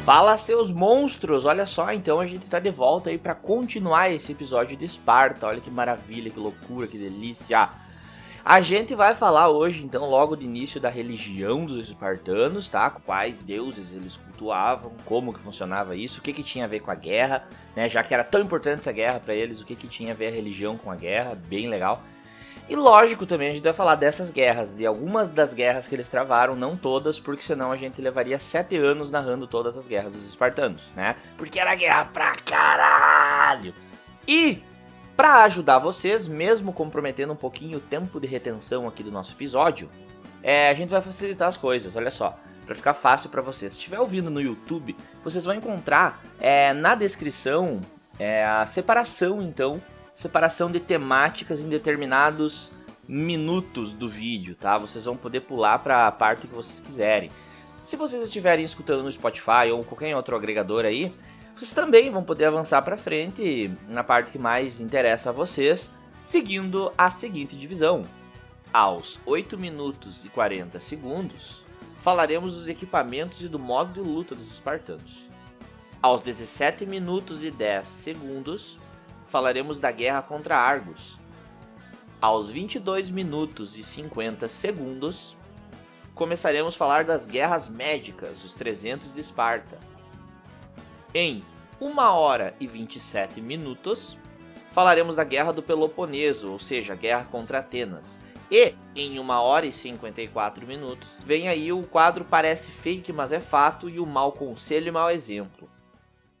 Fala, seus monstros! Olha só, então a gente tá de volta aí pra continuar esse episódio de Esparta. Olha que maravilha, que loucura, que delícia! A gente vai falar hoje, então, logo de início da religião dos espartanos, tá? Quais deuses eles cultuavam, como que funcionava isso, o que tinha a ver com a guerra, né? Já que era tão importante essa guerra pra eles, o que tinha a ver a religião com a guerra, bem legal. E lógico também a gente vai falar dessas guerras, de algumas das guerras que eles travaram, não todas, porque senão a gente levaria 7 anos narrando todas as guerras dos espartanos, né? Porque era guerra pra caralho! E, pra ajudar vocês, mesmo comprometendo um pouquinho o tempo de retenção aqui do nosso episódio, a gente vai facilitar as coisas, olha só. Pra ficar fácil pra vocês. Se estiver ouvindo no YouTube, vocês vão encontrar na descrição a separação, então, separação de temáticas em determinados minutos do vídeo, tá? Vocês vão poder pular para a parte que vocês quiserem. Se vocês estiverem escutando no Spotify ou qualquer outro agregador aí, vocês também vão poder avançar para frente na parte que mais interessa a vocês, seguindo a seguinte divisão. Aos 8 minutos e 40 segundos, falaremos dos equipamentos e do modo de luta dos espartanos. Aos 17 minutos e 10 segundos, falaremos da guerra contra Argos. Aos 22 minutos e 50 segundos, começaremos a falar das guerras médicas, os 300 de Esparta. Em 1 hora e 27 minutos, falaremos da guerra do Peloponeso, ou seja, a guerra contra Atenas. E em 1 hora e 54 minutos, vem aí o quadro Parece Fake, mas é Fato e o Mau Conselho e Mau Exemplo.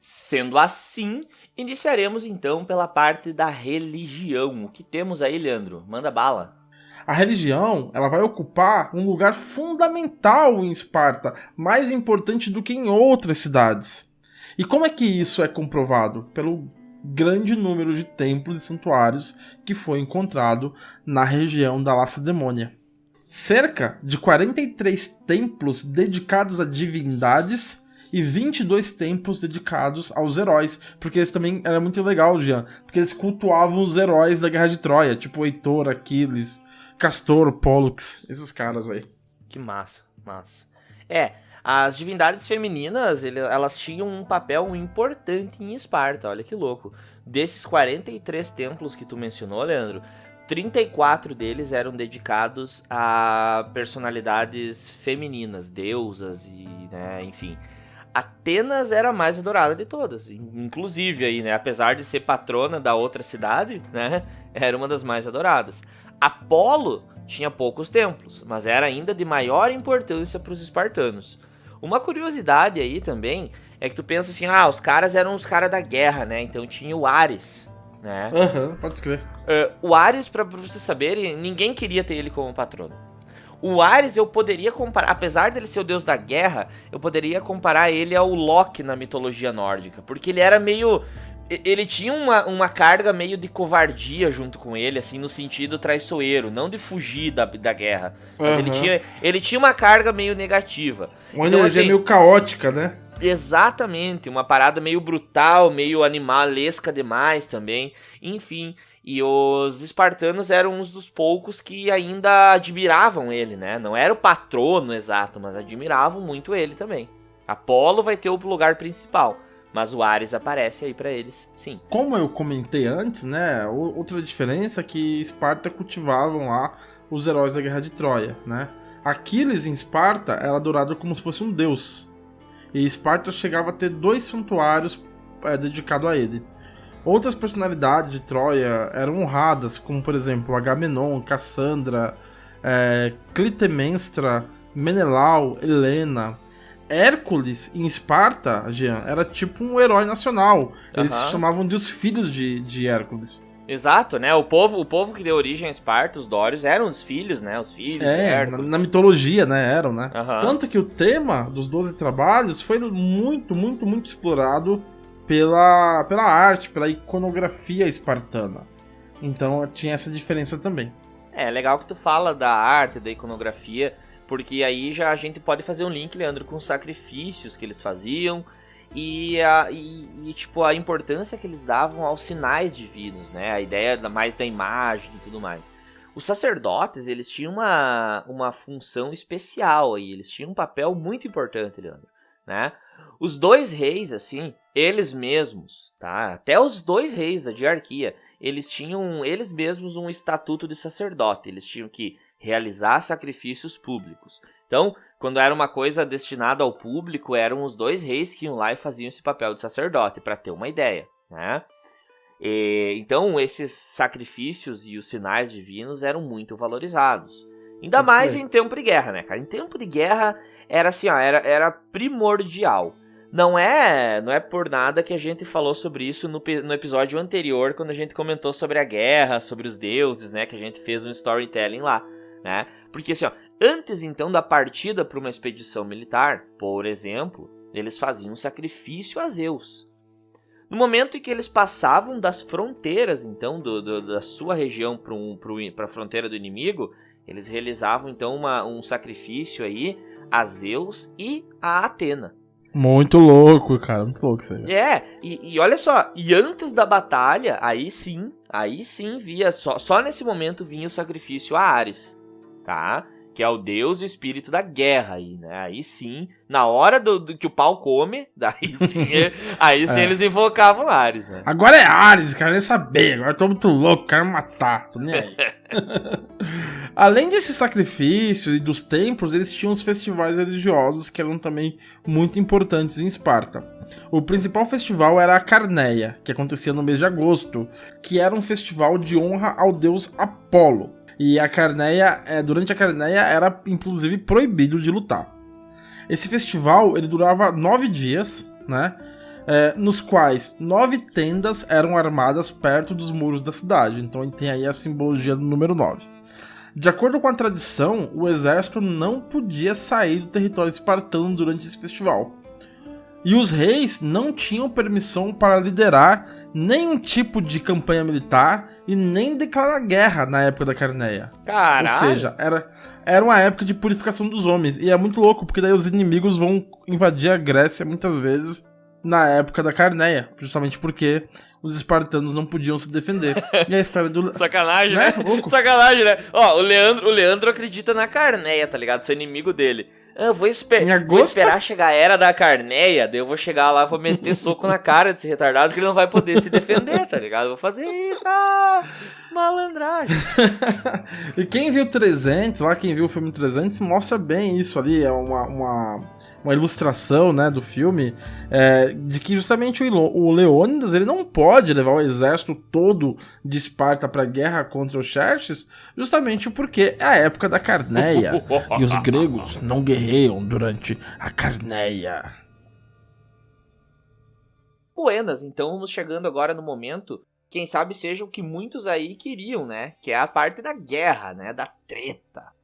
Sendo assim, iniciaremos então pela parte da religião. O que temos aí, Leandro? Manda bala. A religião, ela vai ocupar um lugar fundamental em Esparta, mais importante do que em outras cidades. E como é que isso é comprovado? Pelo grande número de templos e santuários que foi encontrado na região da Lacedemônia. Cerca de 43 templos dedicados a divindades e 22 templos dedicados aos heróis, porque eles também era muito legal, Jean, porque eles cultuavam os heróis da Guerra de Troia, tipo Heitor, Aquiles, Castor, Pólux, esses caras aí. Que massa, massa. As divindades femininas, elas tinham um papel importante em Esparta, olha que louco. Desses 43 templos que tu mencionou, Leandro, 34 deles eram dedicados a personalidades femininas, deusas e, né, enfim. Atenas era a mais adorada de todas, inclusive aí, né, apesar de ser patrona da outra cidade, né, era uma das mais adoradas. Apolo tinha poucos templos, mas era ainda de maior importância para os espartanos. Uma curiosidade aí também é que tu pensa assim, os caras eram os caras da guerra, né, então tinha o Ares, né. Pode escrever. O Ares, pra vocês saberem, ninguém queria ter ele como patrono. O Ares eu poderia comparar, apesar dele ser o deus da guerra, eu poderia comparar ele ao Loki na mitologia nórdica, porque ele era meio... Ele tinha uma carga meio de covardia junto com ele, assim, no sentido traiçoeiro, não de fugir da guerra. Mas ele tinha uma carga meio negativa. Uma energia meio caótica, né? Exatamente, uma parada meio brutal, meio animalesca demais também, enfim... E os espartanos eram uns dos poucos que ainda admiravam ele, né? Não era o patrono exato, mas admiravam muito ele também. Apolo vai ter o lugar principal, mas o Ares aparece aí pra eles, sim. Como eu comentei antes, né? Outra diferença é que Esparta cultivavam lá os heróis da Guerra de Troia, né? Aquiles em Esparta era adorado como se fosse um deus. E Esparta chegava a ter 2 santuários dedicados a ele. Outras personalidades de Troia eram honradas, como por exemplo Agamenon, Cassandra, Clitemnestra, Menelau, Helena. Hércules em Esparta, Jean, era tipo um herói nacional. Eles se chamavam de os filhos de Hércules. Exato, né? O povo que deu origem a Esparta, os dórios, eram os filhos, né? Os filhos de Hércules. Na mitologia, né? Eram, né? Tanto que o tema dos 12 trabalhos foi muito, muito, muito explorado pela arte, pela iconografia espartana. Então tinha essa diferença também. É legal que tu fala da arte, da iconografia, porque aí já a gente pode fazer um link, Leandro, com os sacrifícios que eles faziam e tipo, a importância que eles davam aos sinais divinos, né? A ideia mais da imagem e tudo mais. Os sacerdotes, eles tinham uma função especial aí, eles tinham um papel muito importante, Leandro. né? Os 2 reis, assim, eles mesmos, tá? Até os 2 reis da diarquia, eles tinham, eles mesmos, um estatuto de sacerdote. Eles tinham que realizar sacrifícios públicos. Então, quando era uma coisa destinada ao público, eram os 2 reis que iam lá e faziam esse papel de sacerdote, para ter uma ideia, né? Então, esses sacrifícios e os sinais divinos eram muito valorizados. Ainda mais em tempo de guerra, né, cara? Em tempo de guerra, era assim, ó, era primordial. Não é por nada que a gente falou sobre isso no episódio anterior, quando a gente comentou sobre a guerra, sobre os deuses, né? Que a gente fez um storytelling lá, né? Porque assim, ó, antes então da partida para uma expedição militar, por exemplo, eles faziam um sacrifício a Zeus. No momento em que eles passavam das fronteiras, então, da sua região para a fronteira do inimigo, eles realizavam então um sacrifício aí a Zeus e a Atena. Muito louco, cara, muito louco isso aí. E olha só, e antes da batalha, aí sim via, só nesse momento vinha o sacrifício a Ares, tá? Que é o deus e espírito da guerra aí, né? Aí sim, na hora do que o pau come, aí sim eles invocavam Ares, né? Agora é Ares, quero nem saber, agora eu tô muito louco, quero matar, tô nem aí. Além desses sacrifícios e dos templos, eles tinham os festivais religiosos que eram também muito importantes em Esparta. O principal festival era a Carneia, que acontecia no mês de agosto, que era um festival de honra ao deus Apolo. E a Carneia, durante a Carneia, era inclusive proibido de lutar. Esse festival ele durava 9 dias, né? Nos quais 9 tendas eram armadas perto dos muros da cidade. Então ele tem aí a simbologia do número 9. De acordo com a tradição, o exército não podia sair do território espartano durante esse festival. E os reis não tinham permissão para liderar nenhum tipo de campanha militar e nem declarar guerra na época da Carneia. Caralho! Ou seja, era uma época de purificação dos homens. E é muito louco, porque daí os inimigos vão invadir a Grécia muitas vezes na época da Carneia, justamente porque os espartanos não podiam se defender. E a história do... Sacanagem, né? Sacanagem, né? Ó, o Leandro acredita na Carneia, tá ligado? Ser inimigo dele. Eu vou esperar chegar a era da Carneia, daí eu vou chegar lá, vou meter soco na cara desse retardado que ele não vai poder se defender, tá ligado? Eu vou fazer isso, malandragem. E quem viu 300, lá quem viu o filme 300, mostra bem isso ali, é uma ilustração, né, do filme, de que justamente o Leônidas, ele não pode levar o exército todo de Esparta pra guerra contra os Xerxes, justamente porque é a época da Carneia, e os gregos não guerreiam durante a Carneia. Buenas, então vamos chegando agora no momento, quem sabe seja o que muitos aí queriam, né, que é a parte da guerra, né, da treta.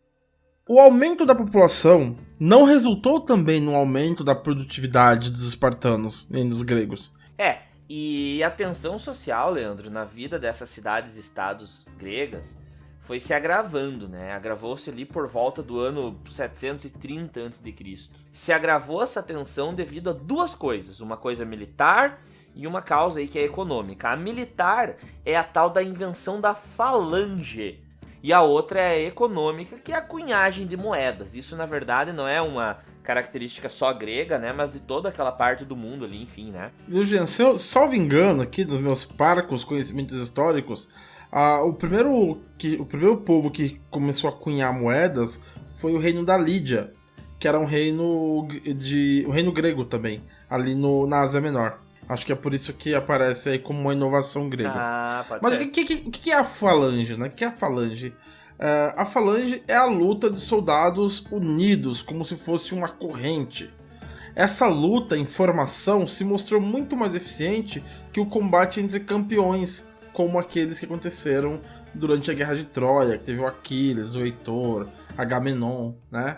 O aumento da população não resultou também no aumento da produtividade dos espartanos nem dos gregos. E a tensão social, Leandro, na vida dessas cidades-estados gregas foi se agravando, né? Agravou-se ali por volta do ano 730 a.C. Se agravou essa tensão devido a 2 coisas, uma coisa militar e uma causa aí que é econômica. A militar é a tal da invenção da falange. E a outra é a econômica, que é a cunhagem de moedas. Isso, na verdade, não é uma característica só grega, né? Mas de toda aquela parte do mundo ali, enfim, né? Viu, Jean? Se eu salvo engano aqui dos meus parcos conhecimentos históricos, o primeiro povo que começou a cunhar moedas foi o reino da Lídia, que era um reino grego também, ali na Ásia Menor. Acho que é por isso que aparece aí como uma inovação grega. Mas o que é a falange, né? O que é a falange? A falange é a luta de soldados unidos, como se fosse uma corrente. Essa luta em formação se mostrou muito mais eficiente que o combate entre campeões, como aqueles que aconteceram durante a Guerra de Troia, que teve o Aquiles, o Heitor, Agamenon, né?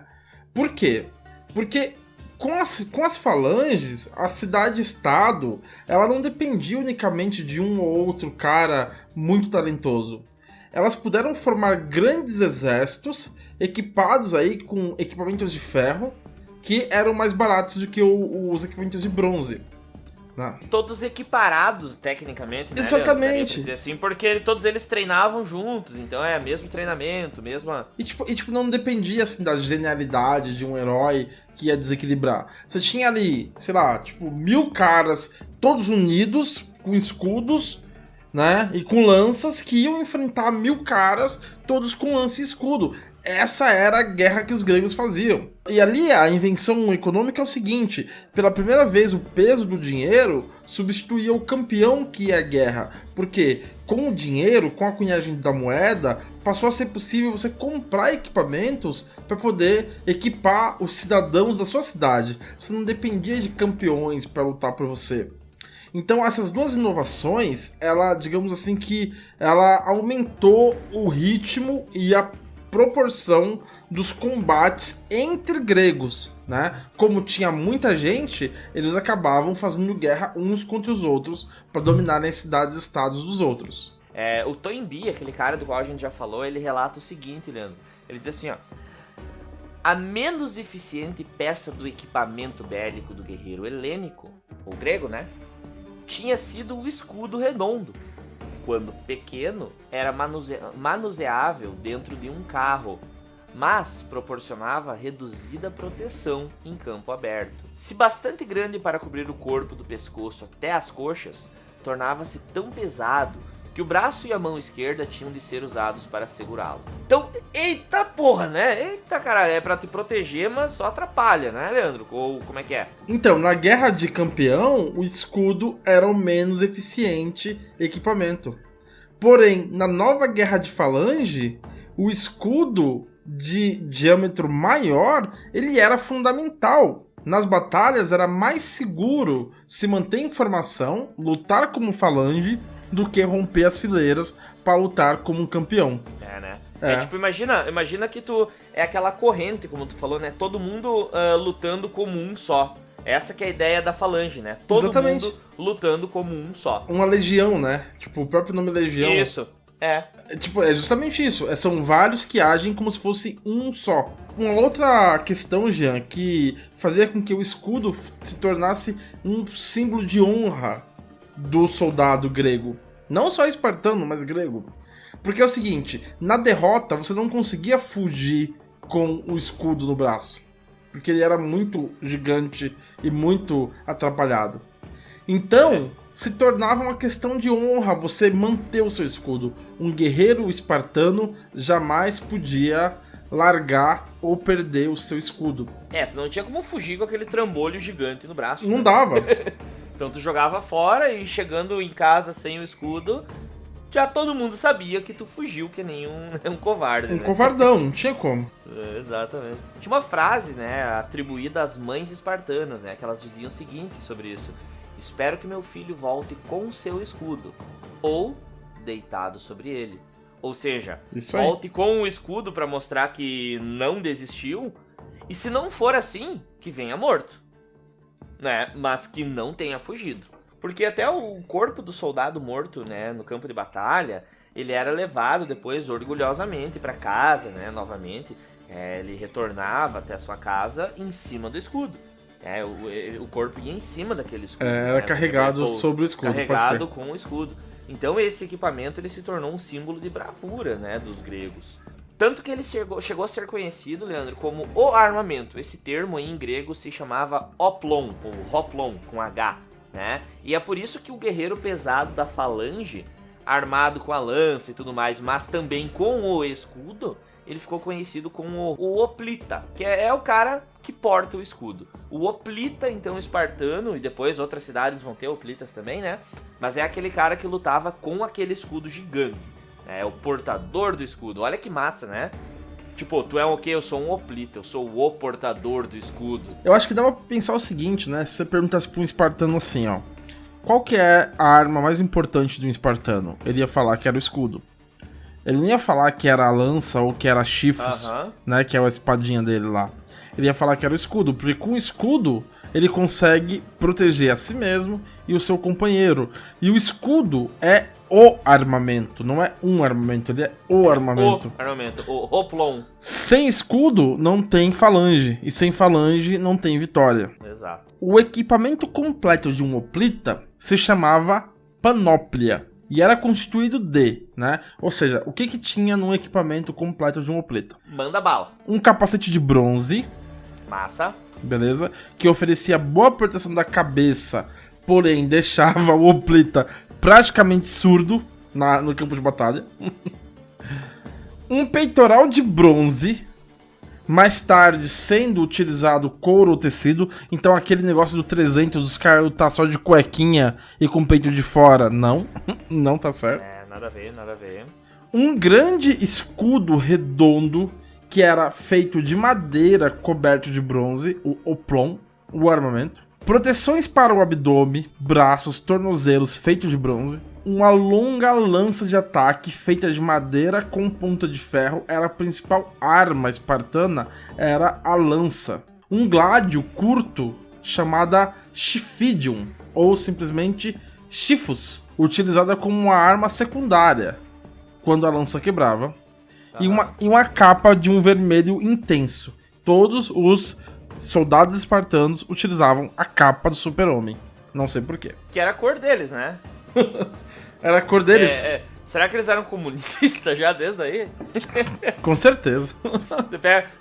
Por quê? Porque com as falanges, a cidade-estado, ela não dependia unicamente de um ou outro cara muito talentoso. Elas puderam formar grandes exércitos equipados aí com equipamentos de ferro que eram mais baratos do que os equipamentos de bronze. né? Todos equiparados, tecnicamente, né? Exatamente. Dizer assim, porque todos eles treinavam juntos, então é mesmo treinamento, mesma... E tipo, não dependia, assim, da genialidade de um herói que ia desequilibrar. Você tinha ali, sei lá, tipo, 1000 caras, todos unidos, com escudos, né? E com lanças, que iam enfrentar 1000 caras, todos com lança e escudo. Essa era a guerra que os gregos faziam. E ali a invenção econômica é o seguinte: pela primeira vez o peso do dinheiro substituía o campeão que ia à guerra. Porque com o dinheiro, com a cunhagem da moeda, passou a ser possível você comprar equipamentos para poder equipar os cidadãos da sua cidade. Você não dependia de campeões para lutar por você. Então essas duas inovações, ela, digamos assim, que ela aumentou o ritmo e a proporção dos combates entre gregos, né? Como tinha muita gente, eles acabavam fazendo guerra uns contra os outros para dominarem as cidades-estados dos outros. O Toynbee, aquele cara do qual a gente já falou, ele relata o seguinte, Leandro. Ele diz assim, ó: a menos eficiente peça do equipamento bélico do guerreiro helênico, ou grego, né, tinha sido o escudo redondo. Quando pequeno, era manuseável dentro de um carro, mas proporcionava reduzida proteção em campo aberto. Se bastante grande para cobrir o corpo do pescoço até as coxas, tornava-se tão pesado que o braço e a mão esquerda tinham de ser usados para segurá-lo. Então, eita porra, né? Eita caralho, é pra te proteger, mas só atrapalha, né, Leandro? Ou como é que é? Então, na guerra de campeão, o escudo era o menos eficiente equipamento. Porém, na nova guerra de falange, o escudo de diâmetro maior, ele era fundamental. Nas batalhas era mais seguro se manter em formação, lutar como falange, do que romper as fileiras para lutar como um campeão. É, né? Tipo, imagina que tu é aquela corrente, como tu falou, né? Todo mundo lutando como um só. Essa que é a ideia da falange, né? Todo Exatamente. mundo lutando como um só. Uma legião, né? Tipo, o próprio nome legião. Isso, Tipo, é justamente isso. São vários que agem como se fosse um só. Uma outra questão, Jean, que fazia com que o escudo se tornasse um símbolo de honra do soldado grego. Não só espartano, mas grego. Porque é o seguinte, na derrota você não conseguia fugir com o escudo no braço. Porque ele era muito gigante e muito atrapalhado. Então, se tornava uma questão de honra você manter o seu escudo. Um guerreiro espartano jamais podia largar ou perder o seu escudo. Tu não tinha como fugir com aquele trambolho gigante no braço. Não né? dava. Então tu jogava fora e chegando em casa sem o escudo, já todo mundo sabia que tu fugiu que nem um covarde. Um né? covardão, não tinha como. Exatamente. Tinha uma frase, né, atribuída às mães espartanas, né, que elas diziam o seguinte sobre isso: espero que meu filho volte com seu escudo, ou deitado sobre ele. Ou seja, volte com o escudo para mostrar que não desistiu, e se não for assim, que venha morto. Né, mas que não tenha fugido. Porque até o corpo do soldado morto, né, no campo de batalha, ele era levado depois orgulhosamente para casa, né, novamente. Ele retornava até a sua casa em cima do escudo. O corpo ia em cima daquele escudo. Era carregado sobre o escudo. Carregado com o escudo. Então esse equipamento ele se tornou um símbolo de bravura, né, dos gregos. Tanto que ele chegou a ser conhecido, Leandro, como o armamento. Esse termo em grego se chamava oplon, ou hoplon, com H, né? E é por isso que o guerreiro pesado da falange, armado com a lança e tudo mais, mas também com o escudo, ele ficou conhecido como o hoplita, que é o cara que porta o escudo. O hoplita, então, espartano, e depois outras cidades vão ter hoplitas também, né? Mas é aquele cara que lutava com aquele escudo gigante. É o portador do escudo. Olha que massa, né? Tipo, tu é o quê? Eu sou um hoplita, eu sou o portador do escudo. Eu acho que dá pra pensar o seguinte, né? Se você perguntasse pra um espartano assim, ó: qual que é a arma mais importante de um espartano? Ele ia falar que era o escudo. Ele não ia falar que era a lança ou que era chifres, né? Que é a espadinha dele lá. Ele ia falar que era o escudo, porque com o escudo ele consegue proteger a si mesmo e o seu companheiro. E o escudo é o armamento, não é um armamento, ele é o armamento. O armamento, o Hoplon. Sem escudo não tem falange, e sem falange não tem vitória. Exato. O equipamento completo de um hoplita se chamava panóplia, e era constituído de, né? Ou seja, o que tinha no equipamento completo de um hoplita? Manda bala. Um capacete de bronze, Massa. beleza? Que oferecia boa proteção da cabeça, porém deixava o hoplita praticamente surdo no campo de batalha. Um peitoral de bronze, mais tarde sendo utilizado couro ou tecido. Então aquele negócio do 300 dos caras lutar só de cuequinha e com o peito de fora, não. Não tá certo. Nada a ver, nada a ver. Um grande escudo redondo que era feito de madeira coberto de bronze, o oplon, o armamento. Proteções para o abdômen, braços, tornozelos feito de bronze. Uma longa lança de ataque feita de madeira com ponta de ferro era a principal arma espartana, era a lança. Um gládio curto chamada Chifidium, ou simplesmente Chifus, utilizada como uma arma secundária quando a lança quebrava. E uma capa de um vermelho intenso. Todos os soldados espartanos utilizavam a capa do super-homem. Não sei porquê. Que era a cor deles, né? Era a cor deles? Será que eles eram comunistas já desde aí? Com certeza.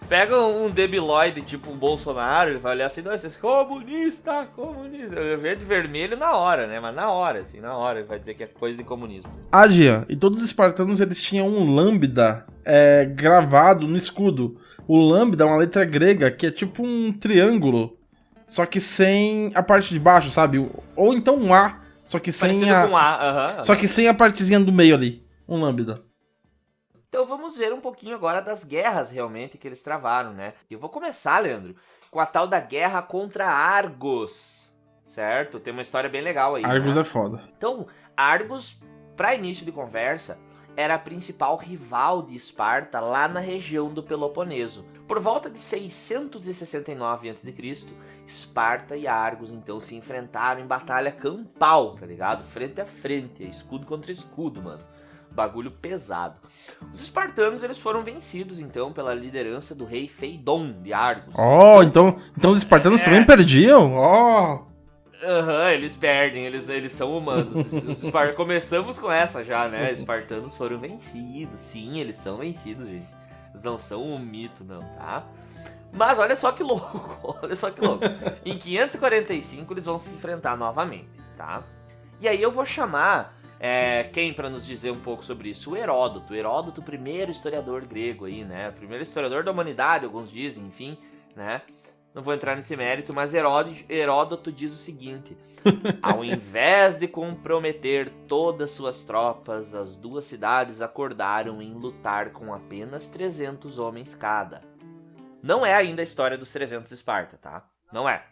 Pega um debilóide tipo o Bolsonaro, ele vai olhar assim, nossa, esse comunista. Verde e vermelho na hora, né? Mas na hora, assim, na hora ele vai dizer que é coisa de comunismo. Jean, e todos os espartanos eles tinham um lambda gravado no escudo. O lambda é uma letra grega que é tipo um triângulo, só que sem a parte de baixo, sabe? Ou então um A, só que sem com A, Só que sem a partezinha do meio ali. Um lambda. Então vamos ver um pouquinho agora das guerras realmente que eles travaram, né? Eu vou começar, Leandro, com a tal da guerra contra Argos, certo? Tem uma história bem legal aí. Argos, né? é foda. Então, Argos, para início de conversa, era a principal rival de Esparta lá na região do Peloponeso. Por volta de 669 a.C., Esparta e Argos então se enfrentaram em batalha campal, tá ligado? Frente a frente, escudo contra escudo, mano. Bagulho pesado. Os espartanos eles foram vencidos então pela liderança do rei Feidon de Argos. Então os espartanos também perdiam? Eles perdem, eles são humanos. Começamos com essa já, né? Espartanos foram vencidos. Sim, eles são vencidos, gente. Eles não são um mito, não, tá? Mas olha só que louco, olha só que louco. Em 545 eles vão se enfrentar novamente, tá? E aí eu vou chamar quem pra nos dizer um pouco sobre isso? O Heródoto. O Heródoto, o primeiro historiador grego aí, né? O primeiro historiador da humanidade, alguns dizem, enfim, né? Não vou entrar nesse mérito, mas Heródoto diz o seguinte: ao invés de comprometer todas suas tropas, as duas cidades acordaram em lutar com apenas 300 homens cada. Não é ainda a história dos 300 de Esparta, tá? Não é.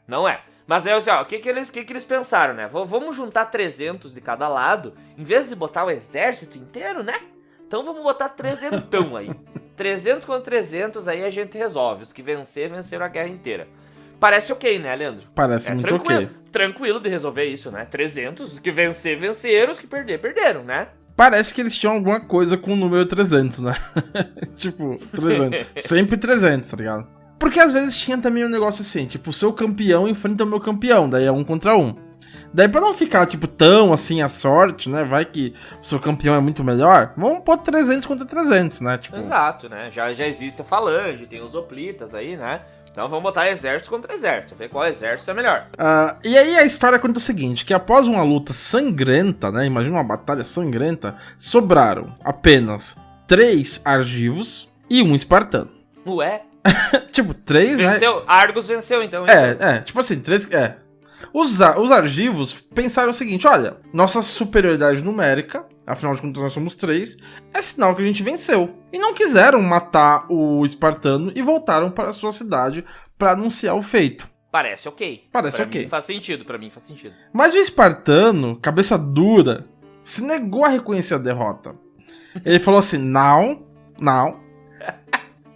Mas assim, ó, o que eles pensaram, né? Vamos juntar 300 de cada lado, em vez de botar o exército inteiro, né? Então vamos botar 300 aí. 300 contra 300, aí a gente resolve. Os que venceram a guerra inteira. Parece ok, né, Leandro? Parece muito ok. Tranquilo de resolver isso, né? 300, os que venceram, os que perderam, né? Parece que eles tinham alguma coisa com o número 300, né? Tipo, 300. Sempre 300, tá ligado? Porque às vezes tinha também um negócio assim, tipo, o seu campeão enfrenta o meu campeão, daí é 1 contra 1. Daí pra não ficar, tipo, tão assim a sorte, né? Vai que o seu campeão é muito melhor. Vamos pôr 300 contra 300, né? Tipo... Exato, né? Já existe a falange, tem os hoplitas aí, né? Então vamos botar exército contra exército, ver qual exército é melhor. E aí a história conta o seguinte, que após uma luta sangrenta, né? Imagina uma batalha sangrenta, sobraram apenas 3 argivos e 1 espartano. Ué? Tipo, 3, venceu, né? Argos venceu, então. Tipo assim, 3... Os argivos pensaram o seguinte, olha, nossa superioridade numérica, afinal de contas nós somos 3, é sinal que a gente venceu. E não quiseram matar o espartano e voltaram para a sua cidade para anunciar o feito. Parece ok. Parece ok. Pra mim faz sentido. Mas o espartano, cabeça dura, se negou a reconhecer a derrota. Ele falou assim, não,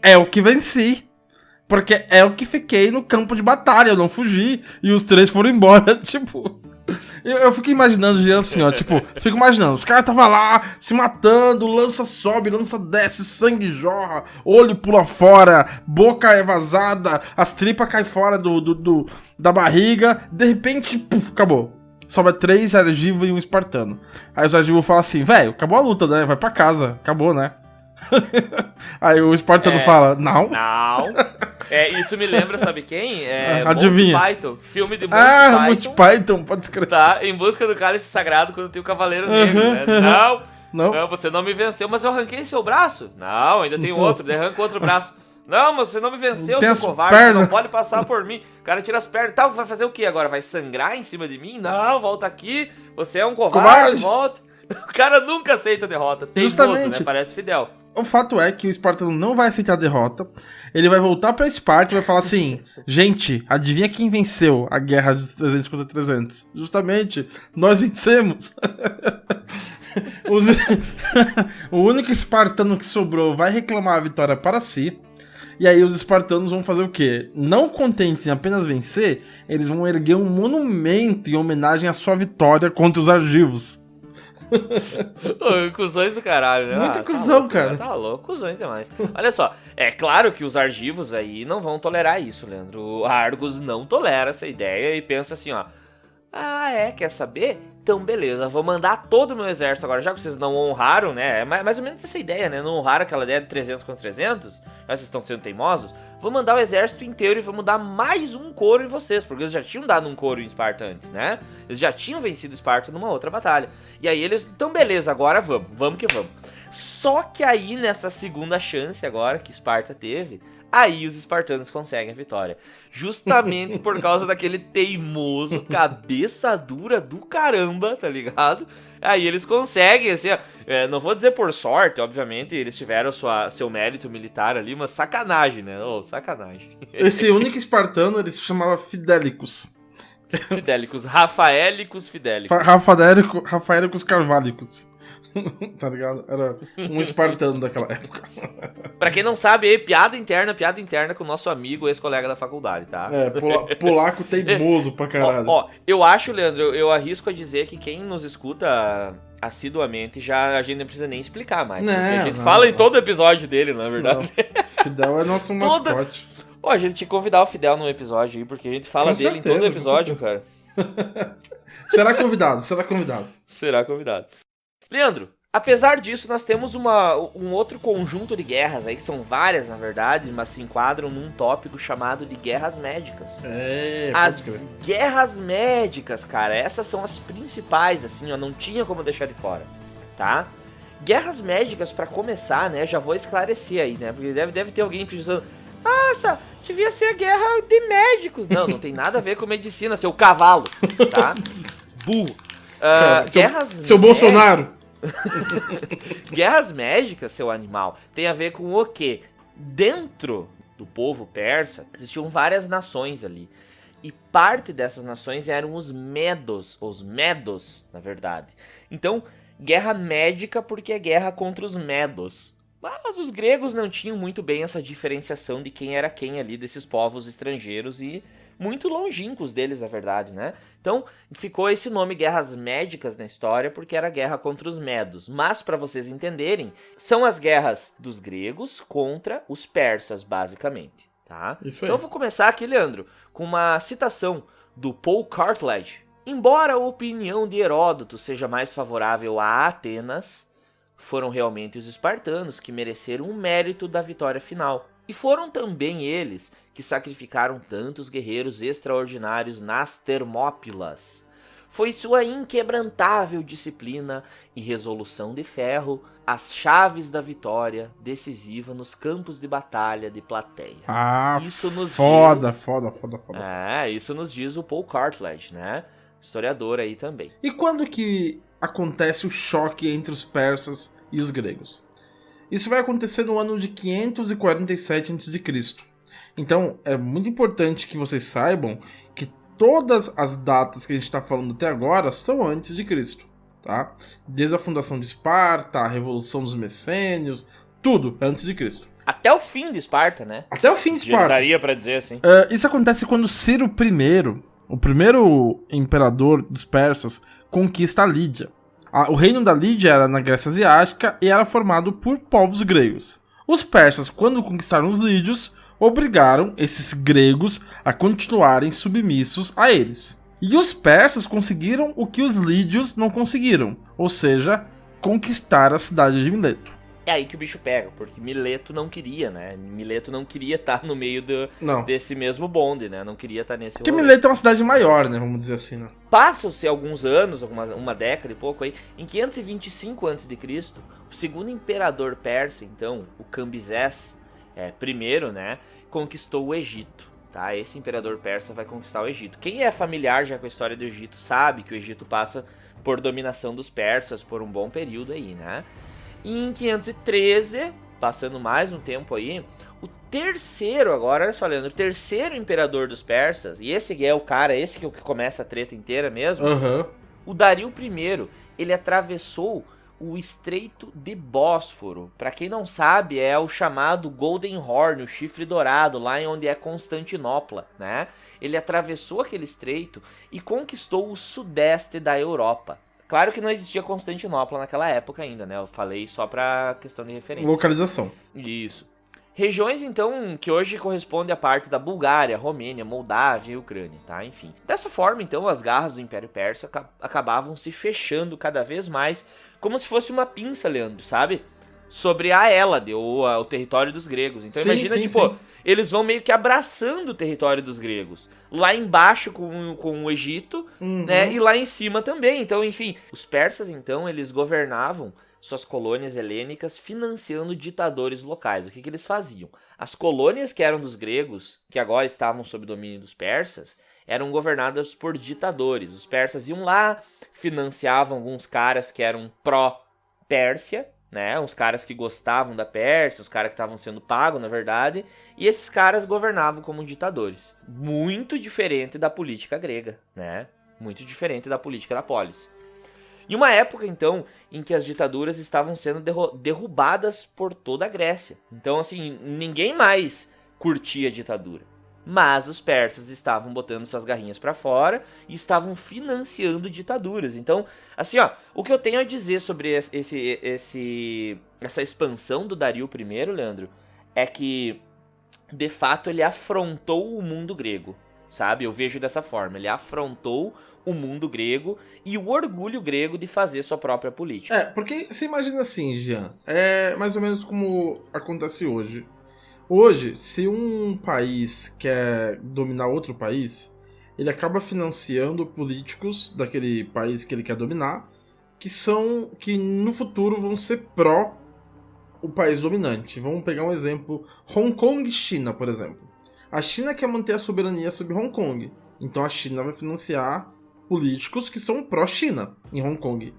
é o que venci. Porque é o que fiquei no campo de batalha, eu não fugi. E os 3 foram embora, tipo... Eu fico imaginando, Jean, assim, ó, tipo, fico imaginando, os caras tava lá, se matando, lança sobe, lança desce, sangue jorra, olho pula fora, boca é vazada, as tripas caem fora da barriga, de repente, puf, acabou. Sobra 3 argivos e um espartano. Aí os argivos falam assim, velho, acabou a luta, né? Vai pra casa, acabou, né? Aí o espartano fala, não. Não. Isso me lembra, sabe quem? Adivinha. Monty Python, filme de Monty Python. Monty Python, pode escrever. Tá, em busca do cálice sagrado quando tem o Cavaleiro Negro, né? Não, você não me venceu, mas eu arranquei seu braço. Não, ainda tem outro, daí arranca outro braço. Não, mas você não me venceu, seu covarde, você não pode passar por mim. O cara tira as pernas. Tá, vai fazer o quê agora? Vai sangrar em cima de mim? Não, volta aqui. Você é um covarde. Volta. O cara nunca aceita a derrota. Teimoso, né? Parece Fidel. O fato é que o espartano não vai aceitar a derrota. Ele vai voltar pra Esparta e vai falar assim: gente, adivinha quem venceu a guerra de 300 contra 300? Justamente, nós vencemos. O único espartano que sobrou vai reclamar a vitória para si. E aí os espartanos vão fazer o quê? Não contentes em apenas vencer, eles vão erguer um monumento em homenagem à sua vitória contra os argivos. Cusões do caralho, né? Muito cuzão, louco, cara. Tá louco, cuzões demais. Olha só, é claro que os argivos aí não vão tolerar isso, Leandro. O Argos não tolera essa ideia e pensa assim, ó. Quer saber? Então beleza, vou mandar todo o meu exército agora, já que vocês não honraram, né? É mais ou menos essa ideia, né? Não honraram aquela ideia de 300 contra 300, já vocês estão sendo teimosos. Vou mandar o exército inteiro e vamos dar mais um coro em vocês, porque eles já tinham dado um coro em Esparta antes, né? Eles já tinham vencido Esparta numa outra batalha. E aí eles, então beleza, agora vamos que vamos. Só que aí nessa segunda chance agora que Esparta teve, aí os espartanos conseguem a vitória. Justamente por causa daquele teimoso, cabeça dura do caramba, tá ligado? Aí eles conseguem, assim, não vou dizer por sorte, obviamente, eles tiveram seu mérito militar ali, mas sacanagem, né? Sacanagem. Esse único espartano, ele se chamava Fidelicus. Fidelicus, Rafaelicus Fidelicus. Rafaelicus Carvalicus. Tá ligado? Era um espartano daquela época. Pra quem não sabe, aí, piada interna com o nosso amigo, ex-colega da faculdade, tá? Polaco teimoso pra caralho. Eu acho, Leandro, eu arrisco a dizer que quem nos escuta assiduamente, a gente não precisa nem explicar mais. Porque a gente fala em todo episódio dele, na verdade. Fidel é nosso mascote. A gente tinha que convidar o Fidel num episódio aí, porque a gente fala dele em todo episódio, cara. Será convidado. Será convidado. Leandro, apesar disso, nós temos um outro conjunto de guerras aí, que são várias, na verdade, mas se enquadram num tópico chamado de guerras médicas. As guerras médicas, cara, essas são as principais, assim, não tinha como deixar de fora, tá? Guerras médicas, pra começar, né, já vou esclarecer aí, né, porque deve ter alguém pensando, essa devia ser a guerra de médicos. Não tem nada a ver com medicina, seu cavalo, tá? Burro. Seu Bolsonaro. Guerras médicas, seu animal, tem a ver com o quê? Dentro do povo persa, existiam várias nações ali. E parte dessas nações eram os medos, na verdade. Então, guerra médica porque é guerra contra os medos. Mas os gregos não tinham muito bem essa diferenciação de quem era quem ali desses povos estrangeiros e muito longínquos deles, na verdade, né? Então, ficou esse nome Guerras Médicas na história porque era guerra contra os medos. Mas, para vocês entenderem, são as guerras dos gregos contra os persas, basicamente, tá? Isso aí. Então, eu vou começar aqui, Leandro, com uma citação do Paul Cartledge. Embora a opinião de Heródoto seja mais favorável a Atenas, foram realmente os espartanos que mereceram o mérito da vitória final. E foram também eles que sacrificaram tantos guerreiros extraordinários nas Termópilas. Foi sua inquebrantável disciplina e resolução de ferro as chaves da vitória decisiva nos campos de batalha de Plateia. Isso nos foda. Isso nos diz o Paul Cartledge, né? Historiador aí também. E quando que acontece o choque entre os persas e os gregos? Isso vai acontecer no ano de 547 a.C. Então, é muito importante que vocês saibam que todas as datas que a gente está falando até agora são antes de Cristo, tá? Desde a fundação de Esparta, a Revolução dos Messênios, tudo antes de Cristo. Até o fim de Esparta, né? Até o fim de Esparta. Daria pra dizer assim. Isso acontece quando Ciro I o primeiro imperador dos persas, conquista a Lídia. O reino da Lídia era na Grécia Asiática e era formado por povos gregos. Os persas, quando conquistaram os lídios, obrigaram esses gregos a continuarem submissos a eles. E os persas conseguiram o que os lídios não conseguiram, ou seja, conquistar a cidade de Mileto. É aí que o bicho pega, porque Mileto não queria, né? Mileto não queria estar no meio desse mesmo bonde, né? Não queria estar nesse Porque rolê. Mileto é uma cidade maior, né? Vamos dizer assim, né? Passam-se alguns anos, uma década e pouco aí, em 525 a.C., o segundo imperador persa, então, o Cambisés I, né? Conquistou o Egito. Tá? Esse imperador persa vai conquistar o Egito. Quem é familiar já com a história do Egito sabe que o Egito passa por dominação dos persas por um bom período aí, né? E em 513, passando mais um tempo aí, o terceiro, agora olha só, Leandro, o terceiro imperador dos persas, e esse é o cara, esse que é o que começa a treta inteira mesmo, o Dario I, ele atravessou o Estreito de Bósforo. Para quem não sabe, é o chamado Golden Horn, o chifre dourado, lá em onde é Constantinopla, né? Ele atravessou aquele estreito e conquistou o sudeste da Europa. Claro que não existia Constantinopla naquela época ainda, né? Eu falei só pra questão de referência. Localização. Isso. Regiões, então, que hoje correspondem à parte da Bulgária, Romênia, Moldávia e Ucrânia, tá? Enfim. Dessa forma, então, as garras do Império Persa acabavam se fechando cada vez mais, como se fosse uma pinça, Leandro, sabe? Sobre a Hélade, ou o território dos gregos. Então imagina, eles vão meio que abraçando o território dos gregos. Lá embaixo com o Egito, né? E lá em cima também. Então, enfim, os persas, então, eles governavam suas colônias helênicas financiando ditadores locais. O que eles faziam? As colônias que eram dos gregos, que agora estavam sob domínio dos persas, eram governadas por ditadores. Os persas iam lá, financiavam alguns caras que eram pró-Pérsia, né? Uns caras que gostavam da Pérsia, os caras que estavam sendo pagos, na verdade, e esses caras governavam como ditadores. Muito diferente da política grega, né? Muito diferente da política da polis. Em uma época, então, em que as ditaduras estavam sendo derrubadas por toda a Grécia. Então, assim, ninguém mais curtia a ditadura. Mas os persas estavam botando suas garrinhas pra fora e estavam financiando ditaduras. Então, assim, ó, o que eu tenho a dizer sobre essa expansão do Dario I, Leandro, é que, de fato, ele afrontou o mundo grego, sabe? Eu vejo dessa forma, ele afrontou o mundo grego e o orgulho grego de fazer sua própria política. Porque você imagina assim, Jean, é mais ou menos como acontece hoje. Hoje, se um país quer dominar outro país, ele acaba financiando políticos daquele país que ele quer dominar, que no futuro vão ser pró o país dominante. Vamos pegar um exemplo, Hong Kong e China, por exemplo. A China quer manter a soberania sobre Hong Kong, então a China vai financiar políticos que são pró-China em Hong Kong.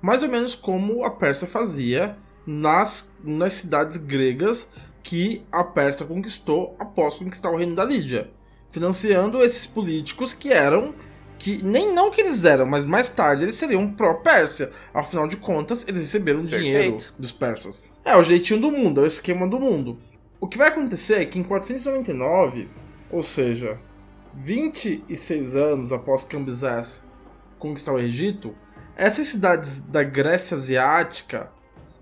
Mais ou menos como a Pérsia fazia nas cidades gregas que a Pérsia conquistou após conquistar o reino da Lídia, financiando esses políticos que não que eles eram, mas mais tarde eles seriam pró-Pérsia. Afinal de contas, eles receberam dinheiro dos persas. É o jeitinho do mundo, é o esquema do mundo. O que vai acontecer é que em 499, ou seja, 26 anos após Cambisés conquistar o Egito, essas cidades da Grécia Asiática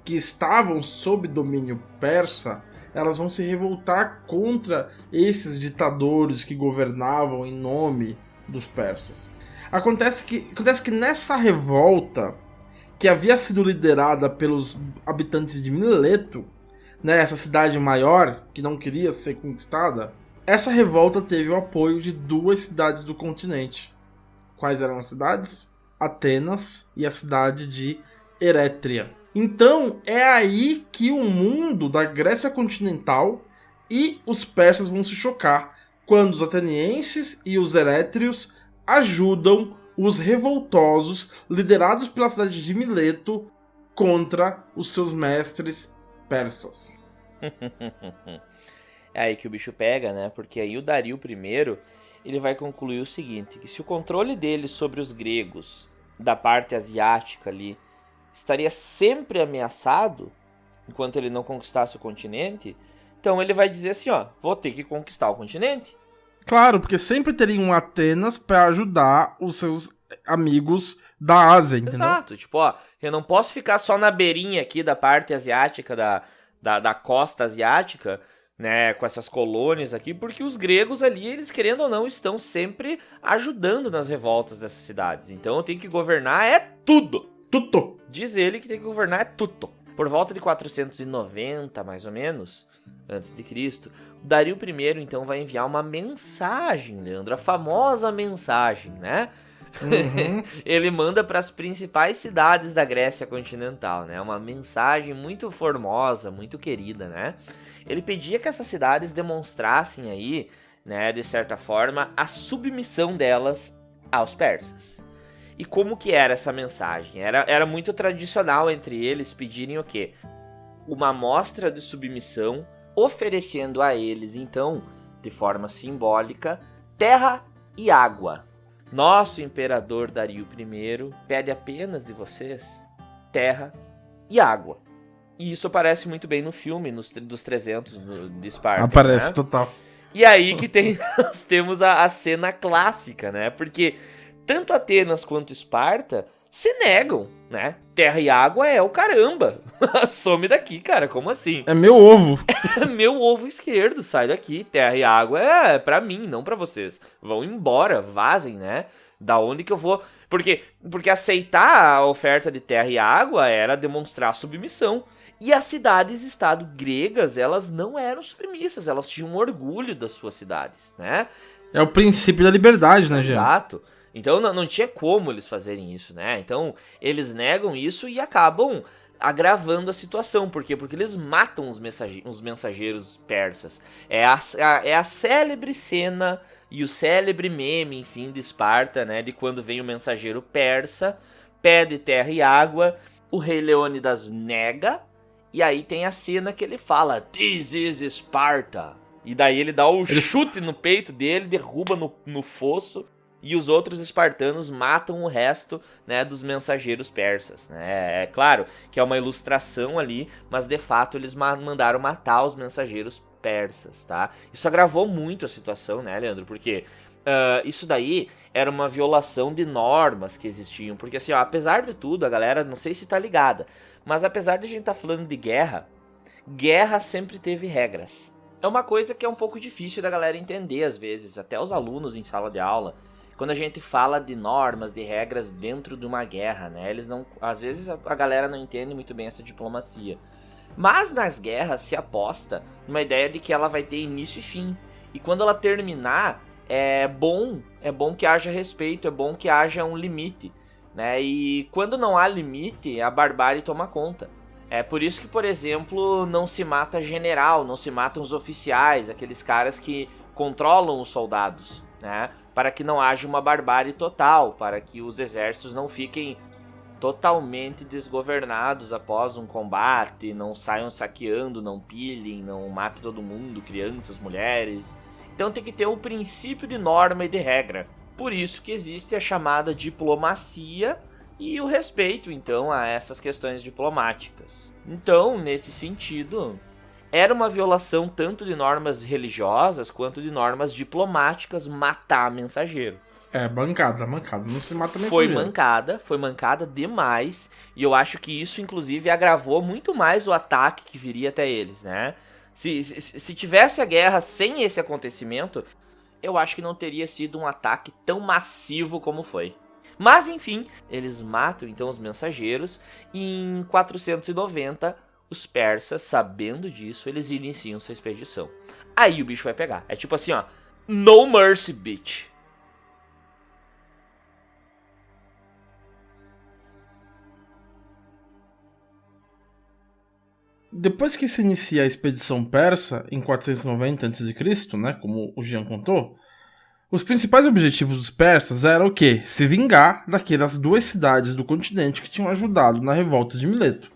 que estavam sob domínio persa, elas vão se revoltar contra esses ditadores que governavam em nome dos persas. Acontece que nessa revolta, que havia sido liderada pelos habitantes de Mileto, né, essa cidade maior que não queria ser conquistada, essa revolta teve o apoio de duas cidades do continente. Quais eram as cidades? Atenas e a cidade de Erétria. Então, é aí que o mundo da Grécia continental e os persas vão se chocar, quando os atenienses e os erétrios ajudam os revoltosos liderados pela cidade de Mileto contra os seus mestres persas. É aí que o bicho pega, né? Porque aí o Dario I, ele vai concluir o seguinte, que se o controle dele sobre os gregos, da parte asiática ali, estaria sempre ameaçado, enquanto ele não conquistasse o continente, então ele vai dizer assim, ó, vou ter que conquistar o continente. Claro, porque sempre teria um Atenas pra ajudar os seus amigos da Ásia, entendeu? Exato, tipo, ó, eu não posso ficar só na beirinha aqui da parte asiática, da costa asiática, né, com essas colônias aqui, porque os gregos ali, eles querendo ou não, estão sempre ajudando nas revoltas dessas cidades. Então eu tenho que governar tudo. Tudo. Diz ele que tem que governar tudo. Por volta de 490, mais ou menos, antes de Cristo, o Dario I, então, vai enviar uma mensagem, Leandro, a famosa mensagem, né? Uhum. Ele manda para as principais cidades da Grécia continental, né? Uma mensagem muito formosa, muito querida, né? Ele pedia que essas cidades demonstrassem aí, né, de certa forma, a submissão delas aos persas. E como que era essa mensagem? Era muito tradicional entre eles pedirem o quê? Uma amostra de submissão, oferecendo a eles, então, de forma simbólica, terra e água. Nosso imperador Dario I pede apenas de vocês terra e água. E isso aparece muito bem no filme, dos 300 de Esparta. Aparece, né? total. E aí que nós temos a cena clássica, né? Porque tanto Atenas quanto Esparta se negam, né? Terra e água é o caramba. Some daqui, cara, como assim? É meu ovo. Meu ovo esquerdo, sai daqui. Terra e água é pra mim, não pra vocês. Vão embora, vazem, né? Da onde que eu vou... Porque aceitar a oferta de terra e água era demonstrar submissão. E as cidades-estado gregas, elas não eram submissas, elas tinham orgulho das suas cidades, né? É o princípio da liberdade, né, Jean? Exato. Então não tinha como eles fazerem isso, né? Então eles negam isso e acabam agravando a situação. Por quê? Porque eles matam os mensageiros persas. É a célebre cena e o célebre meme, enfim, de Esparta, né? De quando vem o mensageiro persa, pede terra e água, o rei Leônidas nega, e aí tem a cena que ele fala, "This is Sparta." E daí ele dá o chute no peito dele, derruba no fosso, e os outros espartanos matam o resto, né, dos mensageiros persas. Né? É claro que é uma ilustração ali, mas de fato eles mandaram matar os mensageiros persas, tá? Isso agravou muito a situação, né, Leandro? Porque isso daí era uma violação de normas que existiam. Porque assim, ó, apesar de tudo, a galera, não sei se tá ligada, mas apesar de a gente tá falando de guerra, guerra sempre teve regras. É uma coisa que é um pouco difícil da galera entender às vezes, até os alunos em sala de aula. Quando a gente fala de normas, de regras dentro de uma guerra, né? Eles não, às vezes a galera não entende muito bem essa diplomacia. Mas nas guerras se aposta numa ideia de que ela vai ter início e fim. E quando ela terminar, é bom que haja respeito, é bom que haja um limite, né? E quando não há limite, a barbárie toma conta. É por isso que, por exemplo, não se mata general, não se matam os oficiais, aqueles caras que controlam os soldados, né? Para que não haja uma barbárie total, para que os exércitos não fiquem totalmente desgovernados após um combate, não saiam saqueando, não pilhem, não matem todo mundo, crianças, mulheres. Então tem que ter um princípio de norma e de regra. Por isso que existe a chamada diplomacia e o respeito, então, a essas questões diplomáticas. Então, nesse sentido, era uma violação tanto de normas religiosas quanto de normas diplomáticas matar mensageiro. É, bancada, não se mata mensageiro. Foi mancada demais, e eu acho que isso, inclusive, agravou muito mais o ataque que viria até eles, né? Se tivesse a guerra sem esse acontecimento, eu acho que não teria sido um ataque tão massivo como foi. Mas, enfim, eles matam então os mensageiros, e em 490, os persas, sabendo disso, eles iniciam sua expedição. Aí o bicho vai pegar. É tipo assim, ó, no mercy, bitch. Depois que se inicia a expedição persa, em 490 a.C., né, como o Jean contou, os principais objetivos dos persas eram o quê? Se vingar daquelas duas cidades do continente que tinham ajudado na revolta de Mileto.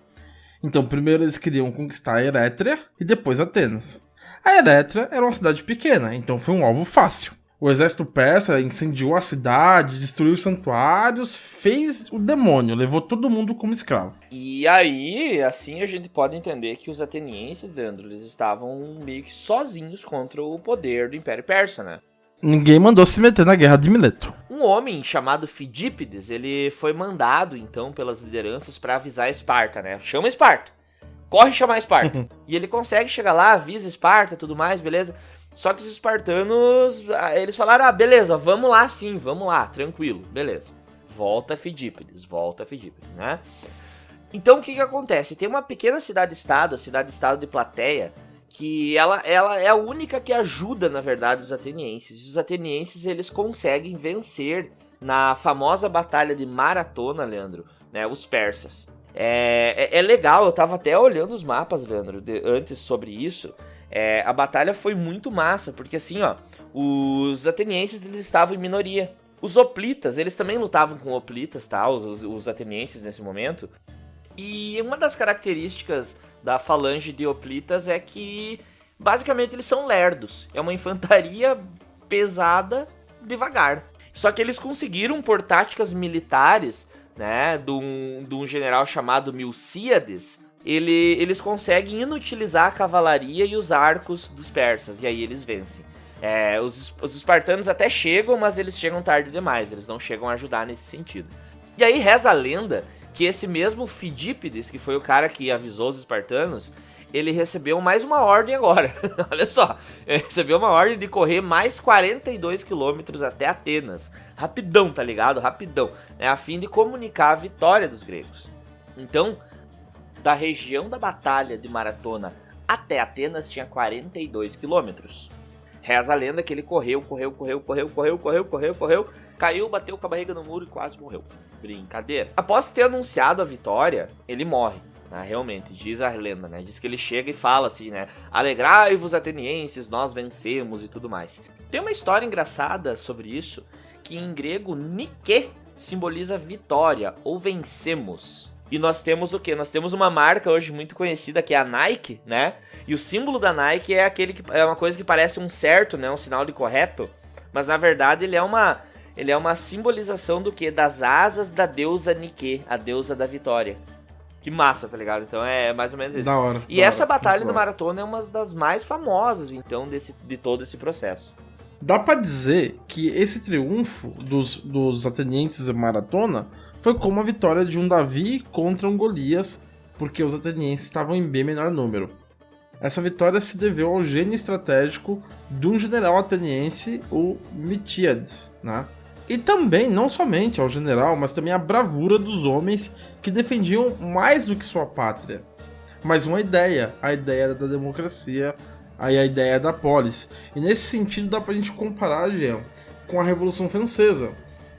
Então, primeiro eles queriam conquistar a Erétria e depois Atenas. A Erétria era uma cidade pequena, então foi um alvo fácil. O exército persa incendiou a cidade, destruiu os santuários, fez o demônio, levou todo mundo como escravo. E aí, assim a gente pode entender que os atenienses, Leandro, eles estavam meio que sozinhos contra o poder do Império Persa, né? Ninguém mandou se meter na guerra de Mileto. Um homem chamado Fidípides, ele foi mandado, então, pelas lideranças para avisar Esparta, né? Chama Esparta! Corre chamar Esparta! E ele consegue chegar lá, avisa Esparta, tudo mais, beleza? Só que os espartanos, eles falaram, beleza, vamos lá sim, vamos lá, tranquilo, beleza. Volta Fidípides, né? Então, o que acontece? Tem uma pequena cidade-estado, a cidade-estado de Plateia, que ela é a única que ajuda, na verdade, os atenienses. E os atenienses, eles conseguem vencer na famosa batalha de Maratona, Leandro, né, os persas. É legal, eu tava até olhando os mapas, Leandro, antes sobre isso. A batalha foi muito massa, porque assim, ó, os atenienses, eles estavam em minoria. Os hoplitas, eles também lutavam com hoplitas, tá, os atenienses nesse momento. E uma das características da falange de hoplitas é que, basicamente, eles são lerdos. É uma infantaria pesada, devagar. Só que eles conseguiram, por táticas militares, né, de um general chamado Milcíades, eles conseguem inutilizar a cavalaria e os arcos dos persas, e aí eles vencem. Os espartanos até chegam, mas eles chegam tarde demais, eles não chegam a ajudar nesse sentido. E aí reza a lenda que esse mesmo Fidípides, que foi o cara que avisou os espartanos, ele recebeu mais uma ordem agora. Olha só, ele recebeu uma ordem de correr mais 42 quilômetros até Atenas. Rapidão, tá ligado? Rapidão. A fim de comunicar a vitória dos gregos. Então, da região da batalha de Maratona até Atenas tinha 42 quilômetros. Reza a lenda que ele correu, caiu, bateu com a barriga no muro e quase morreu. Brincadeira. Após ter anunciado a vitória, ele morre. Realmente, diz a lenda, né? Diz que ele chega e fala assim, né? Alegrai-vos, atenienses, nós vencemos e tudo mais. Tem uma história engraçada sobre isso, que em grego, Nike simboliza vitória, ou vencemos. E nós temos o quê? Nós temos uma marca hoje muito conhecida, que é a Nike, né? E o símbolo da Nike é aquele que é uma coisa que parece um certo, né? Um sinal de correto. Mas na verdade ele é uma simbolização do quê? Das asas da deusa Nike, a deusa da vitória. Que massa, tá ligado? Então é mais ou menos isso. Da hora. E essa batalha do Maratona é uma das mais famosas, então, de todo esse processo. Dá pra dizer que esse triunfo dos atenienses em Maratona foi como a vitória de um Davi contra um Golias, porque os atenienses estavam em bem menor número. Essa vitória se deveu ao gênio estratégico de um general ateniense, o Miltíades, né? E também, não somente ao general, mas também à bravura dos homens que defendiam mais do que sua pátria, mas uma ideia, a ideia da democracia, a ideia da polis. E nesse sentido dá pra gente comparar, Jean, com a Revolução Francesa,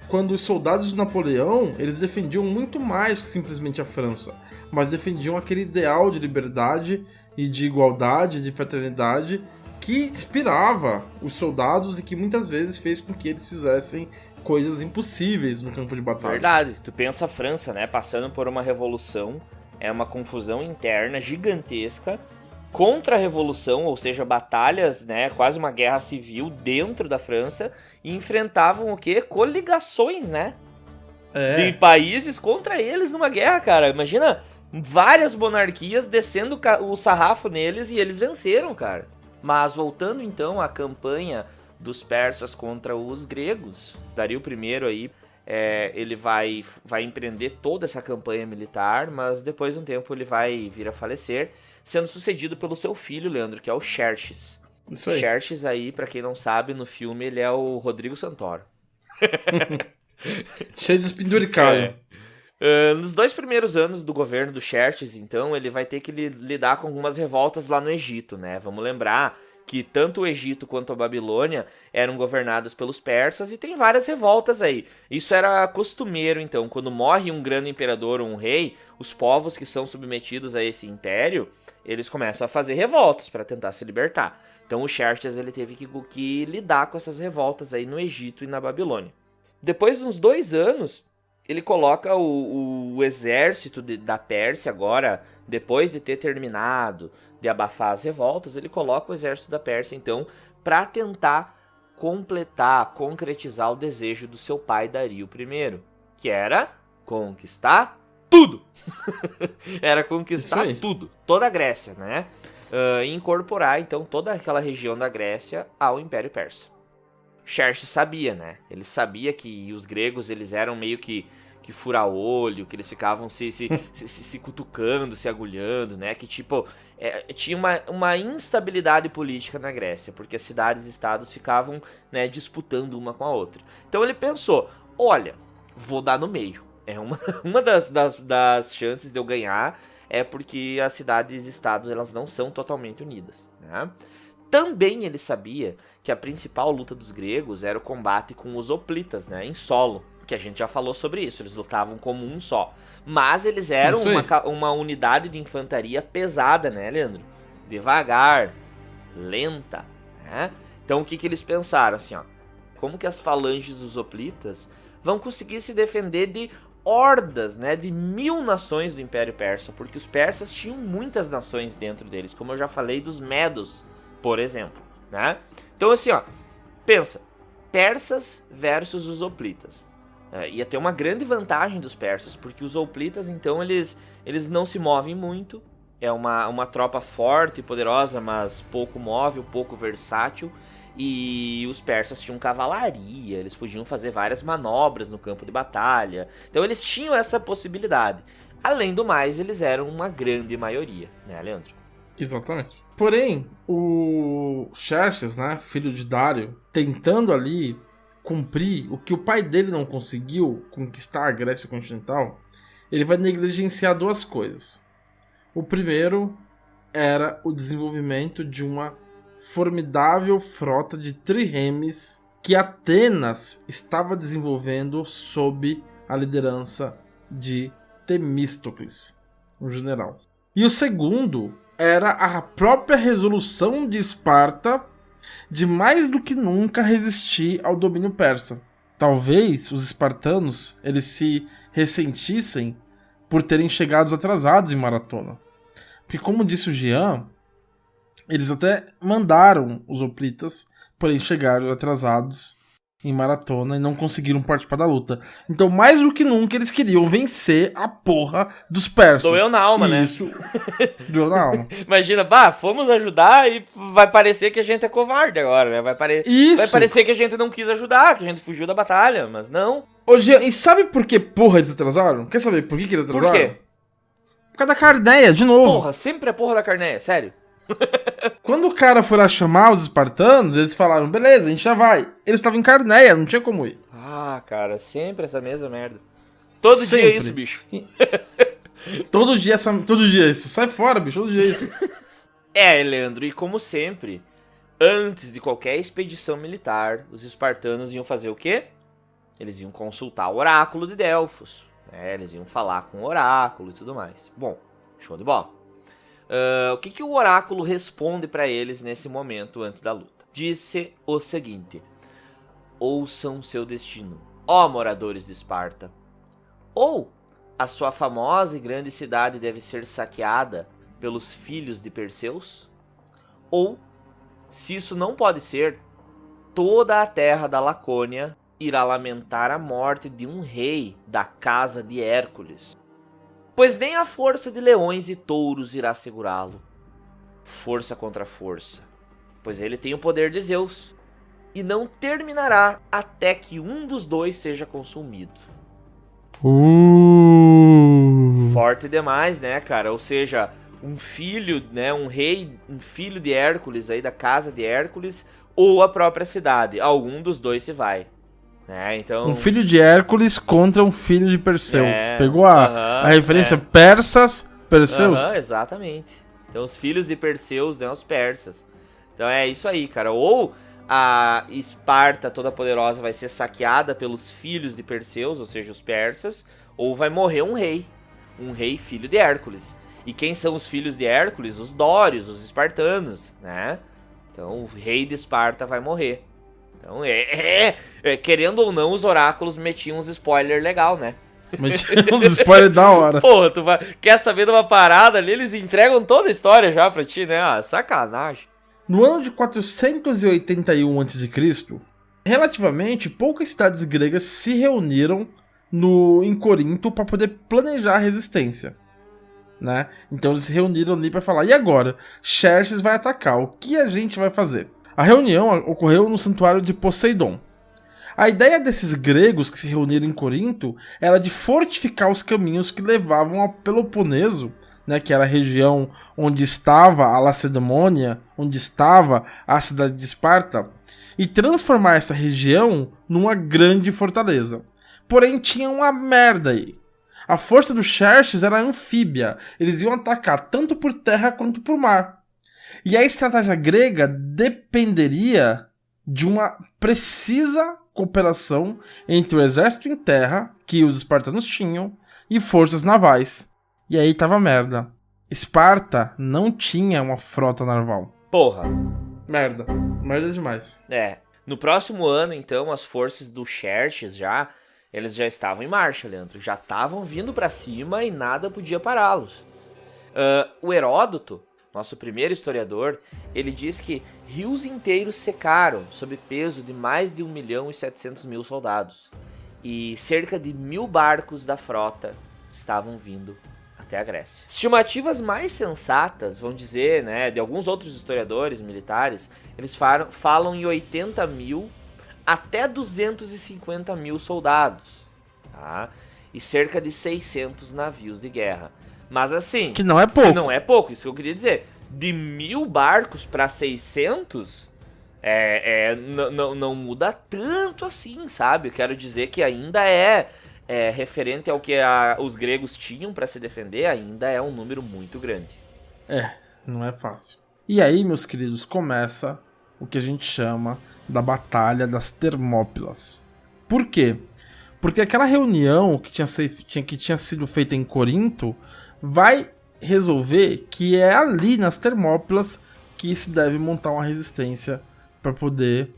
quando os soldados de Napoleão, eles defendiam muito mais que simplesmente a França, mas defendiam aquele ideal de liberdade e de igualdade, de fraternidade, que inspirava os soldados e que muitas vezes fez com que eles fizessem coisas impossíveis no campo de batalha. Verdade, tu pensa a França, né, passando por uma revolução, uma confusão interna gigantesca, contra a revolução, ou seja, batalhas, né, quase uma guerra civil dentro da França, e enfrentavam o quê? Coligações, né, de países contra eles numa guerra, cara. Imagina várias monarquias descendo o sarrafo neles e eles venceram, cara. Mas voltando então à campanha dos persas contra os gregos, Dario I aí, ele vai empreender toda essa campanha militar, mas depois de um tempo ele vai vir a falecer, sendo sucedido pelo seu filho, Leandro, que é o Xerxes. Isso aí. Xerxes aí, pra quem não sabe, no filme ele é o Rodrigo Santoro. Cheio de penduricalho. Nos 2 primeiros anos do governo do Xerxes, então, ele vai ter que lidar com algumas revoltas lá no Egito, né? Vamos lembrar que tanto o Egito quanto a Babilônia eram governados pelos persas e tem várias revoltas aí. Isso era costumeiro, então, quando morre um grande imperador ou um rei, os povos que são submetidos a esse império, eles começam a fazer revoltas para tentar se libertar. Então o Xerxes ele teve que lidar com essas revoltas aí no Egito e na Babilônia. Depois de uns 2 anos, ele coloca o exército da Pérsia agora, depois de ter terminado de abafar as revoltas, ele coloca o exército da Pérsia, então, para tentar concretizar o desejo do seu pai Dario I, que era conquistar tudo. Era conquistar tudo, toda a Grécia, né? E incorporar, então, toda aquela região da Grécia ao Império Persa. Xerxes sabia, né? Ele sabia que os gregos, eles eram meio que fura-olho, que eles ficavam se cutucando, se agulhando, né? Que, tipo, tinha uma instabilidade política na Grécia, porque as cidades e estados ficavam, né, disputando uma com a outra. Então ele pensou, olha, vou dar no meio. Uma das chances de eu ganhar é porque as cidades e estados, elas não são totalmente unidas, né? Também ele sabia que a principal luta dos gregos era o combate com os hoplitas, né, em solo, que a gente já falou sobre isso, eles lutavam como um só. Mas eles eram uma unidade de infantaria pesada, né, Leandro? Devagar, lenta, né? Então o que eles pensaram, assim, ó, como que as falanges dos hoplitas vão conseguir se defender de hordas, né, de 1000 nações do Império Persa, porque os persas tinham muitas nações dentro deles, como eu já falei dos medos, por exemplo, né? Então assim, ó, pensa, persas versus os hoplitas. Ia ter uma grande vantagem dos persas, porque os hoplitas, então, eles não se movem muito, é uma tropa forte e poderosa, mas pouco móvel, pouco versátil, e os persas tinham cavalaria, eles podiam fazer várias manobras no campo de batalha, então eles tinham essa possibilidade. Além do mais, eles eram uma grande maioria, né, Leandro? Exatamente. Porém, o Xerxes, né, filho de Dário, tentando ali cumprir o que o pai dele não conseguiu, conquistar a Grécia continental, ele vai negligenciar duas coisas. O primeiro era o desenvolvimento de uma formidável frota de triremes que Atenas estava desenvolvendo sob a liderança de Temístocles, um general. E o segundo era a própria resolução de Esparta de mais do que nunca resistir ao domínio persa. Talvez os espartanos eles se ressentissem por terem chegado atrasados em Maratona. Porque, como disse o Jean, eles até mandaram os hoplitas, porém chegaram atrasados em Maratona e não conseguiram participar da luta. Então, mais do que nunca, eles queriam vencer a porra dos persas. Doeu na alma, né? Isso doeu na alma. Imagina, fomos ajudar e vai parecer que a gente é covarde agora, né? Vai parecer que a gente não quis ajudar, que a gente fugiu da batalha, mas não. Ô, Jean, e sabe por que porra eles atrasaram? Quer saber por que eles atrasaram? Por quê? Por causa da Carneia, de novo. Porra, sempre a porra da Carneia, sério. Quando o cara foi lá chamar os espartanos, eles falaram, beleza, a gente já vai. Eles estavam em Carneia, não tinha como ir. Ah, cara, sempre essa mesma merda. Todo dia é isso, bicho. Todo dia isso. Sai fora, bicho, todo dia é isso. Leandro, e como sempre, antes de qualquer expedição militar, os espartanos iam fazer o quê? Eles iam consultar o oráculo de Delfos. Eles iam falar com o oráculo e tudo mais. Bom, show de bola. O que o oráculo responde para eles nesse momento antes da luta? Disse o seguinte: ouçam seu destino, ó moradores de Esparta. Ou a sua famosa e grande cidade deve ser saqueada pelos filhos de Perseus? Ou, se isso não pode ser, toda a terra da Lacônia irá lamentar a morte de um rei da casa de Hércules. Pois nem a força de leões e touros irá segurá-lo. Força contra força, pois ele tem o poder de Zeus, e não terminará até que um dos dois seja consumido. Forte demais, né, cara? Ou seja, um filho, né, um rei, um filho de Hércules aí, da casa de Hércules, ou a própria cidade. Algum dos dois se vai. Então... Um filho de Hércules contra um filho de Perseu. Pegou a referência persas, Perseus? Exatamente. Então os filhos de Perseus, né, os persas. Então é isso aí, cara. Ou a Esparta toda poderosa vai ser saqueada pelos filhos de Perseus, ou seja, os persas, ou vai morrer um rei filho de Hércules. E quem são os filhos de Hércules? Os dórios, os espartanos, né? Então o rei de Esparta vai morrer. Então, querendo ou não, os oráculos metiam uns spoilers legal, né? Metiam uns spoilers da hora. Porra, quer saber de uma parada ali, eles entregam toda a história já pra ti, né? Sacanagem. No ano de 481 a.C., relativamente poucas cidades gregas se reuniram em Corinto para poder planejar a resistência, né? Então eles se reuniram ali para falar, e agora? Xerxes vai atacar, o que a gente vai fazer? A reunião ocorreu no santuário de Poseidon. A ideia desses gregos que se reuniram em Corinto era de fortificar os caminhos que levavam ao Peloponeso, né, que era a região onde estava a Lacedemônia, onde estava a cidade de Esparta, e transformar essa região numa grande fortaleza. Porém, tinha uma merda aí. A força dos Xerxes era anfíbia, eles iam atacar tanto por terra quanto por mar. E a estratégia grega dependeria de uma precisa cooperação entre o exército em terra, que os espartanos tinham, e forças navais. E aí tava merda. Esparta não tinha uma frota naval. Porra. Merda. Merda demais. No próximo ano, então, as forças do Xerxes eles já estavam em marcha, Leandro. Já estavam vindo pra cima e nada podia pará-los. O Heródoto, nosso primeiro historiador, ele diz que rios inteiros secaram sob peso de mais de 1.700.000 soldados. E cerca de 1.000 barcos da frota estavam vindo até a Grécia. Estimativas mais sensatas, vão dizer, né, de alguns outros historiadores militares, eles falam em 80.000 até 250.000 soldados, tá? E cerca de 600 navios de guerra. Mas assim... Que não é pouco. Não é pouco, isso que eu queria dizer. De 1.000 barcos para 600, não muda tanto assim, sabe? Eu quero dizer que ainda referente ao que os gregos tinham para se defender, ainda é um número muito grande. Não é fácil. E aí, meus queridos, começa o que a gente chama da Batalha das Termópilas. Por quê? Porque aquela reunião que tinha sido feita em Corinto vai resolver que é ali nas Termópilas que se deve montar uma resistência para poder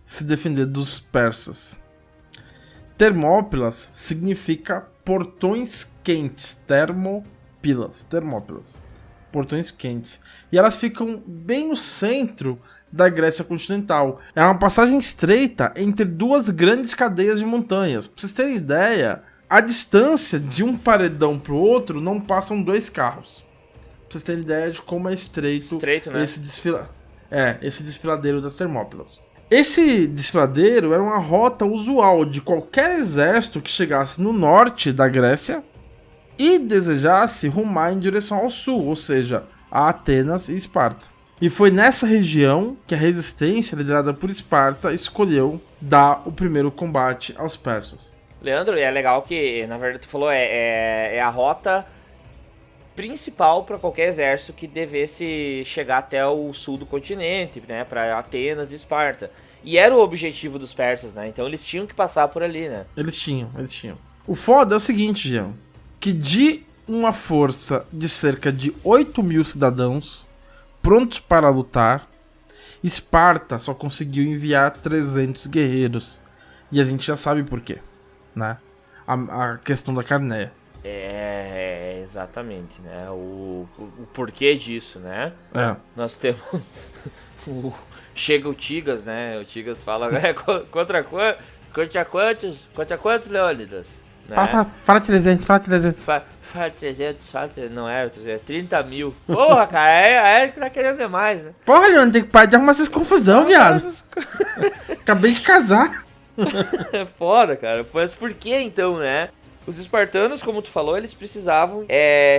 se defender dos persas. Termópilas significa portões quentes, Termópilas, portões quentes. E elas ficam bem no centro da Grécia continental. É uma passagem estreita entre duas grandes cadeias de montanhas. Pra vocês terem ideia, a distância de um paredão pro outro não passam 2 carros. Pra vocês terem ideia de como é estreito né? esse desfiladeiro das Termópilas. Esse desfiladeiro era uma rota usual de qualquer exército que chegasse no norte da Grécia e desejasse rumar em direção ao sul, ou seja, a Atenas e Esparta. E foi nessa região que a resistência, liderada por Esparta, escolheu dar o primeiro combate aos persas. Leandro, é legal que, na verdade, tu falou, é a rota principal para qualquer exército que devesse chegar até o sul do continente, né, para Atenas e Esparta. E era o objetivo dos persas, né? Então eles tinham que passar por ali, né? Eles tinham. O foda é o seguinte, Jean, que de uma força de cerca de 8.000 cidadãos prontos para lutar, Esparta só conseguiu enviar 300 guerreiros. E a gente já sabe por quê, né? A questão da Carneia. Exatamente, né? O porquê disso, né? Nós temos... Chega o Tigas, né? O Tigas fala... Contra quantos, Leônidas? Né? Fala 300. Fala 300, não era 300, 30.000. Porra, cara, é que tá querendo demais, né? Porra, Leônidas, tem que parar de arrumar essas confusão, viado. Acabei de casar. É foda, cara. Mas por que então, né? Os espartanos, como tu falou, eles precisavam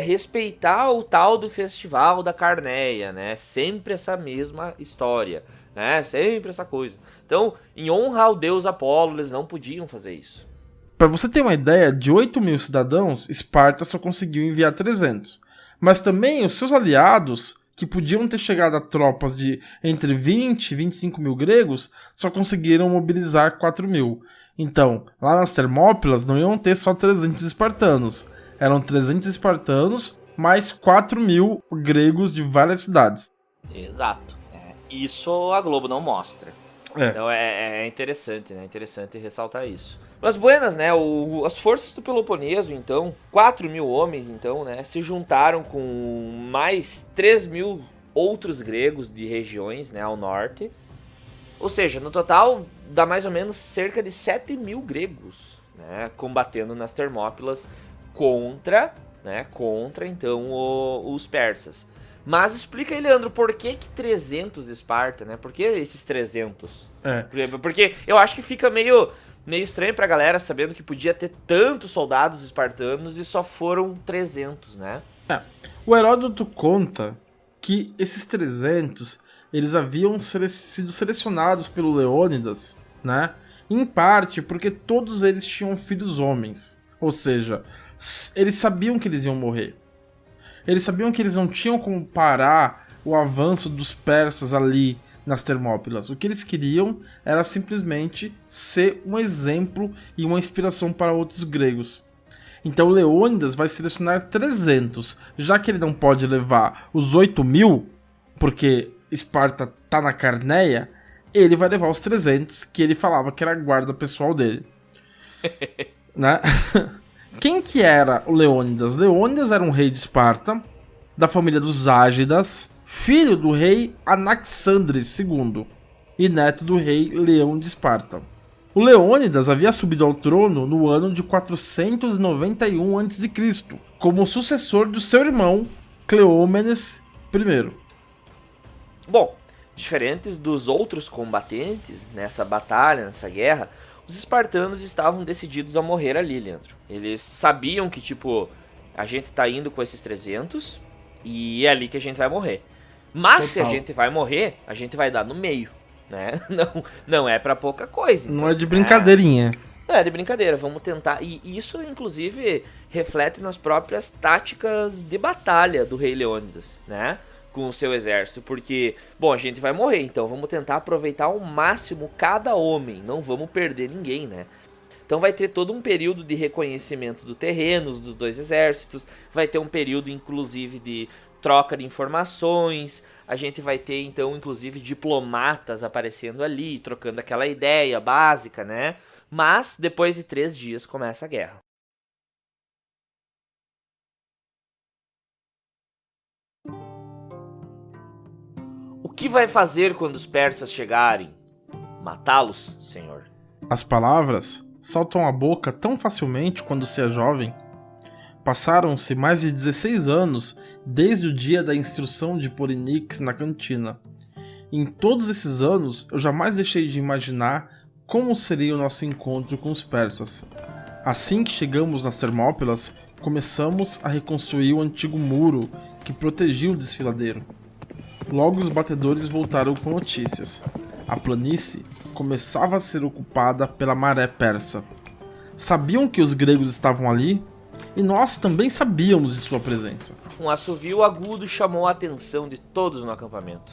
respeitar o tal do festival da Carneia, né? Sempre essa mesma história, né? Sempre essa coisa. Então, em honra ao deus Apolo, eles não podiam fazer isso. Para você ter uma ideia, de 8.000 cidadãos, Esparta só conseguiu enviar 300. Mas também os seus aliados, que podiam ter chegado a tropas de entre 20 e 25 mil gregos, só conseguiram mobilizar 4.000. Então, lá nas Termópilas não iam ter só 300 espartanos. Eram 300 espartanos mais 4.000 gregos de várias cidades. Exato. Isso a Globo não mostra. Então é interessante, né? Interessante ressaltar isso. Mas buenas, né? As forças do Peloponeso, então, 4.000 homens, então, né? Se juntaram com mais 3.000 outros gregos de regiões, né? Ao norte. Ou seja, no total dá mais ou menos cerca de 7.000 gregos, né? Combatendo nas Termópilas contra então, os persas. Mas explica aí, Leandro, por que 300 de Esparta, né? Por que esses 300? Porque eu acho que fica meio estranho pra galera, sabendo que podia ter tantos soldados espartanos e só foram 300, né? O Heródoto conta que esses 300, eles haviam sido selecionados pelo Leônidas, né? Em parte porque todos eles tinham filhos homens. Ou seja, eles sabiam que eles iam morrer. Eles sabiam que eles não tinham como parar o avanço dos persas ali nas Termópilas. O que eles queriam era simplesmente ser um exemplo e uma inspiração para outros gregos. Então Leônidas vai selecionar 300, já que ele não pode levar os 8.000, porque Esparta tá na Carneia, ele vai levar os 300, que ele falava que era a guarda pessoal dele. Né? Quem que era o Leônidas? Leônidas era um rei de Esparta, da família dos Ágidas, filho do rei Anaxandres II e neto do rei Leão de Esparta. O Leônidas havia subido ao trono no ano de 491 a.C., como sucessor do seu irmão Cleómenes I. Bom, diferentes dos outros combatentes nessa batalha, nessa guerra, os espartanos estavam decididos a morrer ali, Leandro. Eles sabiam que, tipo, a gente tá indo com esses 300 e é ali que a gente vai morrer. Mas se a gente vai morrer, a gente vai dar no meio, né? Não é pra pouca coisa. Então, não é de brincadeirinha. É de brincadeira, vamos tentar. E isso, inclusive, reflete nas próprias táticas de batalha do rei Leônidas, né? Com o seu exército, porque, bom, a gente vai morrer, então vamos tentar aproveitar ao máximo cada homem, não vamos perder ninguém, né? Então vai ter todo um período de reconhecimento do terreno dos dois exércitos, vai ter um período, inclusive, de troca de informações, a gente vai ter, então, inclusive, diplomatas aparecendo ali, trocando aquela ideia básica, né? Mas, depois de 3 dias, começa a guerra. O que vai fazer quando os persas chegarem? Matá-los, senhor. As palavras saltam à boca tão facilmente quando se é jovem. Passaram-se mais de 16 anos desde o dia da instrução de Polinix na cantina. Em todos esses anos, eu jamais deixei de imaginar como seria o nosso encontro com os persas. Assim que chegamos nas Termópilas, começamos a reconstruir o antigo muro que protegia o desfiladeiro. Logo os batedores voltaram com notícias. A planície começava a ser ocupada pela maré persa. Sabiam que os gregos estavam ali? E nós também sabíamos de sua presença. Um assovio agudo chamou a atenção de todos no acampamento.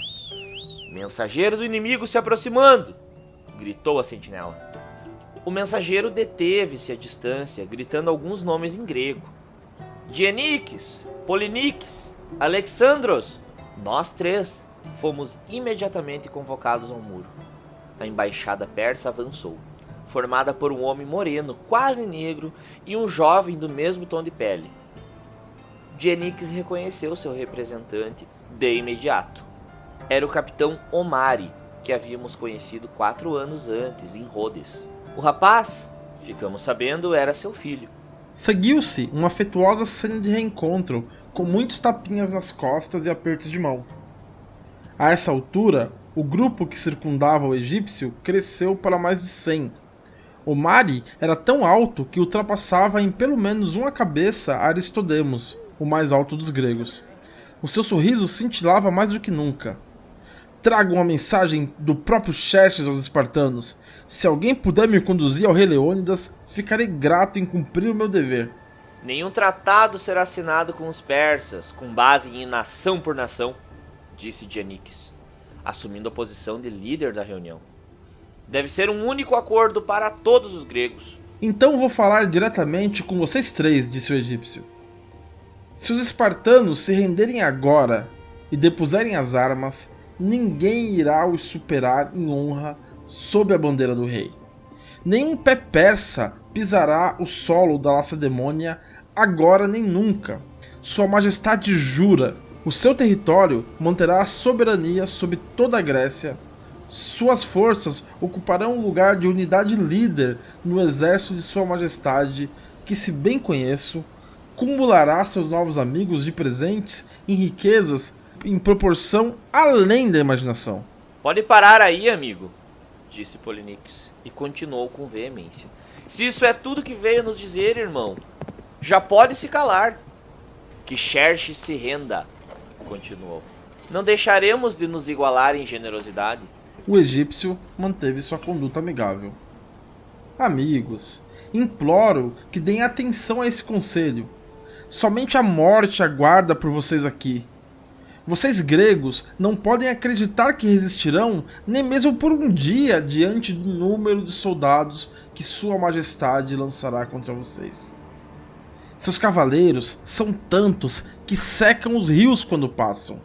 Mensageiro do inimigo se aproximando! Gritou a sentinela. O mensageiro deteve-se à distância, gritando alguns nomes em grego. Dienikes, Polinix, Alexandros. Nós 3 fomos imediatamente convocados ao muro. A embaixada persa avançou, formada por um homem moreno, quase negro, e um jovem do mesmo tom de pele. Dienikes reconheceu seu representante de imediato. Era o capitão Omari, que havíamos conhecido 4 anos antes, em Rhodes. O rapaz, ficamos sabendo, era seu filho. Seguiu-se uma afetuosa cena de reencontro, com muitos tapinhas nas costas e apertos de mão. A essa altura, o grupo que circundava o egípcio cresceu para mais de 100. Omari era tão alto que ultrapassava em pelo menos uma cabeça Aristodemos, o mais alto dos gregos. O seu sorriso cintilava mais do que nunca. Trago uma mensagem do próprio Xerxes aos espartanos. Se alguém puder me conduzir ao rei Leônidas, ficarei grato em cumprir o meu dever. Nenhum tratado será assinado com os persas, com base em nação por nação, disse Dienikes, assumindo a posição de líder da reunião. Deve ser um único acordo para todos os gregos. Então vou falar diretamente com vocês 3, disse o egípcio. Se os espartanos se renderem agora e depuserem as armas, ninguém irá os superar em honra sob a bandeira do rei. Nenhum pé persa pisará o solo da Lacedemônia agora nem nunca. Sua majestade jura, o seu território manterá a soberania sobre toda a Grécia. Suas forças ocuparão um lugar de unidade líder no exército de sua majestade, que, se bem conheço, cumulará seus novos amigos de presentes em riquezas em proporção além da imaginação. Pode parar aí, amigo, disse Polinix, e continuou com veemência. Se isso é tudo que veio nos dizer, irmão, já pode se calar. Que Xerxes se renda, continuou. Não deixaremos de nos igualar em generosidade. O egípcio manteve sua conduta amigável. Amigos, imploro que deem atenção a esse conselho. Somente a morte aguarda por vocês aqui. Vocês gregos não podem acreditar que resistirão nem mesmo por um dia diante do número de soldados que Sua Majestade lançará contra vocês. Seus cavaleiros são tantos que secam os rios quando passam.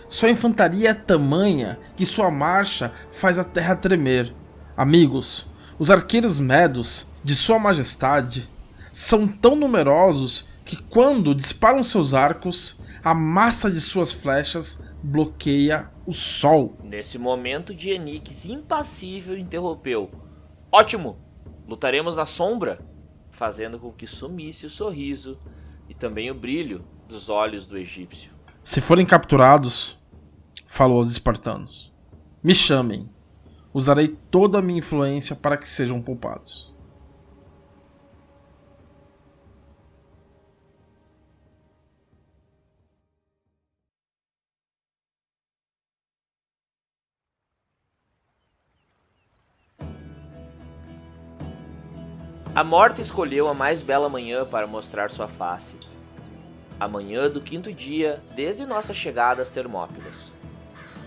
Sua infantaria é tamanha que sua marcha faz a terra tremer. Amigos, os arqueiros medos de Sua Majestade são tão numerosos que quando disparam seus arcos, a massa de suas flechas bloqueia o sol. Nesse momento, Dienix, impassível, interrompeu. Ótimo! Lutaremos na sombra, fazendo com que sumisse o sorriso e também o brilho dos olhos do egípcio. Se forem capturados, falou aos espartanos, me chamem. Usarei toda a minha influência para que sejam poupados. A morte escolheu a mais bela manhã para mostrar sua face. A manhã do quinto dia, desde nossa chegada às Termópilas.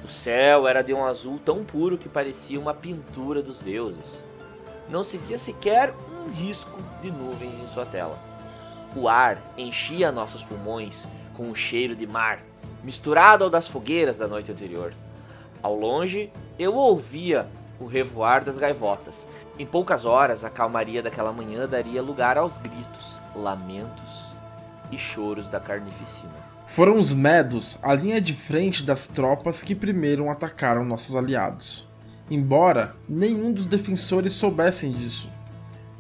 O céu era de um azul tão puro que parecia uma pintura dos deuses. Não se via sequer um risco de nuvens em sua tela. O ar enchia nossos pulmões com um cheiro de mar, misturado ao das fogueiras da noite anterior. Ao longe, eu ouvia o revoar das gaivotas. Em poucas horas, a calmaria daquela manhã daria lugar aos gritos, lamentos e choros da carnificina. Foram os medos a linha de frente das tropas que primeiro atacaram nossos aliados, embora nenhum dos defensores soubessem disso.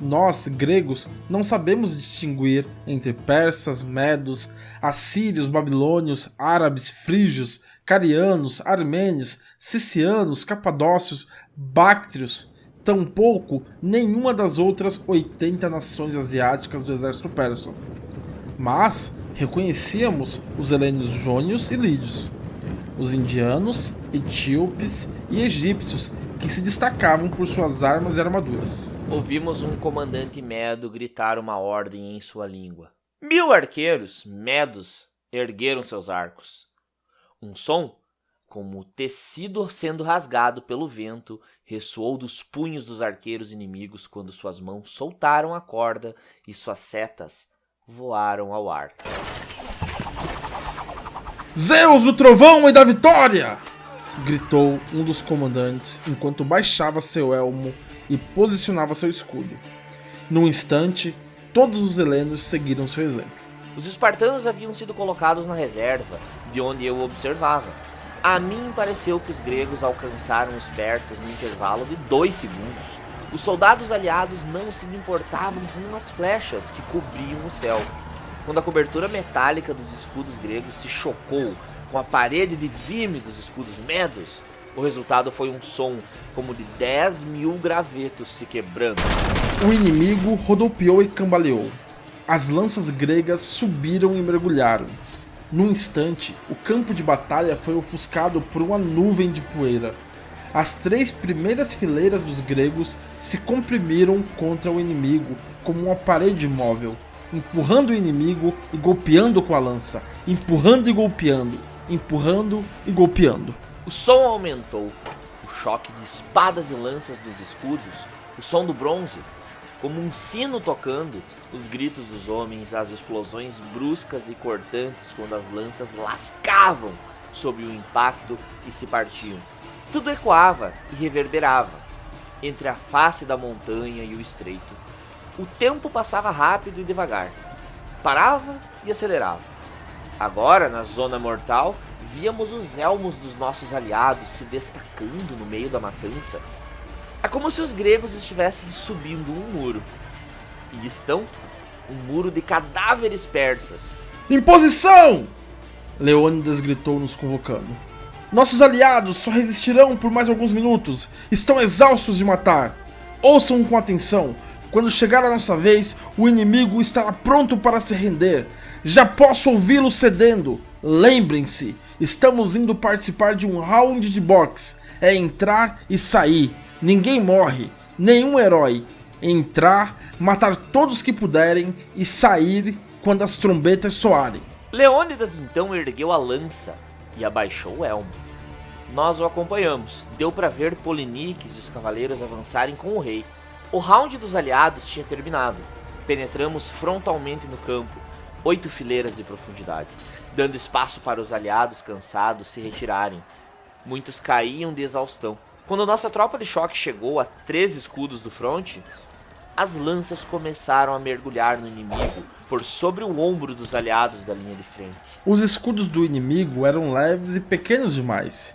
Nós, gregos, não sabemos distinguir entre persas, medos, assírios, babilônios, árabes, frígios, carianos, armênios, sicianos, capadócios, báctrios, tampouco nenhuma das outras 80 nações asiáticas do exército persa. Mas reconhecíamos os helênios jônios e lídios, os indianos, etíopes e egípcios que se destacavam por suas armas e armaduras. Ouvimos um comandante medo gritar uma ordem em sua língua. 1000 arqueiros medos ergueram seus arcos. Um som, como tecido sendo rasgado pelo vento, ressoou dos punhos dos arqueiros inimigos quando suas mãos soltaram a corda e suas setas voaram ao ar. Zeus do trovão e da vitória! Gritou um dos comandantes enquanto baixava seu elmo e posicionava seu escudo. Num instante, todos os helenos seguiram seu exemplo. Os espartanos haviam sido colocados na reserva, de onde eu observava. A mim pareceu que os gregos alcançaram os persas no intervalo de 2 segundos. Os soldados aliados não se importavam com as flechas que cobriam o céu. Quando a cobertura metálica dos escudos gregos se chocou com a parede de vime dos escudos medos, o resultado foi um som como de 10.000 gravetos se quebrando. O inimigo rodopiou e cambaleou. As lanças gregas subiram e mergulharam. Num instante, o campo de batalha foi ofuscado por uma nuvem de poeira. As 3 primeiras fileiras dos gregos se comprimiram contra o inimigo como uma parede móvel, empurrando o inimigo e golpeando com a lança, empurrando e golpeando, empurrando e golpeando. O som aumentou, o choque de espadas e lanças dos escudos, o som do bronze, como um sino tocando, os gritos dos homens, as explosões bruscas e cortantes quando as lanças lascavam sob o impacto e se partiam. Tudo ecoava e reverberava entre a face da montanha e o estreito. O tempo passava rápido e devagar, parava e acelerava. Agora, na zona mortal, víamos os elmos dos nossos aliados se destacando no meio da matança. É como se os gregos estivessem subindo um muro. E estão um muro de cadáveres persas. Em posição! Leônidas gritou nos convocando. Nossos aliados só resistirão por mais alguns minutos. Estão exaustos de matar. Ouçam com atenção. Quando chegar a nossa vez, o inimigo estará pronto para se render. Já posso ouvi-lo cedendo. Lembrem-se, estamos indo participar de um round de boxe. É entrar e sair. Ninguém morre. Nenhum herói. Entrar, matar todos que puderem e sair quando as trombetas soarem. Leônidas então ergueu a lança e abaixou o elmo. Nós o acompanhamos. Deu para ver Poliniques e os cavaleiros avançarem com o rei. O round dos aliados tinha terminado. Penetramos frontalmente no campo, 8 fileiras de profundidade, dando espaço para os aliados cansados se retirarem. Muitos caíam de exaustão. Quando nossa tropa de choque chegou a 3 escudos do fronte, as lanças começaram a mergulhar no inimigo por sobre o ombro dos aliados da linha de frente. Os escudos do inimigo eram leves e pequenos demais.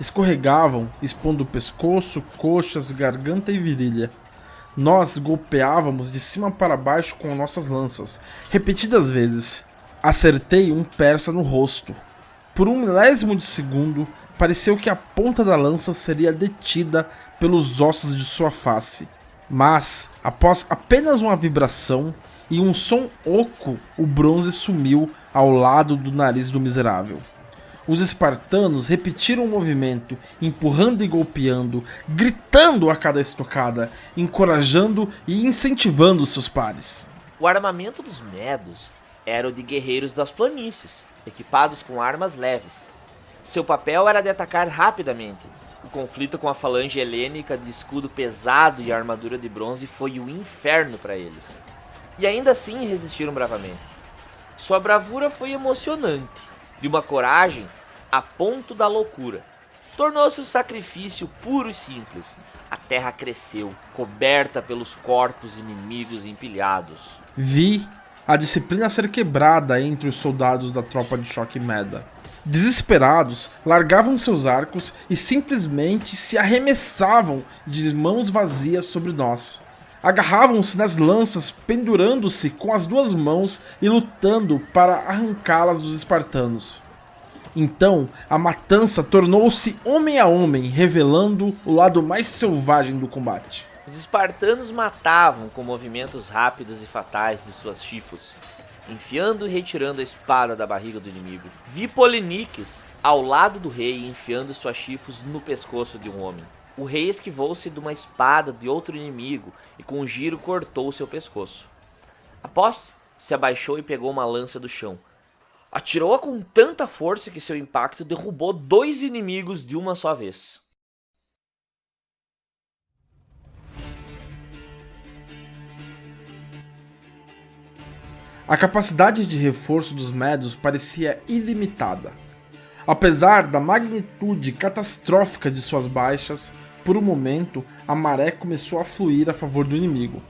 Escorregavam, expondo o pescoço, coxas, garganta e virilha. Nós golpeávamos de cima para baixo com nossas lanças, repetidas vezes. Acertei um persa no rosto. Por um milésimo de segundo, pareceu que a ponta da lança seria detida pelos ossos de sua face. Mas, após apenas uma vibração e um som oco, o bronze sumiu ao lado do nariz do miserável. Os espartanos repetiram o movimento, empurrando e golpeando, gritando a cada estocada, encorajando e incentivando seus pares. O armamento dos medos era o de guerreiros das planícies, equipados com armas leves. Seu papel era de atacar rapidamente. O conflito com a falange helênica de escudo pesado e armadura de bronze foi o inferno para eles. E ainda assim resistiram bravamente. Sua bravura foi emocionante, de uma coragem a ponto da loucura. Tornou-se um sacrifício puro e simples. A terra cresceu, coberta pelos corpos inimigos empilhados. Vi a disciplina ser quebrada entre os soldados da tropa de choque Meda. Desesperados, largavam seus arcos e simplesmente se arremessavam de mãos vazias sobre nós. Agarravam-se nas lanças, pendurando-se com as 2 mãos e lutando para arrancá-las dos espartanos. Então, a matança tornou-se homem a homem, revelando o lado mais selvagem do combate. Os espartanos matavam com movimentos rápidos e fatais de suas chifos, enfiando e retirando a espada da barriga do inimigo. Vi Poliniques ao lado do rei enfiando suas chifos no pescoço de um homem. O rei esquivou-se de uma espada de outro inimigo e com um giro cortou seu pescoço. Após, se abaixou e pegou uma lança do chão. Atirou-a com tanta força que seu impacto derrubou 2 inimigos de uma só vez. A capacidade de reforço dos médios parecia ilimitada. Apesar da magnitude catastrófica de suas baixas, por um momento a maré começou a fluir a favor do inimigo.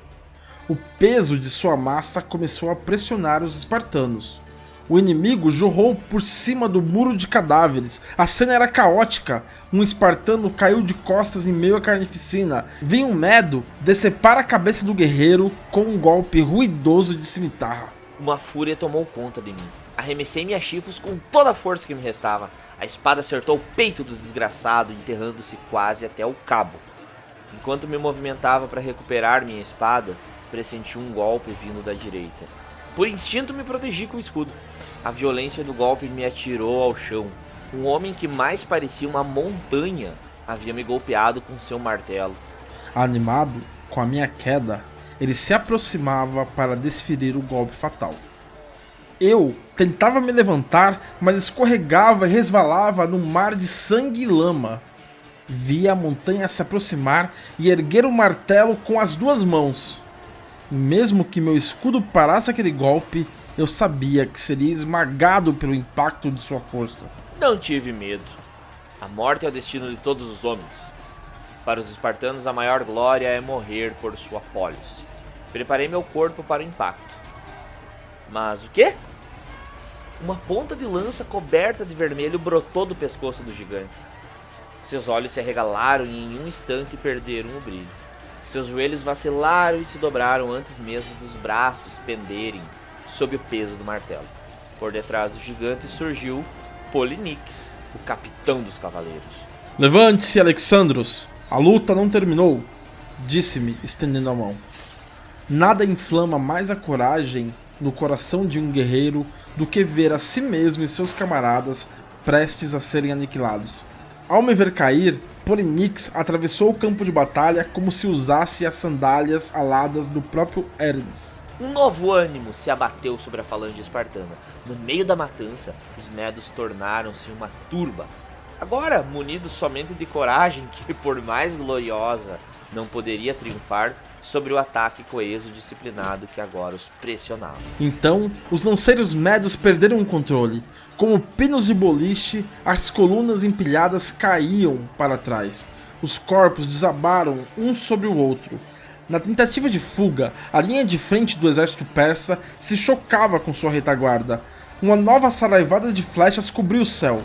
O peso de sua massa começou a pressionar os espartanos. O inimigo jorrou por cima do muro de cadáveres. A cena era caótica. Um espartano caiu de costas em meio à carnificina. Vinha um medo decepar a cabeça do guerreiro com um golpe ruidoso de cimitarra. Uma fúria tomou conta de mim. Arremessei minhas chifres com toda a força que me restava. A espada acertou o peito do desgraçado, enterrando-se quase até o cabo. Enquanto me movimentava para recuperar minha espada, pressenti um golpe vindo da direita. Por instinto me protegi com o escudo. A violência do golpe me atirou ao chão. Um homem que mais parecia uma montanha havia me golpeado com seu martelo. Animado com a minha queda, ele se aproximava para desferir o golpe fatal. Eu tentava me levantar, mas escorregava e resvalava num mar de sangue e lama. Via a montanha se aproximar e erguer o martelo com as 2 mãos. Mesmo que meu escudo parasse aquele golpe, eu sabia que seria esmagado pelo impacto de sua força. Não tive medo. A morte é o destino de todos os homens. Para os espartanos, a maior glória é morrer por sua polis. Preparei meu corpo para o impacto. Mas o quê? Uma ponta de lança coberta de vermelho brotou do pescoço do gigante. Seus olhos se arregalaram e em um instante perderam o brilho. Seus joelhos vacilaram e se dobraram antes mesmo dos braços penderem sob o peso do martelo. Por detrás do gigante surgiu Polinix, o capitão dos cavaleiros. Levante-se, Alexandros. A luta não terminou, disse-me, estendendo a mão. Nada inflama mais a coragem no coração de um guerreiro do que ver a si mesmo e seus camaradas prestes a serem aniquilados. Ao me ver cair, Polinix atravessou o campo de batalha como se usasse as sandálias aladas do próprio Hermes. Um novo ânimo se abateu sobre a falange espartana. No meio da matança, os medos tornaram-se uma turba. Agora, munidos somente de coragem que, por mais gloriosa, não poderia triunfar sobre o ataque coeso disciplinado que agora os pressionava. Então, os lanceiros medos perderam o controle. Como pinos de boliche, as colunas empilhadas caíam para trás. Os corpos desabaram um sobre o outro. Na tentativa de fuga, a linha de frente do exército persa se chocava com sua retaguarda. Uma nova saraivada de flechas cobriu o céu.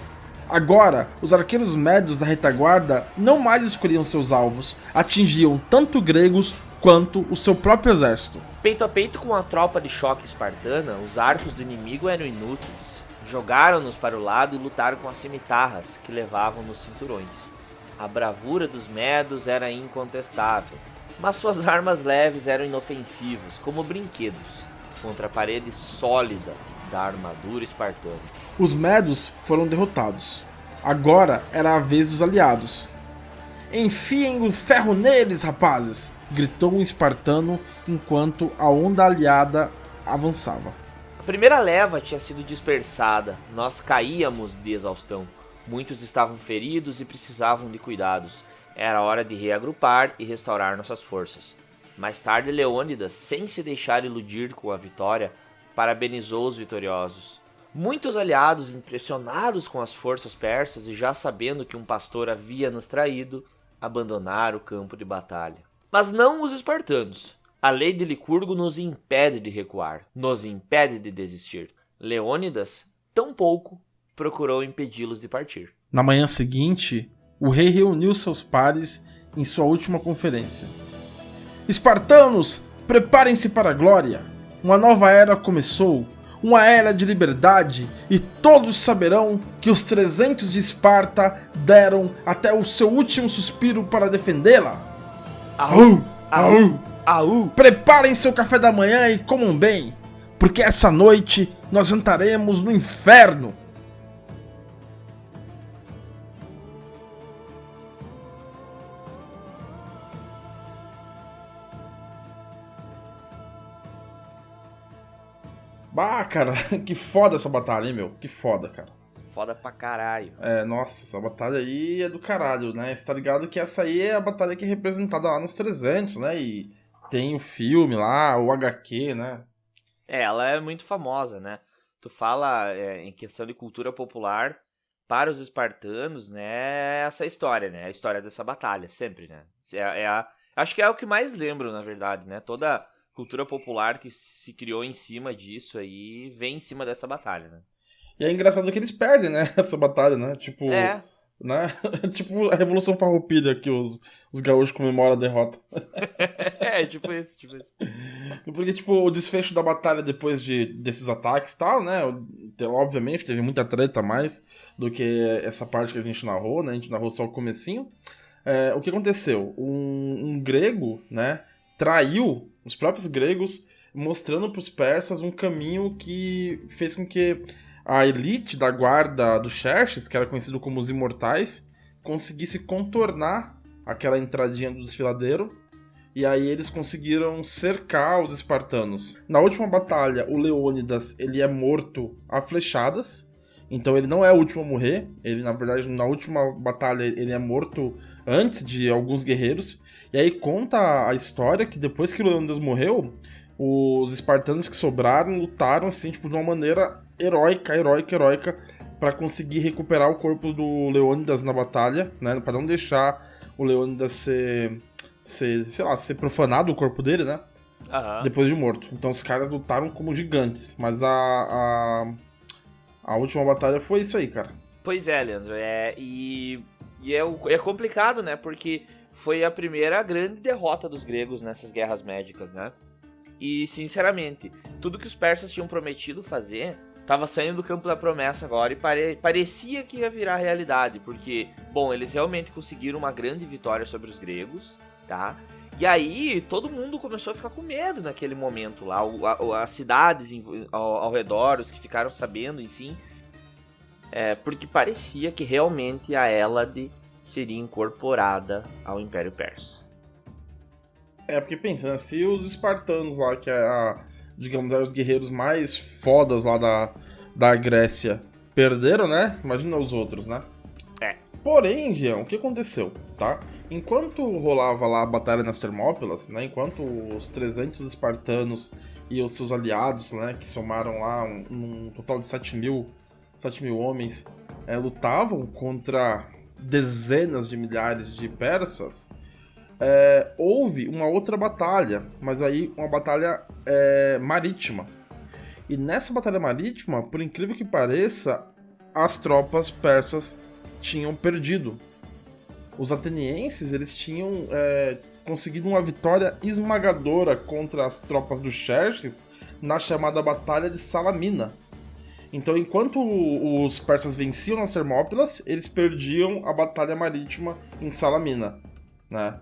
Agora, os arqueiros médios da retaguarda não mais escolhiam seus alvos, atingiam tanto gregos quanto o seu próprio exército. Peito a peito com a tropa de choque espartana, os arcos do inimigo eram inúteis. Jogaram-nos para o lado e lutaram com as cimitarras que levavam nos cinturões. A bravura dos medos era incontestável, mas suas armas leves eram inofensivas, como brinquedos, contra a parede sólida da armadura espartana. Os medos foram derrotados. Agora era a vez dos aliados. Enfiem o ferro neles, rapazes! Gritou um espartano enquanto a onda aliada avançava. A primeira leva tinha sido dispersada, nós caíamos de exaustão. Muitos estavam feridos e precisavam de cuidados. Era hora de reagrupar e restaurar nossas forças. Mais tarde, Leônidas, sem se deixar iludir com a vitória, parabenizou os vitoriosos. Muitos aliados, impressionados com as forças persas e já sabendo que um pastor havia nos traído, abandonaram o campo de batalha. Mas não os espartanos. A lei de Licurgo nos impede de recuar, nos impede de desistir. Leônidas, tampouco, procurou impedi-los de partir. Na manhã seguinte, o rei reuniu seus pares em sua última conferência. Espartanos, preparem-se para a glória! Uma nova era começou, uma era de liberdade, e todos saberão que os 300 de Esparta deram até o seu último suspiro para defendê-la. Aú! Aú! Aú! Preparem seu café da manhã e comam bem, porque essa noite nós jantaremos no inferno. Bah, cara, que foda essa batalha, hein, meu? Que foda, cara. Foda pra caralho. É, nossa, essa batalha aí é do caralho, né? Você tá ligado que essa aí é a batalha que é representada lá nos 300, né? E tem o filme lá, o HQ, né? Ela é muito famosa, né? Tu fala em questão de cultura popular, para os espartanos, né? Essa história, né? A história dessa batalha, sempre, né? Acho que é o que mais lembro, na verdade, né? Toda cultura popular que se criou em cima disso aí vem em cima dessa batalha, né? E é engraçado que eles perdem, né? Essa batalha, né? Tipo, né? Tipo a Revolução Farroupilha que os gaúchos comemoram a derrota. tipo isso. Porque, tipo, o desfecho da batalha depois desses ataques e tal, né? Obviamente teve muita treta a mais do que essa parte que a gente narrou, né? A gente narrou só o comecinho. O que aconteceu? Um grego, né? Traiu os próprios gregos, mostrando para os persas um caminho que fez com que a elite da guarda do Xerxes, que era conhecido como os Imortais, conseguisse contornar aquela entradinha do desfiladeiro, e aí eles conseguiram cercar os espartanos. Na última batalha, o Leônidas ele é morto a flechadas, então ele não é o último a morrer, ele na verdade na última batalha ele é morto antes de alguns guerreiros, e aí conta a história que depois que o Leônidas morreu, os espartanos que sobraram lutaram assim, tipo, de uma maneira heróica, para conseguir recuperar o corpo do Leônidas na batalha, né, para não deixar o Leônidas ser profanado o corpo dele, né, depois de morto. Então os caras lutaram como gigantes, mas a última batalha foi isso aí, cara. Pois é, Leandro, é complicado, né, porque foi a primeira grande derrota dos gregos nessas guerras médicas, né? E, sinceramente, tudo que os persas tinham prometido fazer tava saindo do campo da promessa agora e parecia que ia virar realidade, porque, bom, eles realmente conseguiram uma grande vitória sobre os gregos, tá? E aí todo mundo começou a ficar com medo naquele momento lá, as cidades ao redor, os que ficaram sabendo, enfim, porque parecia que realmente a Hélade seria incorporada ao Império Persa. Porque pensa, né? Se os espartanos lá, que digamos, eram os guerreiros mais fodas lá da Grécia, perderam, né? Imagina os outros, né? Porém, Jean, o que aconteceu, tá? Enquanto rolava lá a batalha nas Termópilas, né? Enquanto os 300 espartanos e os seus aliados, né? Que somaram lá um total de 7 mil homens, lutavam contra dezenas de milhares de persas, houve uma outra batalha, mas aí uma batalha marítima. E nessa batalha marítima, por incrível que pareça, as tropas persas tinham perdido. Os atenienses, eles tinham conseguido uma vitória esmagadora contra as tropas do Xerxes na chamada Batalha de Salamina. Então, enquanto os persas venciam nas Termópilas, eles perdiam a batalha marítima em Salamina, né?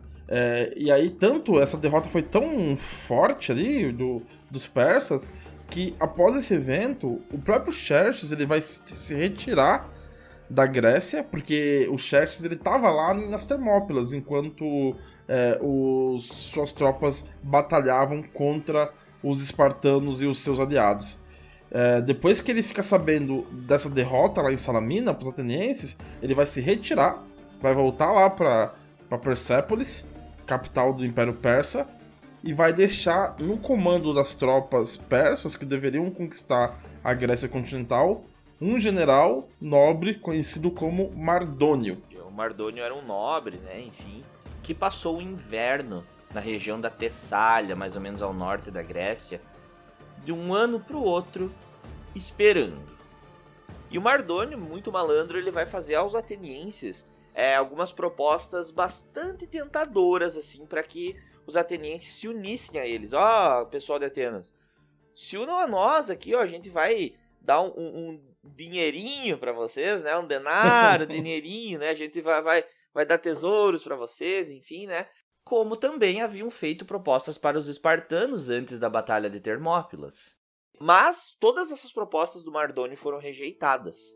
E aí, essa derrota foi tão forte ali dos persas, que após esse evento, o próprio Xerxes ele vai se retirar da Grécia, porque o Xerxes ele estava lá nas Termópilas, enquanto suas tropas batalhavam contra os espartanos e os seus aliados. Depois que ele fica sabendo dessa derrota lá em Salamina para os atenienses, ele vai se retirar, vai voltar lá para Persépolis, capital do Império Persa, e vai deixar no comando das tropas persas que deveriam conquistar a Grécia continental um general nobre conhecido como Mardônio. O Mardônio era um nobre, né, enfim, que passou o inverno na região da Tessália, mais ou menos ao norte da Grécia, de um ano para o outro, esperando. E o Mardônio, muito malandro, ele vai fazer aos atenienses algumas propostas bastante tentadoras, assim, para que os atenienses se unissem a eles. Pessoal de Atenas, se unam a nós aqui, a gente vai dar um dinheirinho para vocês, né? Um denário, dinheirinho, né? A gente vai dar tesouros para vocês, enfim, né? Como também haviam feito propostas para os espartanos antes da Batalha de Termópilas. Mas todas essas propostas do Mardônio foram rejeitadas.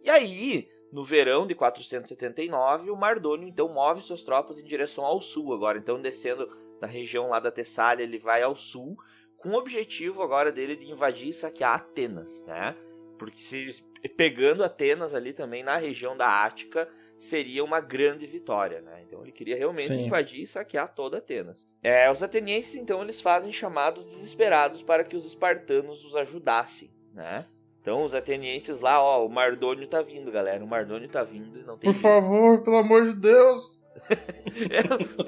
E aí, no verão de 479, o Mardônio então move suas tropas em direção ao sul agora. Então, descendo da região lá da Tessália, ele vai ao sul, com o objetivo agora dele de invadir e saquear Atenas, né? Porque pegando Atenas ali também na região da Ática, seria uma grande vitória, né? Então ele queria realmente invadir e saquear toda Atenas. Os atenienses, então, eles fazem chamados desesperados para que os espartanos os ajudassem, né? Então os atenienses lá, o Mardônio tá vindo, galera. O Mardônio tá vindo e não tem Por favor, pelo amor de Deus.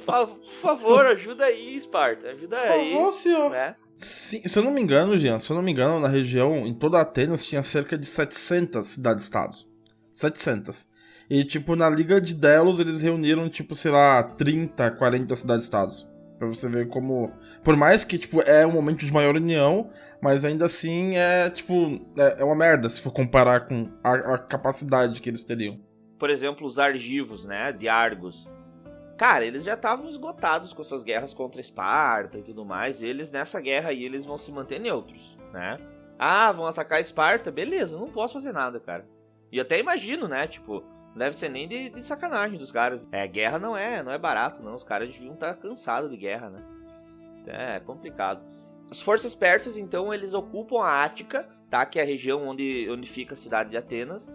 Por favor, ajuda aí, Esparta. Ajuda aí. Por favor, senhor. Né? Sim, se eu não me engano, Jean, na região, em toda Atenas, tinha cerca de 700 cidades-estados. 700. E, na Liga de Delos, eles reuniram, 30, 40 cidades-estados. Pra você ver como... Por mais que, é um momento de maior união, mas ainda assim é uma merda se for comparar com a capacidade que eles teriam. Por exemplo, os argivos, né, de Argos. Cara, eles já estavam esgotados com suas guerras contra Esparta e tudo mais. Eles, nessa guerra aí, eles vão se manter neutros, né? Vão atacar Esparta? Beleza, não posso fazer nada, cara. E eu até imagino, né, não deve ser nem de sacanagem dos caras. Guerra não é barato, não. Os caras deviam estar cansados de guerra, né? É complicado. As forças persas, então, eles ocupam a Ática, tá? Que é a região onde fica a cidade de Atenas.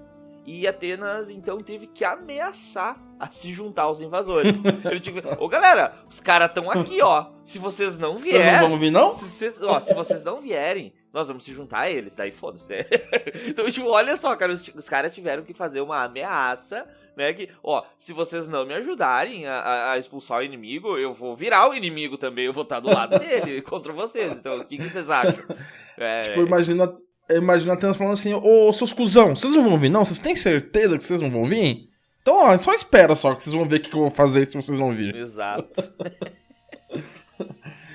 E Atenas, então, teve que ameaçar a se juntar aos invasores. Galera, os caras estão aqui, ó. Se vocês não vierem... Vocês não vão vir, não? Se vocês não vierem, nós vamos se juntar a eles. Daí foda-se, né? Então, olha só, cara. Os caras tiveram que fazer uma ameaça, né? Que, se vocês não me ajudarem a expulsar o inimigo, eu vou virar o inimigo também. Eu vou estar do lado dele contra vocês. Então, o que vocês acham? Imagina Atenas falando assim, seus cuzão, vocês não vão vir não? Vocês têm certeza que vocês não vão vir? Então, só espera só que vocês vão ver o que eu vou fazer se vocês vão vir. Exato.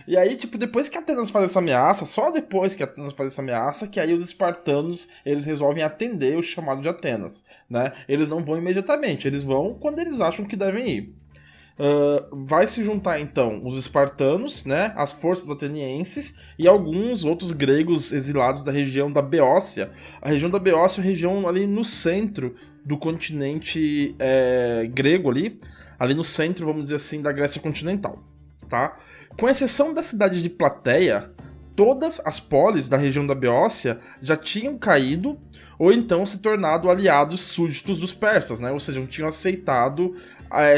E aí, tipo, depois que Atenas faz essa ameaça, só depois que Atenas faz essa ameaça, que aí os espartanos, eles resolvem atender o chamado de Atenas, né? Eles não vão imediatamente, eles vão quando eles acham que devem ir. Vai se juntar, então, os espartanos, né? As forças atenienses e alguns outros gregos exilados da região da Beócia. A região da Beócia é uma região ali no centro do continente grego ali no centro, vamos dizer assim, da Grécia continental, tá? Com exceção da cidade de Plateia, todas as polis da região da Beócia já tinham caído ou então se tornado aliados súditos dos persas, né? Ou seja, não tinham aceitado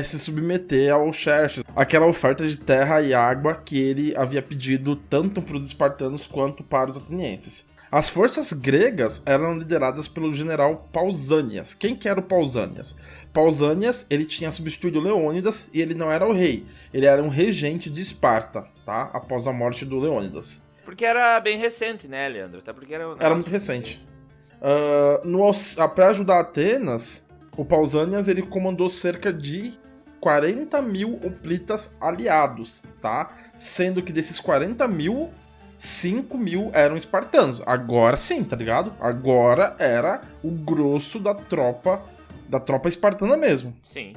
se submeter ao Xerxes, aquela oferta de terra e água que ele havia pedido tanto para os espartanos quanto para os atenienses. As forças gregas eram lideradas pelo general Pausanias. Quem que era o Pausanias? Pausanias, ele tinha substituído Leônidas e ele não era o rei, ele era um regente de Esparta, tá? Após a morte do Leônidas. Porque era bem recente, né, Leandro? Até porque era muito recente. Para ajudar Atenas, o Pausanias ele comandou cerca de 40 mil hoplitas aliados, tá? Sendo que desses 40 mil, 5 mil eram espartanos. Agora sim, tá ligado? Agora era o grosso da tropa espartana mesmo. Sim.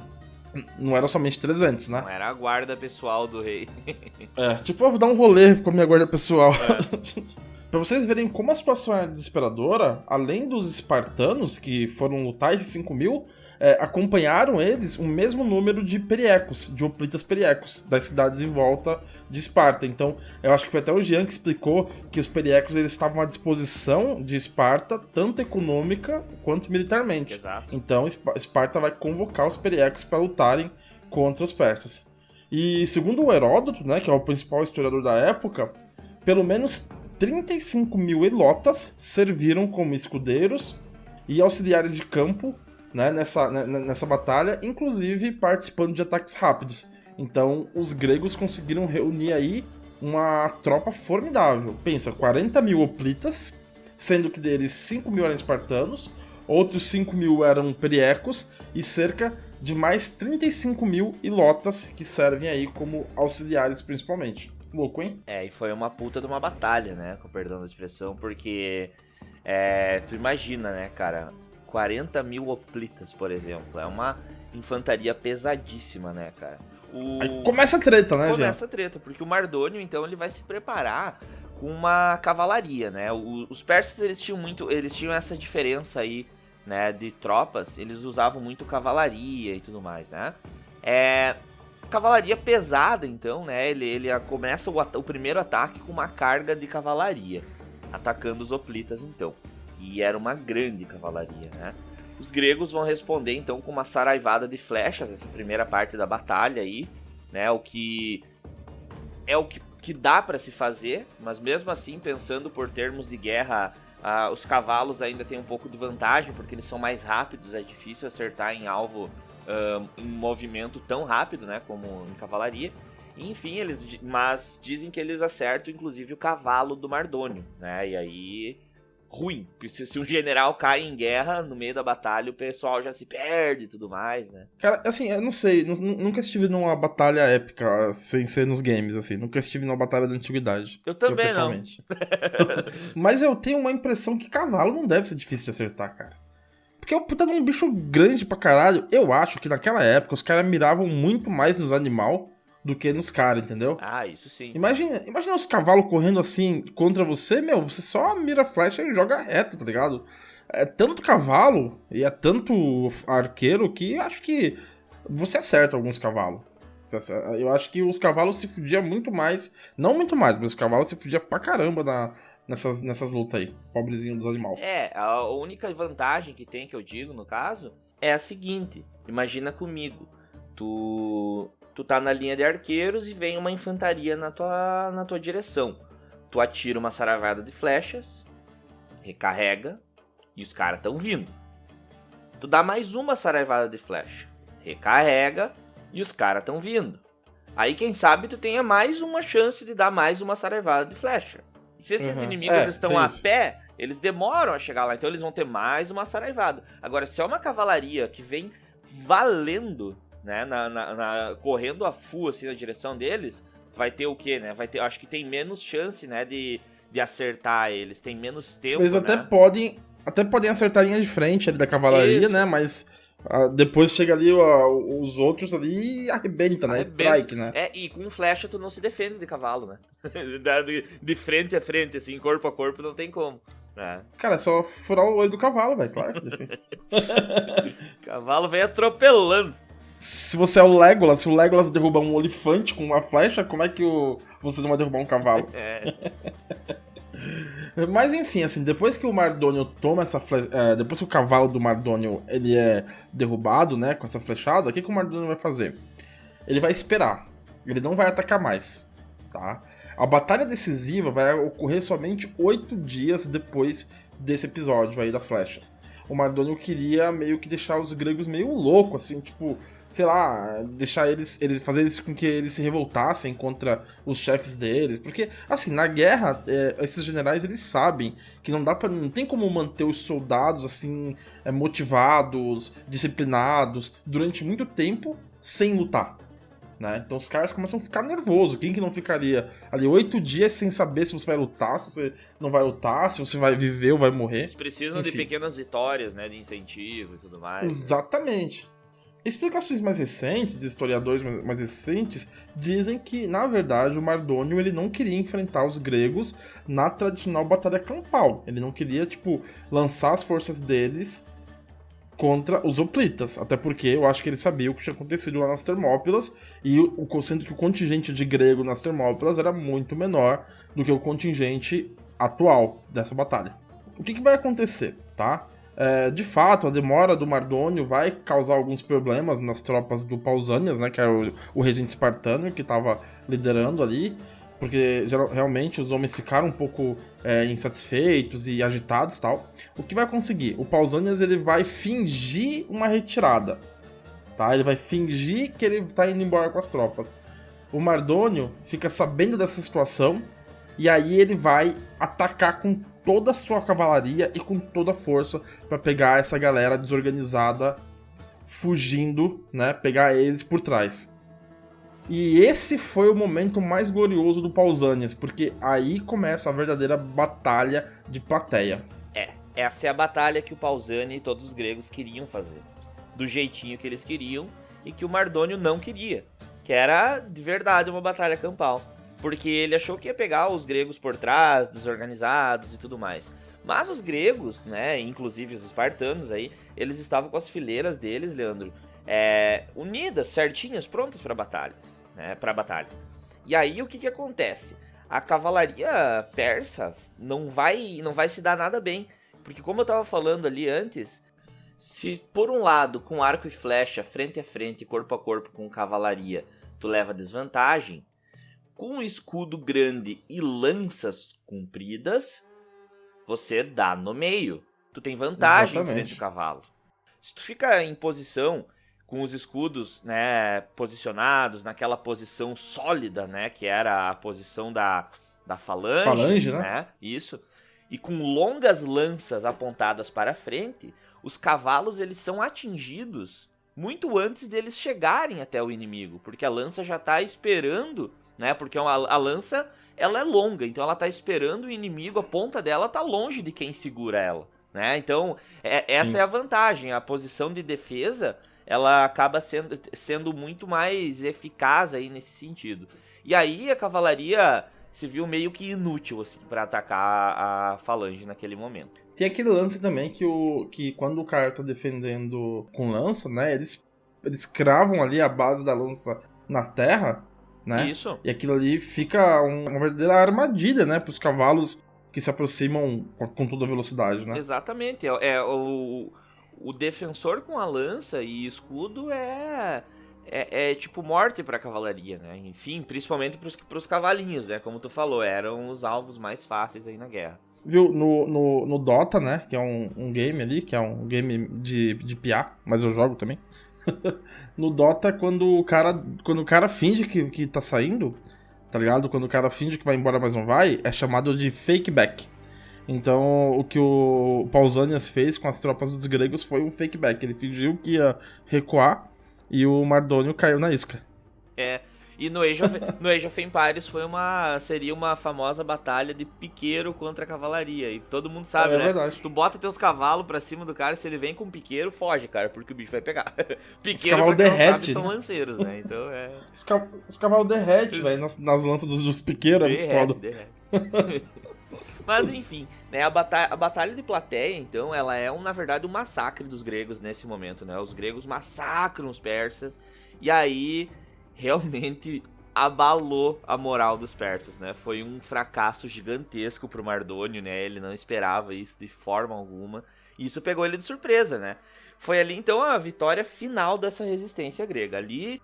Não era somente 300, né? Não era a guarda pessoal do rei. Tipo, eu vou dar um rolê com a minha guarda pessoal. Pra vocês verem como a situação é desesperadora, além dos espartanos, que foram lutar esses 5 mil, acompanharam eles o mesmo número de periecos, de hoplitas periecos, das cidades em volta de Esparta. Então, eu acho que foi até o Jean que explicou que os periecos eles estavam à disposição de Esparta, tanto econômica quanto militarmente. Exato. Então, Esparta vai convocar os periecos para lutarem contra os persas. E segundo o Heródoto, né, que é o principal historiador da época, pelo menos 35 mil elotas serviram como escudeiros e auxiliares de campo, né, nessa batalha, inclusive participando de ataques rápidos. Então, os gregos conseguiram reunir aí uma tropa formidável. Pensa, 40 mil hoplitas, sendo que deles 5 mil eram espartanos, outros 5 mil eram periecos e cerca de mais 35 mil ilotas que servem aí como auxiliares principalmente. Louco, hein? E foi uma puta de uma batalha, né, com perdão da expressão, porque tu imagina, né, cara, 40 mil hoplitas, por exemplo, é uma infantaria pesadíssima, né, cara. Aí começa a treta, né, Começa a treta, porque o Mardônio, então, ele vai se preparar com uma cavalaria, né, os persas, eles tinham essa diferença aí, né, de tropas, eles usavam muito cavalaria e tudo mais, né, cavalaria pesada, então, né, ele começa o primeiro ataque com uma carga de cavalaria, atacando os hoplitas, então. E era uma grande cavalaria, né? Os gregos vão responder, então, com uma saraivada de flechas, essa primeira parte da batalha aí, né? O que dá pra se fazer, mas mesmo assim, pensando por termos de guerra, os cavalos ainda têm um pouco de vantagem, porque eles são mais rápidos, é difícil acertar em alvo em movimento tão rápido, né, como em cavalaria. Enfim, mas dizem que eles acertam, inclusive, o cavalo do Mardônio, né, e aí... ruim, porque se um general cai em guerra no meio da batalha, o pessoal já se perde e tudo mais, né? Cara, assim, eu não sei, nunca estive numa batalha épica sem ser nos games, assim, nunca estive numa batalha da antiguidade. Eu também pessoalmente. Não. Mas eu tenho uma impressão que cavalo não deve ser difícil de acertar, cara. Porque é um puta de um bicho grande pra caralho. Eu acho que naquela época os caras miravam muito mais nos animais do que nos caras, entendeu? Ah, isso sim. Imagina os cavalos correndo assim contra você, você só mira a flecha e joga reto, tá ligado? É tanto cavalo e é tanto arqueiro que acho que você acerta alguns cavalos. Eu acho que os cavalos se fudiam muito mais, não muito mais, mas os cavalos se fudiam pra caramba nessas lutas aí, pobrezinho dos animais. A única vantagem que tem, que eu digo no caso, é a seguinte, imagina comigo, tu tá na linha de arqueiros e vem uma infantaria na tua direção. Tu atira uma saraivada de flechas, recarrega, e os caras tão vindo. Tu dá mais uma saraivada de flecha, recarrega, e os caras tão vindo. Aí quem sabe tu tenha mais uma chance de dar mais uma saraivada de flecha. Se esses inimigos estão a pé, eles demoram a chegar lá, então eles vão ter mais uma saraivada. Agora, se é uma cavalaria que vem valendo, né, correndo a full assim na direção deles, vai ter o quê, né? Acho que tem menos chance, né, de acertar eles, tem menos tempo, Eles né? até podem acertar a linha de frente ali da cavalaria, Isso. né? Mas depois chega ali os outros ali e arrebenta, né? Strike, né? E com flecha tu não se defende de cavalo, né? de frente a frente, assim, corpo a corpo, não tem como. É. Cara, é só furar o olho do cavalo, velho, claro que se defende. Cavalo vem atropelando. Se você é o Legolas, se o Legolas derrubar um olifante com uma flecha, como é que você não vai derrubar um cavalo? Mas enfim, assim, depois que o Mardônio toma essa flecha, depois que o cavalo do Mardônio ele é derrubado, né, com essa flechada, o que o Mardônio vai fazer? Ele vai esperar, ele não vai atacar mais, tá? A batalha decisiva vai ocorrer somente 8 dias depois desse episódio aí da flecha. O Mardônio queria meio que deixar os gregos meio loucos, assim, tipo, sei lá, deixar fazer isso com que eles se revoltassem contra os chefes deles, porque, assim, na guerra, esses generais, eles sabem que não tem como manter os soldados, assim, motivados, disciplinados, durante muito tempo, sem lutar, né? Então os caras começam a ficar nervosos. Quem que não ficaria ali 8 dias sem saber se você vai lutar, se você não vai lutar, se você vai viver ou vai morrer? Eles precisam de pequenas vitórias, né, de incentivo e tudo mais. Exatamente. Né? Explicações mais recentes, de historiadores mais recentes, dizem que, na verdade, o Mardônio ele não queria enfrentar os gregos na tradicional batalha campal. Ele não queria, tipo, lançar as forças deles contra os hoplitas, até porque eu acho que ele sabia o que tinha acontecido lá nas Termópilas, e sendo que o contingente de grego nas Termópilas era muito menor do que o contingente atual dessa batalha. O que vai acontecer, tá? De fato, a demora do Mardônio vai causar alguns problemas nas tropas do Pausanias, né, que era o regente espartano que estava liderando ali, porque realmente os homens ficaram um pouco insatisfeitos e agitados e tal. O que vai conseguir? O Pausanias ele vai fingir uma retirada, tá? Ele vai fingir que ele tá indo embora com as tropas. O Mardônio fica sabendo dessa situação e aí ele vai atacar com toda a sua cavalaria e com toda a força para pegar essa galera desorganizada fugindo, né? Pegar eles por trás. E esse foi o momento mais glorioso do Pausanias, porque aí começa a verdadeira batalha de plateia. Essa é a batalha que o Pausanias e todos os gregos queriam fazer. Do jeitinho que eles queriam e que o Mardônio não queria. Que era, de verdade, uma batalha campal. Porque ele achou que ia pegar os gregos por trás, desorganizados e tudo mais. Mas os gregos, né, inclusive os espartanos aí, eles estavam com as fileiras deles, Leandro, unidas, certinhas, prontas para batalha. Pra batalha. E aí o que acontece? A cavalaria persa não vai se dar nada bem, porque como eu tava falando ali antes, se por um lado com arco e flecha frente a frente, corpo a corpo com cavalaria, tu leva desvantagem, com escudo grande e lanças compridas, você dá no meio. Tu tem vantagem em frente ao cavalo. Se tu fica em posição com os escudos, né, posicionados naquela posição sólida, né, que era a posição da falange, né? Isso. E com longas lanças apontadas para frente, os cavalos eles são atingidos muito antes deles chegarem até o inimigo, porque a lança já está esperando, né? Porque a lança ela é longa, então ela está esperando o inimigo, a ponta dela está longe de quem segura ela, né? Então essa é a vantagem, a posição de defesa ela acaba sendo muito mais eficaz aí nesse sentido. E aí a cavalaria se viu meio que inútil assim para atacar a falange naquele momento. Tem aquele lance também que quando o cara tá defendendo com lança, né, eles cravam ali a base da lança na terra, né? Isso. E aquilo ali fica uma verdadeira armadilha, né, pros cavalos que se aproximam com toda a velocidade, né? Exatamente. O defensor com a lança e escudo é tipo morte pra cavalaria, né? Enfim, principalmente pros cavalinhos, né? Como tu falou, eram os alvos mais fáceis aí na guerra. Viu, no Dota, né? Que é um game ali, que é um game de PA, mas eu jogo também. No Dota, quando o cara finge que tá saindo, tá ligado? Quando o cara finge que vai embora, mas não vai, é chamado de fake back. Então, o que o Pausanias fez com as tropas dos gregos foi um fake back. Ele fingiu que ia recuar e o Mardônio caiu na isca. E no Age of Empires seria uma famosa batalha de piqueiro contra cavalaria. E todo mundo sabe, né? Verdade. Tu bota teus cavalos pra cima do cara, se ele vem com um piqueiro, foge, cara, porque o bicho vai pegar. Piqueiro, pra quem não sabe, são lanceiros, né? Então é... Os cavalos derretem, velho, nas lanças dos piqueiros, é muito foda. Derrete. Mas enfim, né, a batalha de Plateia, então, ela é, na verdade, um massacre dos gregos nesse momento, né? Os gregos massacram os persas, e aí, realmente, abalou a moral dos persas, né? Foi um fracasso gigantesco pro Mardônio, né? Ele não esperava isso de forma alguma, e isso pegou ele de surpresa, né? Foi ali, então, a vitória final dessa resistência grega. Ali,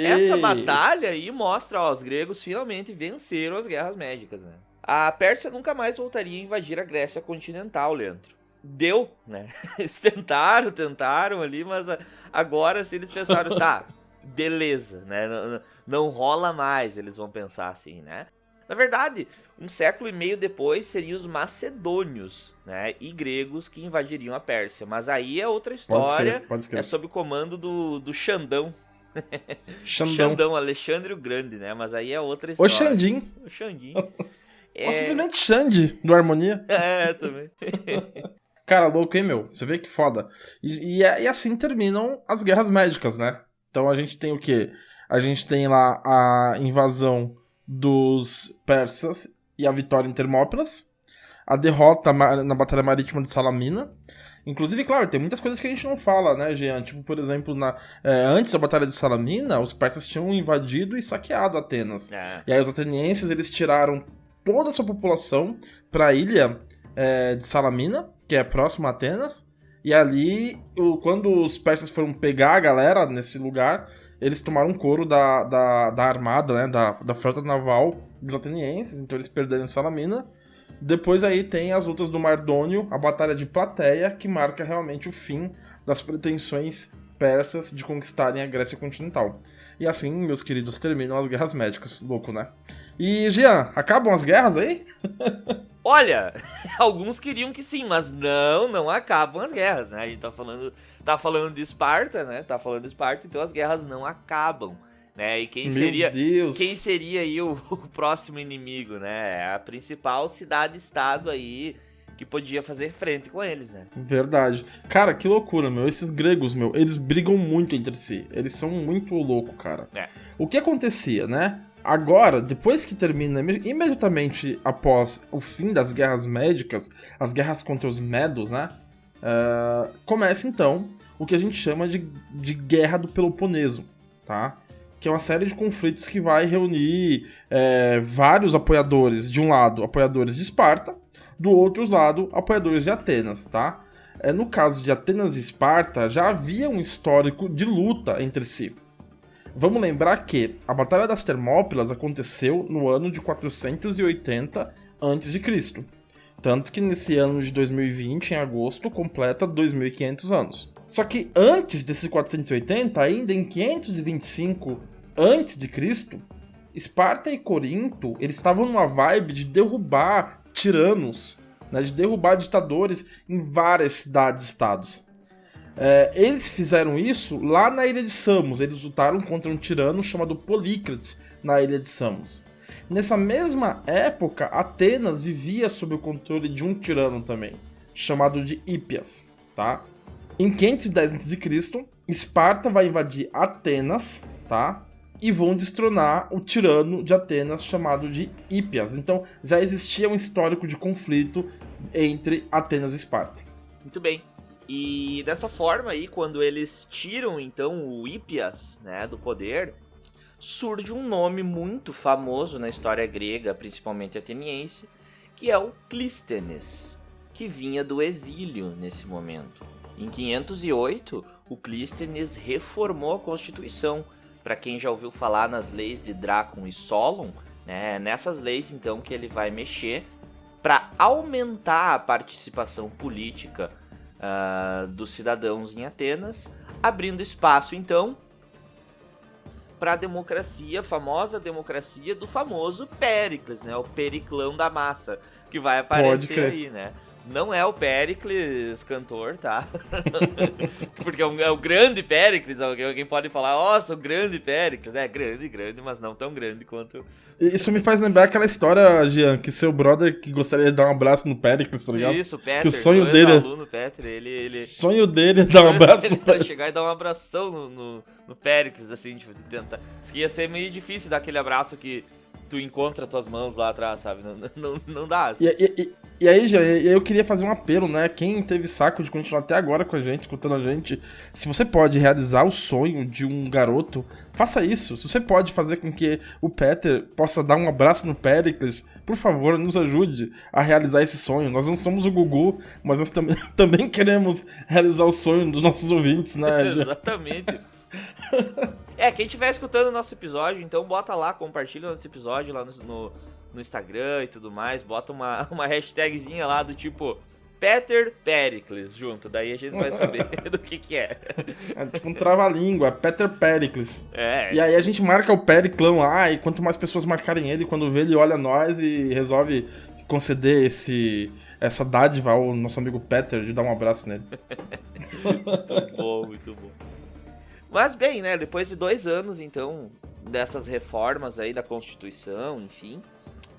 essa batalha aí mostra, ó, os gregos finalmente venceram as guerras médicas, né? A Pérsia nunca mais voltaria a invadir a Grécia continental, Leandro. Deu, né? Eles tentaram ali, mas agora se eles pensaram, tá, beleza, né? Não rola mais, eles vão pensar assim, né? Na verdade, 1,5 século depois seriam os macedônios, né? E gregos que invadiriam a Pérsia. Mas aí é outra história, pode escrever. É sob o comando do Xandão. Xandão, Alexandre o Grande, né? Mas aí é outra história. O Xandim. Ou simplesmente Xande, do Harmonia. Também. Cara, louco, hein, meu? Você vê que foda. E assim terminam as guerras médicas, né? Então a gente tem o quê? A gente tem lá a invasão dos persas e a vitória em Termópilas. A derrota na Batalha Marítima de Salamina. Inclusive, claro, tem muitas coisas que a gente não fala, né, Jean? Tipo, por exemplo, antes da Batalha de Salamina, os persas tinham invadido e saqueado Atenas. E aí os atenienses, eles tiraram toda a sua população para a ilha de Salamina, que é próximo a Atenas, e ali, quando os persas foram pegar a galera nesse lugar, eles tomaram couro da armada, né, da frota naval dos atenienses, então eles perderam Salamina. Depois aí tem as lutas do Mardônio, a Batalha de Plateia, que marca realmente o fim das pretensões persas de conquistarem a Grécia continental. E assim, meus queridos, terminam as guerras médicas. Louco, né? E, Jean, acabam as guerras aí? Olha, alguns queriam que sim, mas não acabam as guerras, né? A gente tá falando de Esparta, né? Então as guerras não acabam, né? E quem seria aí o próximo inimigo, né? A principal cidade-estado aí que podia fazer frente com eles, né? Verdade. Cara, que loucura, meu. Esses gregos, meu, eles brigam muito entre si. Eles são muito loucos, cara. O que acontecia, né? Agora, depois que termina, imediatamente após o fim das guerras médicas, as guerras contra os medos, né? Começa então o que a gente chama de Guerra do Peloponeso, tá? Que é uma série de conflitos que vai reunir vários apoiadores. De um lado, apoiadores de Esparta, do outro lado, apoiadores de Atenas, tá? No caso de Atenas e Esparta, já havia um histórico de luta entre si. Vamos lembrar que a Batalha das Termópilas aconteceu no ano de 480 a.C. Tanto que nesse ano de 2020, em agosto, completa 2.500 anos. Só que antes desses 480, ainda em 525 a.C., Esparta e Corinto, eles estavam numa vibe de derrubar tiranos, né, de derrubar ditadores em várias cidades-estados. Eles fizeram isso lá na ilha de Samos. Eles lutaram contra um tirano chamado Polícrates na ilha de Samos. Nessa mesma época, Atenas vivia sob o controle de um tirano também, chamado de Hípias, tá? Em 510 a.C., Esparta vai invadir Atenas, tá? E vão destronar o tirano de Atenas chamado de Hípias. Então já existia um histórico de conflito entre Atenas e Esparta. Muito bem. E dessa forma aí, quando eles tiram então o Hípias, né, do poder, surge um nome muito famoso na história grega, principalmente ateniense, que é o Clístenes, que vinha do exílio nesse momento. Em 508, o Clístenes reformou a Constituição. Para quem já ouviu falar nas leis de Drácon e Solon, né, nessas leis então que ele vai mexer para aumentar a participação política dos cidadãos em Atenas, abrindo espaço então para a democracia, a famosa democracia do famoso Péricles, né, o Periclão da massa, que vai aparecer aí, né? Não é o Péricles cantor, tá? Porque é o grande Péricles. Alguém pode falar, nossa, o grande Péricles. É grande, mas não tão grande quanto... Isso me faz lembrar aquela história, Jean, que seu brother que gostaria de dar um abraço no Péricles, tá ligado? Isso, o Peter, que o sonho dele aluno Peter, ele... sonho dele é dar um abraço no Péricles. Chegar e dar um abração no Péricles, assim, tipo, de tentar... Isso que ia ser meio difícil dar aquele abraço que tu encontra tuas mãos lá atrás, sabe? Não dá, assim. E aí, Jean, eu queria fazer um apelo, né? Quem teve saco de continuar até agora com a gente, escutando a gente, se você pode realizar o sonho de um garoto, faça isso. Se você pode fazer com que o Peter possa dar um abraço no Péricles, por favor, nos ajude a realizar esse sonho. Nós não somos o Gugu, mas nós também queremos realizar o sonho dos nossos ouvintes, né, Jean? Exatamente. Quem estiver escutando o nosso episódio, então bota lá, compartilha o nosso episódio lá no Instagram e tudo mais, bota uma hashtagzinha lá do tipo Peter Péricles junto, daí a gente vai saber do que é. É tipo um trava-língua, Peter Péricles. É. E aí a gente marca o Periclão lá, e quanto mais pessoas marcarem ele, quando vê ele olha nós e resolve conceder essa dádiva ao nosso amigo Peter de dar um abraço nele. Muito bom. Mas bem, né, depois de 2 anos, então, dessas reformas aí da Constituição, enfim,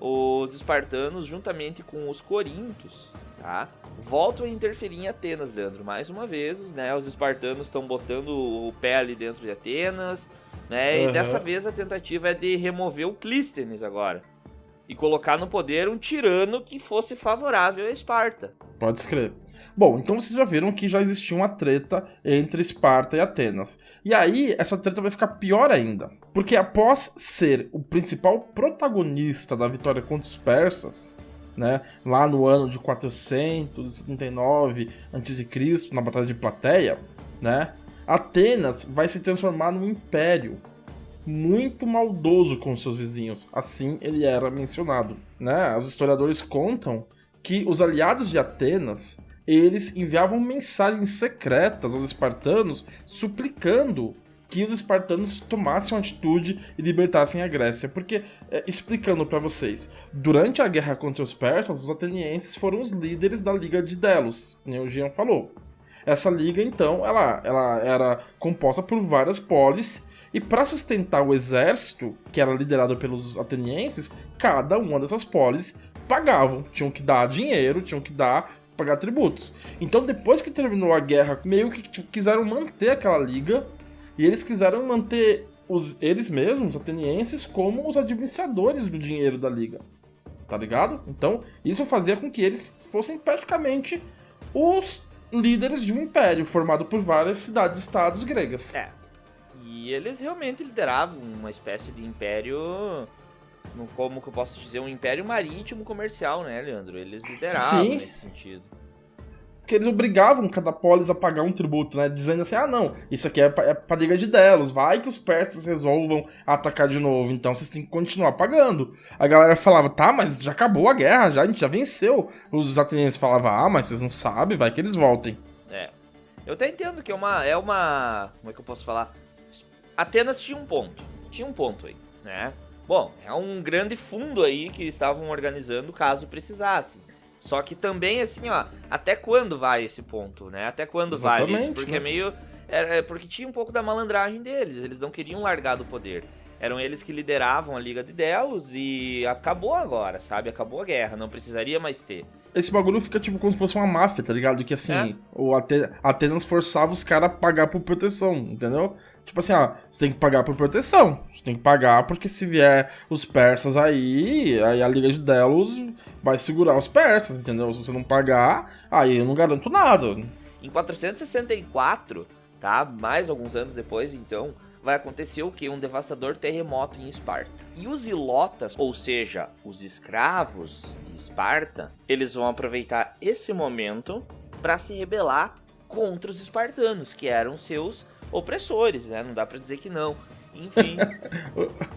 os espartanos, juntamente com os corintos, tá, voltam a interferir em Atenas, Leandro. Mais uma vez, né, os espartanos estão botando o pé ali dentro de Atenas, né, e dessa vez a tentativa é de remover o Clístenes agora. E colocar no poder um tirano que fosse favorável a Esparta. Pode escrever. Bom, então vocês já viram que já existia uma treta entre Esparta e Atenas. E aí, essa treta vai ficar pior ainda. Porque após ser o principal protagonista da vitória contra os persas, né, lá no ano de 479 a.C., na Batalha de Plateia, né, Atenas vai se transformar num império muito maldoso com seus vizinhos. Assim ele era mencionado, né? Os historiadores contam que os aliados de Atenas, eles enviavam mensagens secretas aos espartanos suplicando que os espartanos tomassem uma atitude e libertassem a Grécia. Porque, explicando pra vocês, durante a guerra contra os persas, os atenienses foram os líderes da Liga de Delos, como o Jean falou. Essa liga, então, ela era composta por várias polis. E para sustentar o exército, que era liderado pelos atenienses, cada uma dessas polis pagavam. Tinham que dar dinheiro, pagar tributos. Então, depois que terminou a guerra, meio que quiseram manter aquela liga. E eles quiseram manter eles mesmos, os atenienses, como os administradores do dinheiro da liga. Tá ligado? Então, isso fazia com que eles fossem praticamente os líderes de um império formado por várias cidades-estados gregas. E eles realmente lideravam uma espécie de império, como que eu posso dizer, um império marítimo comercial, né, Leandro? Eles lideravam nesse sentido. Porque eles obrigavam cada polis a pagar um tributo, né? Dizendo assim, não, isso aqui é pra Liga de Delos, vai que os persas resolvam atacar de novo, então vocês têm que continuar pagando. A galera falava, tá, mas já acabou a guerra, a gente já venceu. Os atenienses falavam, mas vocês não sabem, vai que eles voltem. Eu até entendo que é uma... Como é que eu posso falar? Atenas tinha um ponto aí, né? Bom, é um grande fundo aí que estavam organizando caso precisasse. Só que também, assim, até quando vai esse ponto, né? Até quando vale isso? Porque meio... porque tinha um pouco da malandragem deles, eles não queriam largar do poder. Eram eles que lideravam a Liga de Delos e acabou agora, sabe? Acabou a guerra, não precisaria mais ter. Esse bagulho fica tipo como se fosse uma máfia, tá ligado? Que assim, o Atenas forçava os caras a pagar por proteção, entendeu? Tipo assim, você tem que pagar por proteção. Você tem que pagar porque se vier os persas aí a Liga de Delos vai segurar os persas, entendeu? Se você não pagar, aí eu não garanto nada. Em 464, tá? Mais alguns anos depois, então, vai acontecer o quê? Um devastador terremoto em Esparta. E os ilotas, ou seja, os escravos de Esparta, eles vão aproveitar esse momento para se rebelar contra os espartanos, que eram seus opressores, né? Não dá pra dizer que não. Enfim.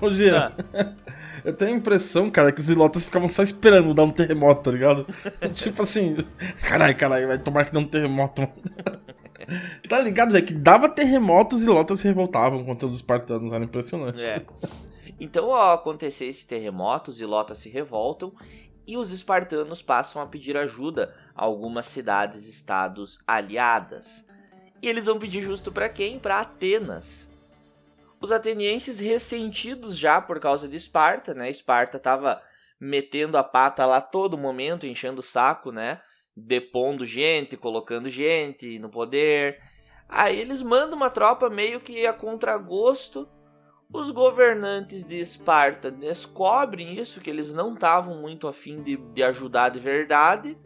Ô, Jean, eu tenho a impressão, cara, que os ilotas ficavam só esperando dar um terremoto, tá ligado? Tipo assim, caralho, vai tomar que dê um terremoto. Tá ligado, velho? Que dava terremotos e ilotas se revoltavam contra os espartanos, era impressionante. Então, ao acontecer esse terremoto, os ilotas se revoltam e os espartanos passam a pedir ajuda a algumas cidades-estados aliadas. E eles vão pedir justo para quem? Para Atenas. Os atenienses, ressentidos já por causa de Esparta, né? Esparta estava metendo a pata lá todo momento, enchendo o saco, né? Depondo gente, colocando gente no poder. Aí eles mandam uma tropa meio que a contragosto. Os governantes de Esparta descobrem isso, que eles não estavam muito afim de ajudar de verdade.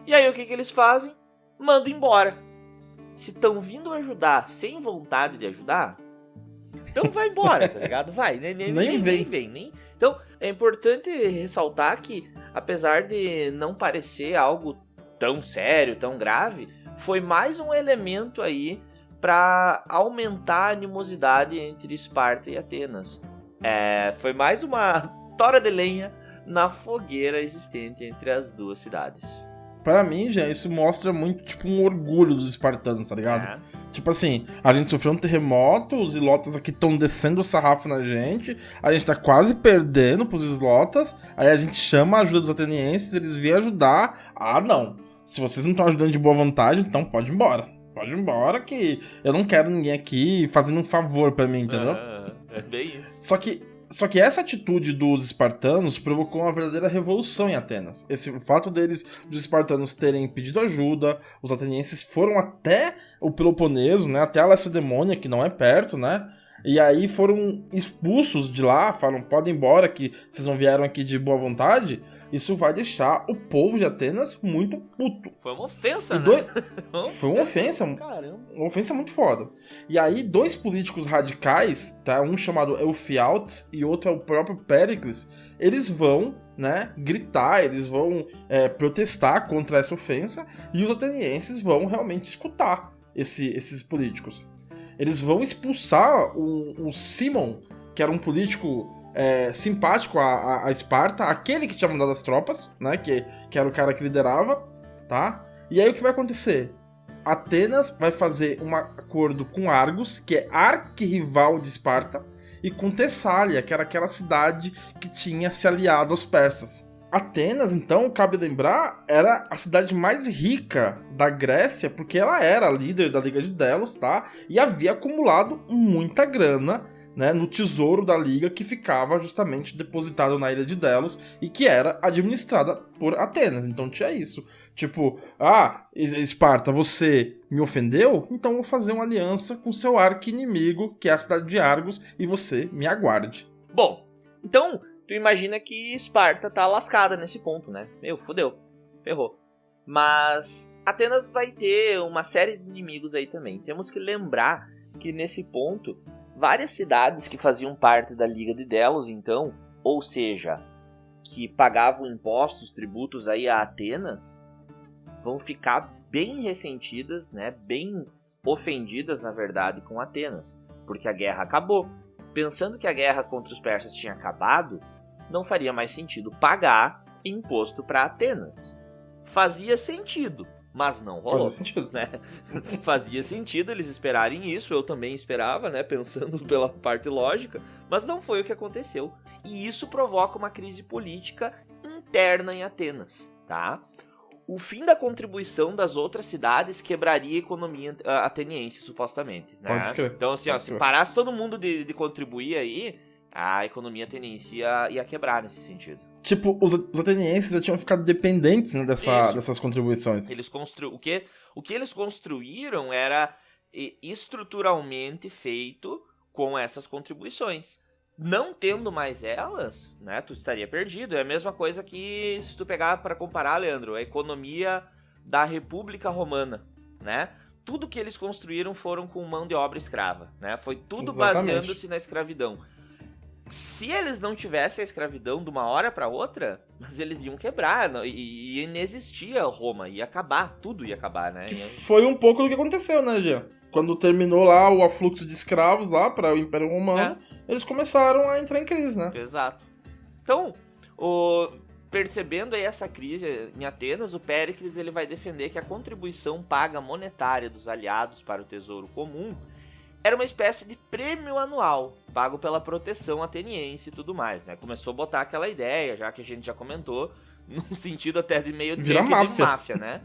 E aí o que eles fazem? Mandam embora. Se estão vindo ajudar sem vontade de ajudar, então vai embora, tá ligado? Vai, nem vem. Então é importante ressaltar que, apesar de não parecer algo tão sério, tão grave, foi mais um elemento aí para aumentar a animosidade entre Esparta e Atenas. Foi mais uma tora de lenha na fogueira existente entre as duas cidades. Pra mim, já, isso mostra muito, tipo, um orgulho dos espartanos, tá ligado? Tipo assim, a gente sofreu um terremoto, os ilotas aqui estão descendo o sarrafo na gente, a gente tá quase perdendo pros islotas, aí a gente chama a ajuda dos atenienses, eles vêm ajudar. Ah, não. Se vocês não estão ajudando de boa vontade, então pode ir embora. Pode ir embora que eu não quero ninguém aqui fazendo um favor pra mim, entendeu? É bem isso. Só que essa atitude dos espartanos provocou uma verdadeira revolução em Atenas. O fato dos espartanos terem pedido ajuda, os atenienses foram até o Peloponeso, né, até a Lacedemônia, que não é perto, né, e aí foram expulsos de lá, falaram, podem ir embora, que vocês não vieram aqui de boa vontade. Isso vai deixar o povo de Atenas muito puto. Foi uma ofensa, né? Foi uma ofensa. Caramba. Uma ofensa muito foda. E aí, dois políticos radicais, tá? Um chamado Eufialtes e outro é o próprio Péricles, eles vão, né, gritar, eles vão protestar contra essa ofensa, e os atenienses vão realmente escutar esses políticos. Eles vão expulsar o Cimon, que era um político simpático a Esparta, aquele que tinha mandado as tropas, né, que era o cara que liderava, tá? E aí o que vai acontecer? Atenas vai fazer um acordo com Argos, que é arquirrival de Esparta, e com Tessália, que era aquela cidade que tinha se aliado aos persas. Atenas, então, cabe lembrar, era a cidade mais rica da Grécia, porque ela era líder da Liga de Delos, tá? E havia acumulado muita grana, né, no tesouro da Liga, que ficava justamente depositado na ilha de Delos e que era administrada por Atenas. Então tinha isso. Tipo, Esparta, você me ofendeu? Então eu vou fazer uma aliança com seu arqui-inimigo, que é a cidade de Argos, e você me aguarde. Bom, então tu imagina que Esparta tá lascada nesse ponto, né? Fodeu, ferrou. Mas Atenas vai ter uma série de inimigos aí também. Temos que lembrar que nesse ponto, várias cidades que faziam parte da Liga de Delos, então, ou seja, que pagavam impostos, tributos aí a Atenas, vão ficar bem ressentidas, né? Bem ofendidas, na verdade, com Atenas, porque a guerra acabou. Pensando que a guerra contra os persas tinha acabado, não faria mais sentido pagar imposto para Atenas. Fazia sentido, mas não rolou. Fazia sentido. Né? Fazia sentido eles esperarem isso, eu também esperava, né? Pensando pela parte lógica, mas não foi o que aconteceu. E isso provoca uma crise política interna em Atenas, tá? O fim da contribuição das outras cidades quebraria a economia ateniense, supostamente. Né? Pode escrever. Então, assim, se parasse todo mundo de contribuir aí, a economia ateniense ia quebrar nesse sentido. Tipo, os atenienses já tinham ficado dependentes, né, dessas contribuições. O que eles construíram era estruturalmente feito com essas contribuições. Não tendo mais elas, né, tu estaria perdido. É a mesma coisa que se tu pegar para comparar, Leandro, a economia da República Romana, né? Tudo que eles construíram foram com mão de obra escrava, né? Foi tudo baseando-se na escravidão. Se eles não tivessem a escravidão de uma hora para outra, mas eles iam quebrar, e inexistia Roma, ia acabar, tudo ia acabar, né? Que foi um pouco do que aconteceu, né, Jean? Quando terminou lá o afluxo de escravos lá para o Império Romano, eles começaram a entrar em crise, né? Exato. Então, percebendo aí essa crise em Atenas, o Péricles ele vai defender que a contribuição paga monetária dos aliados para o tesouro comum era uma espécie de prêmio anual, pago pela proteção ateniense e tudo mais, né? Começou a botar aquela ideia, já que a gente já comentou, num sentido até de meio Vira de máfia, né?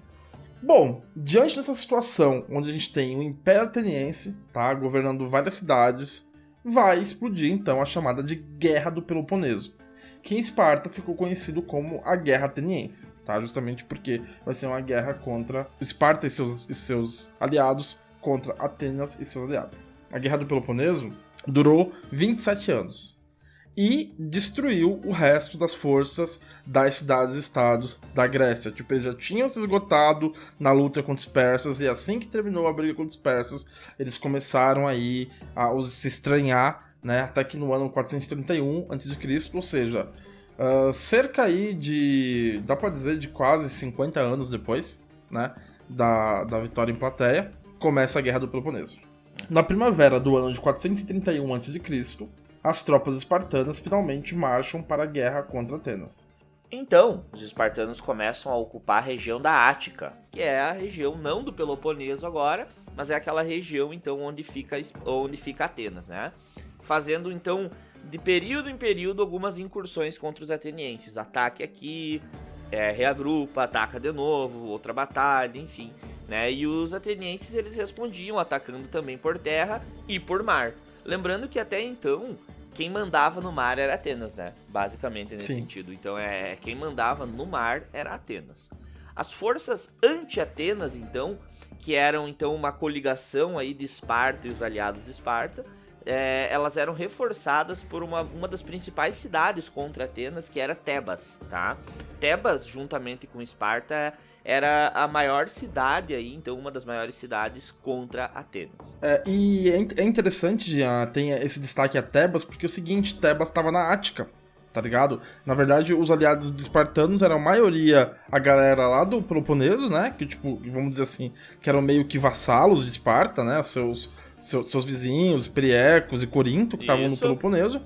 Bom, diante dessa situação, onde a gente tem o Império Ateniense, tá, governando várias cidades, vai explodir então a chamada de Guerra do Peloponeso, que em Esparta ficou conhecido como a Guerra Ateniense, tá, justamente porque vai ser uma guerra contra Esparta e seus aliados contra Atenas e seus aliados. A Guerra do Peloponeso durou 27 anos. E destruiu o resto das forças das cidades-estados da Grécia. Tipo, eles já tinham se esgotado na luta contra os persas, e assim que terminou a briga contra os persas, eles começaram aí a se estranhar, né? Até que no ano 431 a.C., ou seja, cerca aí de, dá pra dizer, de quase 50 anos depois, né? Da vitória em Plateia, começa a Guerra do Peloponeso. Na primavera do ano de 431 a.C., as tropas espartanas finalmente marcham para a guerra contra Atenas. Então, os espartanos começam a ocupar a região da Ática, que é a região não do Peloponeso agora, mas é aquela região então onde fica Atenas, né? Fazendo então de período em período algumas incursões contra os atenienses. Ataque aqui, reagrupa, ataca de novo, outra batalha, enfim, né? E os atenienses eles respondiam atacando também por terra e por mar. Lembrando que até então quem mandava no mar era Atenas, né? Basicamente nesse sentido. Então quem mandava no mar era Atenas. As forças anti-Atenas, então, que eram então uma coligação aí de Esparta e os aliados de Esparta, elas eram reforçadas por uma das principais cidades contra Atenas, que era Tebas, tá? Tebas, juntamente com Esparta, era a maior cidade aí, então uma das maiores cidades contra Atenas. E é interessante, tem esse destaque a Tebas, porque é o seguinte, Tebas estava na Ática, tá ligado? Na verdade, os aliados dos espartanos eram a maioria a galera lá do Peloponeso, né? Que, tipo, vamos dizer assim, que eram meio que vassalos de Esparta, né? Seus vizinhos, Periecos e Corinto, que estavam no Peloponeso.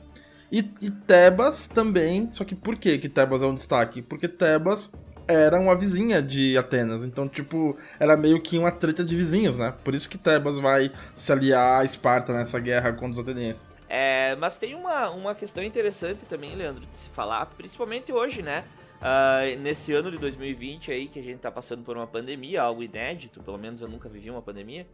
E Tebas também, só que por que Tebas é um destaque? Porque Tebas era uma vizinha de Atenas, então, tipo, era meio que uma treta de vizinhos, né? Por isso que Tebas vai se aliar a Esparta nessa guerra contra os atenienses. Mas tem uma questão interessante também, Leandro, de se falar, principalmente hoje, né? Nesse ano de 2020 aí, que a gente tá passando por uma pandemia, algo inédito, pelo menos eu nunca vivi uma pandemia.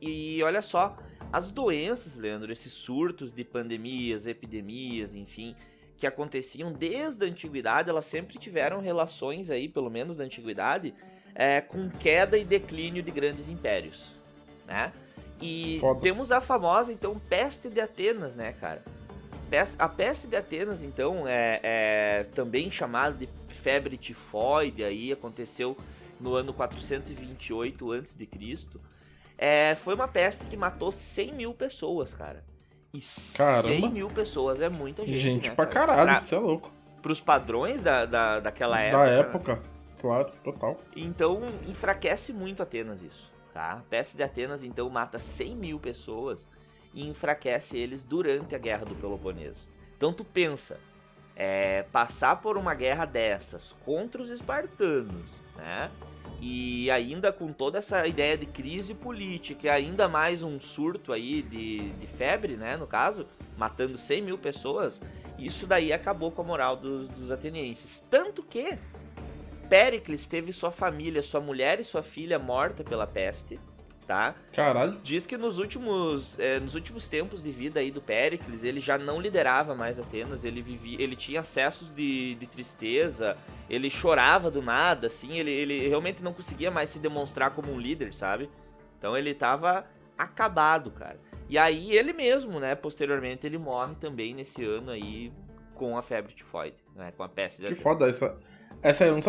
E olha só, as doenças, Leandro, esses surtos de pandemias, epidemias, enfim, que aconteciam desde a antiguidade, elas sempre tiveram relações aí, pelo menos da antiguidade, com queda e declínio de grandes impérios, né? E temos a famosa, então, peste de Atenas, né, cara? A peste de Atenas, então, é também chamada de febre tifoide, aí aconteceu no ano 428 a.C., foi uma peste que matou 100 mil pessoas, cara. E 100 mil pessoas é muita gente, gente, né, pra caralho, isso é louco. Pros padrões daquela época. Da época, claro, total. Então, enfraquece muito Atenas isso, tá? A peste de Atenas, então, mata 100 mil pessoas e enfraquece eles durante a Guerra do Peloponeso. Então, tu pensa, passar por uma guerra dessas contra os espartanos, né? E ainda com toda essa ideia de crise política, e ainda mais um surto aí de febre, né, no caso, matando 100 mil pessoas, isso daí acabou com a moral dos atenienses. Tanto que Péricles teve sua família, sua mulher e sua filha morta pela peste, tá? Caralho. Diz que nos últimos tempos de vida aí do Péricles, ele já não liderava mais Atenas, ele tinha acessos de tristeza, ele chorava do nada, assim, ele realmente não conseguia mais se demonstrar como um líder, sabe? Então ele tava acabado, cara. E aí ele mesmo, né, posteriormente ele morre também nesse ano aí com a febre tifoide, né, com a peste da Atenas. Que foda, essa aí eu não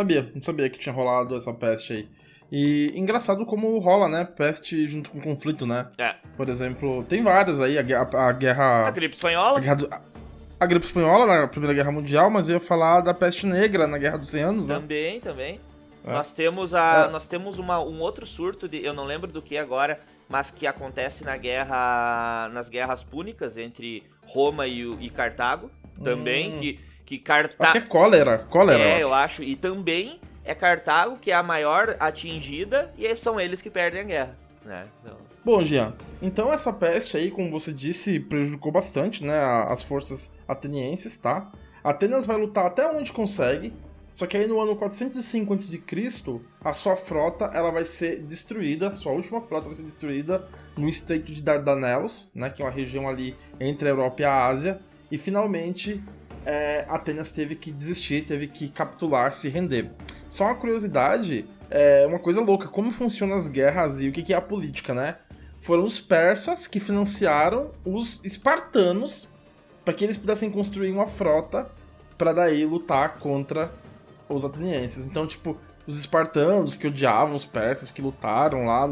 sabia que tinha rolado essa peste aí. E engraçado como rola, né, peste junto com conflito, né? Por exemplo, tem várias aí, a guerra... A gripe espanhola? A gripe espanhola na Primeira Guerra Mundial, mas eu ia falar da peste negra na Guerra dos 100 Anos, né? Também. Nós temos um outro surto, eu não lembro do que agora, mas que acontece nas guerras púnicas entre Roma e Cartago, também, que Cartago... Acho que é cólera, eu acho. E também é Cartago que é a maior atingida e são eles que perdem a guerra, né? Então... Bom, Jean, então essa peste aí, como você disse, prejudicou bastante, né, as forças atenienses, tá? Atenas vai lutar até onde consegue, Só que aí no ano 405 a.C., a sua frota ela vai ser destruída, sua última frota vai ser destruída no estreito de Dardanelos, né, que é uma região ali entre a Europa e a Ásia, e finalmente Atenas teve que desistir, teve que capitular, se render. Só uma curiosidade, uma coisa louca, como funcionam as guerras e o que é a política, né? Foram os persas que financiaram os espartanos para que eles pudessem construir uma frota para daí lutar contra os atenienses. Então, tipo, os espartanos que odiavam os persas, que lutaram lá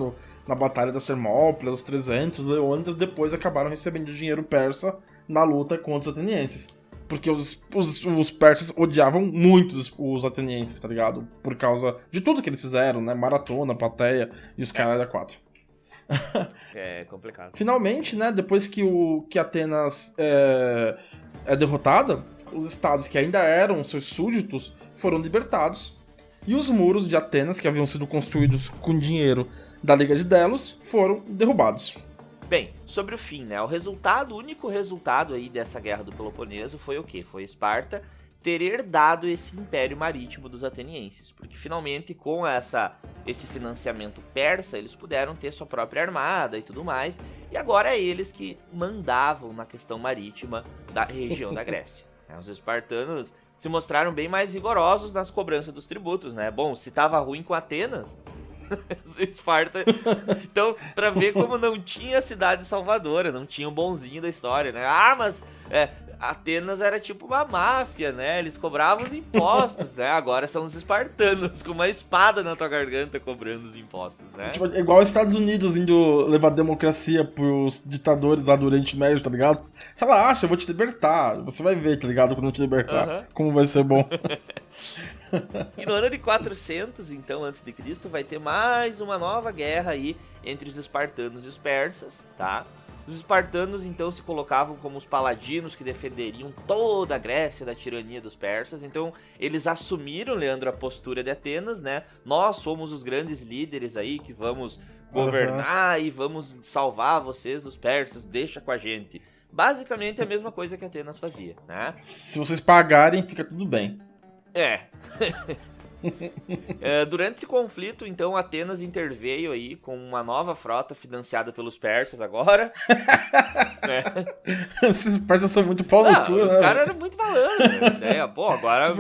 na Batalha das Termópilas, os 300 leônidas, depois acabaram recebendo dinheiro persa na luta contra os atenienses. Porque os persas odiavam muito os atenienses, tá ligado? Por causa de tudo que eles fizeram, né? Maratona, plateia e os caras da 4. É complicado. Finalmente, né? Depois que Atenas é derrotada, os estados que ainda eram seus súditos foram libertados. E os muros de Atenas, que haviam sido construídos com dinheiro da Liga de Delos, foram derrubados. Bem, sobre o fim, né? O único resultado aí dessa guerra do Peloponeso foi o quê? Foi Esparta ter herdado esse império marítimo dos atenienses, porque finalmente com esse financiamento persa, eles puderam ter sua própria armada e tudo mais, e agora é eles que mandavam na questão marítima da região da Grécia. Os espartanos se mostraram bem mais rigorosos nas cobranças dos tributos, né? Bom, se tava ruim com Atenas... Esparta. Então, pra ver como não tinha cidade salvadora, não tinha um bonzinho da história, né? Ah, mas Atenas era tipo uma máfia, né? Eles cobravam os impostos, né? Agora são os espartanos com uma espada na tua garganta cobrando os impostos, né? Tipo, é igual os Estados Unidos indo levar democracia pros ditadores lá do Oriente Médio, tá ligado? Relaxa, eu vou te libertar. Você vai ver, tá ligado? Quando eu te libertar, como vai ser bom. E no ano de 400, então, antes de Cristo, vai ter mais uma nova guerra aí entre os espartanos e os persas, tá? Os espartanos, então, se colocavam como os paladinos que defenderiam toda a Grécia da tirania dos persas. Então, eles assumiram, Leandro, a postura de Atenas, né? Nós somos os grandes líderes aí que vamos governar e vamos salvar vocês, os persas, deixa com a gente. Basicamente, a mesma coisa que Atenas fazia, né? Se vocês pagarem, fica tudo bem. Durante esse conflito, então, Atenas interveio aí com uma nova frota financiada pelos persas agora. Esses persas são muito pau no cu, os né? caras eram muito malandros, né? Pô, agora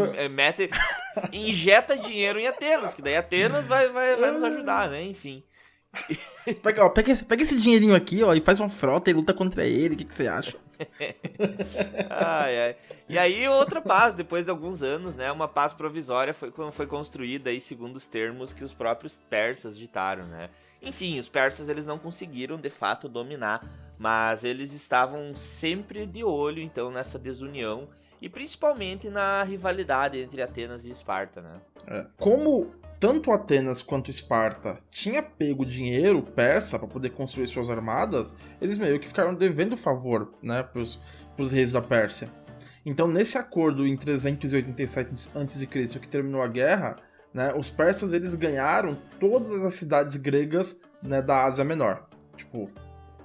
injeta dinheiro em Atenas, que daí Atenas vai nos ajudar, né? Enfim. Pega esse dinheirinho aqui, ó, e faz uma frota e luta contra ele. O que você acha? E aí outra paz, depois de alguns anos, né, uma paz provisória foi construída aí segundo os termos que os próprios persas ditaram, né. Enfim, os persas eles não conseguiram de fato dominar, mas eles estavam sempre de olho então nessa desunião e principalmente na rivalidade entre Atenas e Esparta, né. Como tanto Atenas quanto Esparta tinha pego dinheiro persa para poder construir suas armadas, eles meio que ficaram devendo favor, né, pros reis da Pérsia. Então, nesse acordo em 387 a.C., que terminou a guerra, né, os persas eles ganharam todas as cidades gregas, né, da Ásia Menor. Tipo,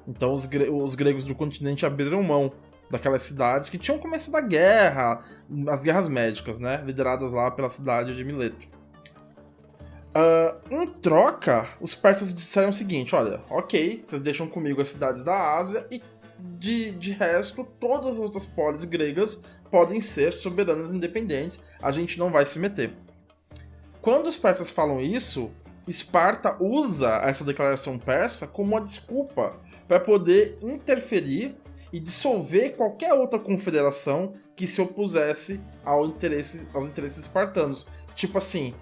então os gregos do continente abriram mão daquelas cidades que tinham começado a guerra, as guerras médicas, né, lideradas lá pela cidade de Mileto. Em troca, os persas disseram o seguinte: olha, ok, vocês deixam comigo as cidades da Ásia e de resto, todas as outras polis gregas podem ser soberanas independentes, a gente não vai se meter. Quando os persas falam isso, Esparta usa essa declaração persa como uma desculpa para poder interferir e dissolver qualquer outra confederação que se opusesse aos interesses espartanos. Tipo assim,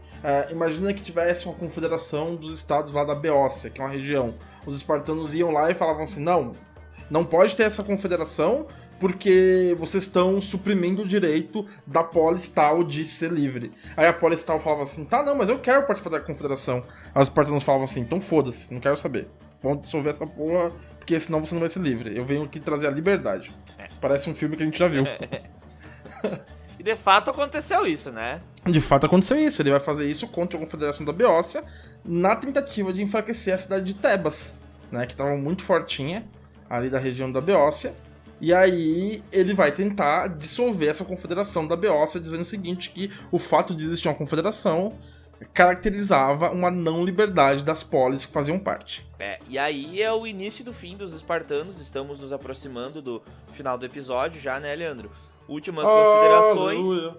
imagina que tivesse uma confederação dos estados lá da Beócia, que é uma região. Os espartanos iam lá e falavam assim: não pode ter essa confederação porque vocês estão suprimindo o direito da polis tal de ser livre. Aí a polis tal falava assim: tá, não, mas eu quero participar da confederação. Aí os espartanos falavam assim: então foda-se, não quero saber. Vamos dissolver essa porra, porque senão você não vai ser livre. Eu venho aqui trazer a liberdade. Parece um filme que a gente já viu. E de fato aconteceu isso, né? De fato aconteceu isso. Ele vai fazer isso contra a confederação da Beócia na tentativa de enfraquecer a cidade de Tebas, né, que estava muito fortinha ali da região da Beócia. E aí ele vai tentar dissolver essa confederação da Beócia, dizendo o seguinte, que o fato de existir uma confederação caracterizava uma não liberdade das polis que faziam parte. E aí é o início do fim dos espartanos, estamos nos aproximando do final do episódio já, né, Leandro? Últimas considerações. Aleluia.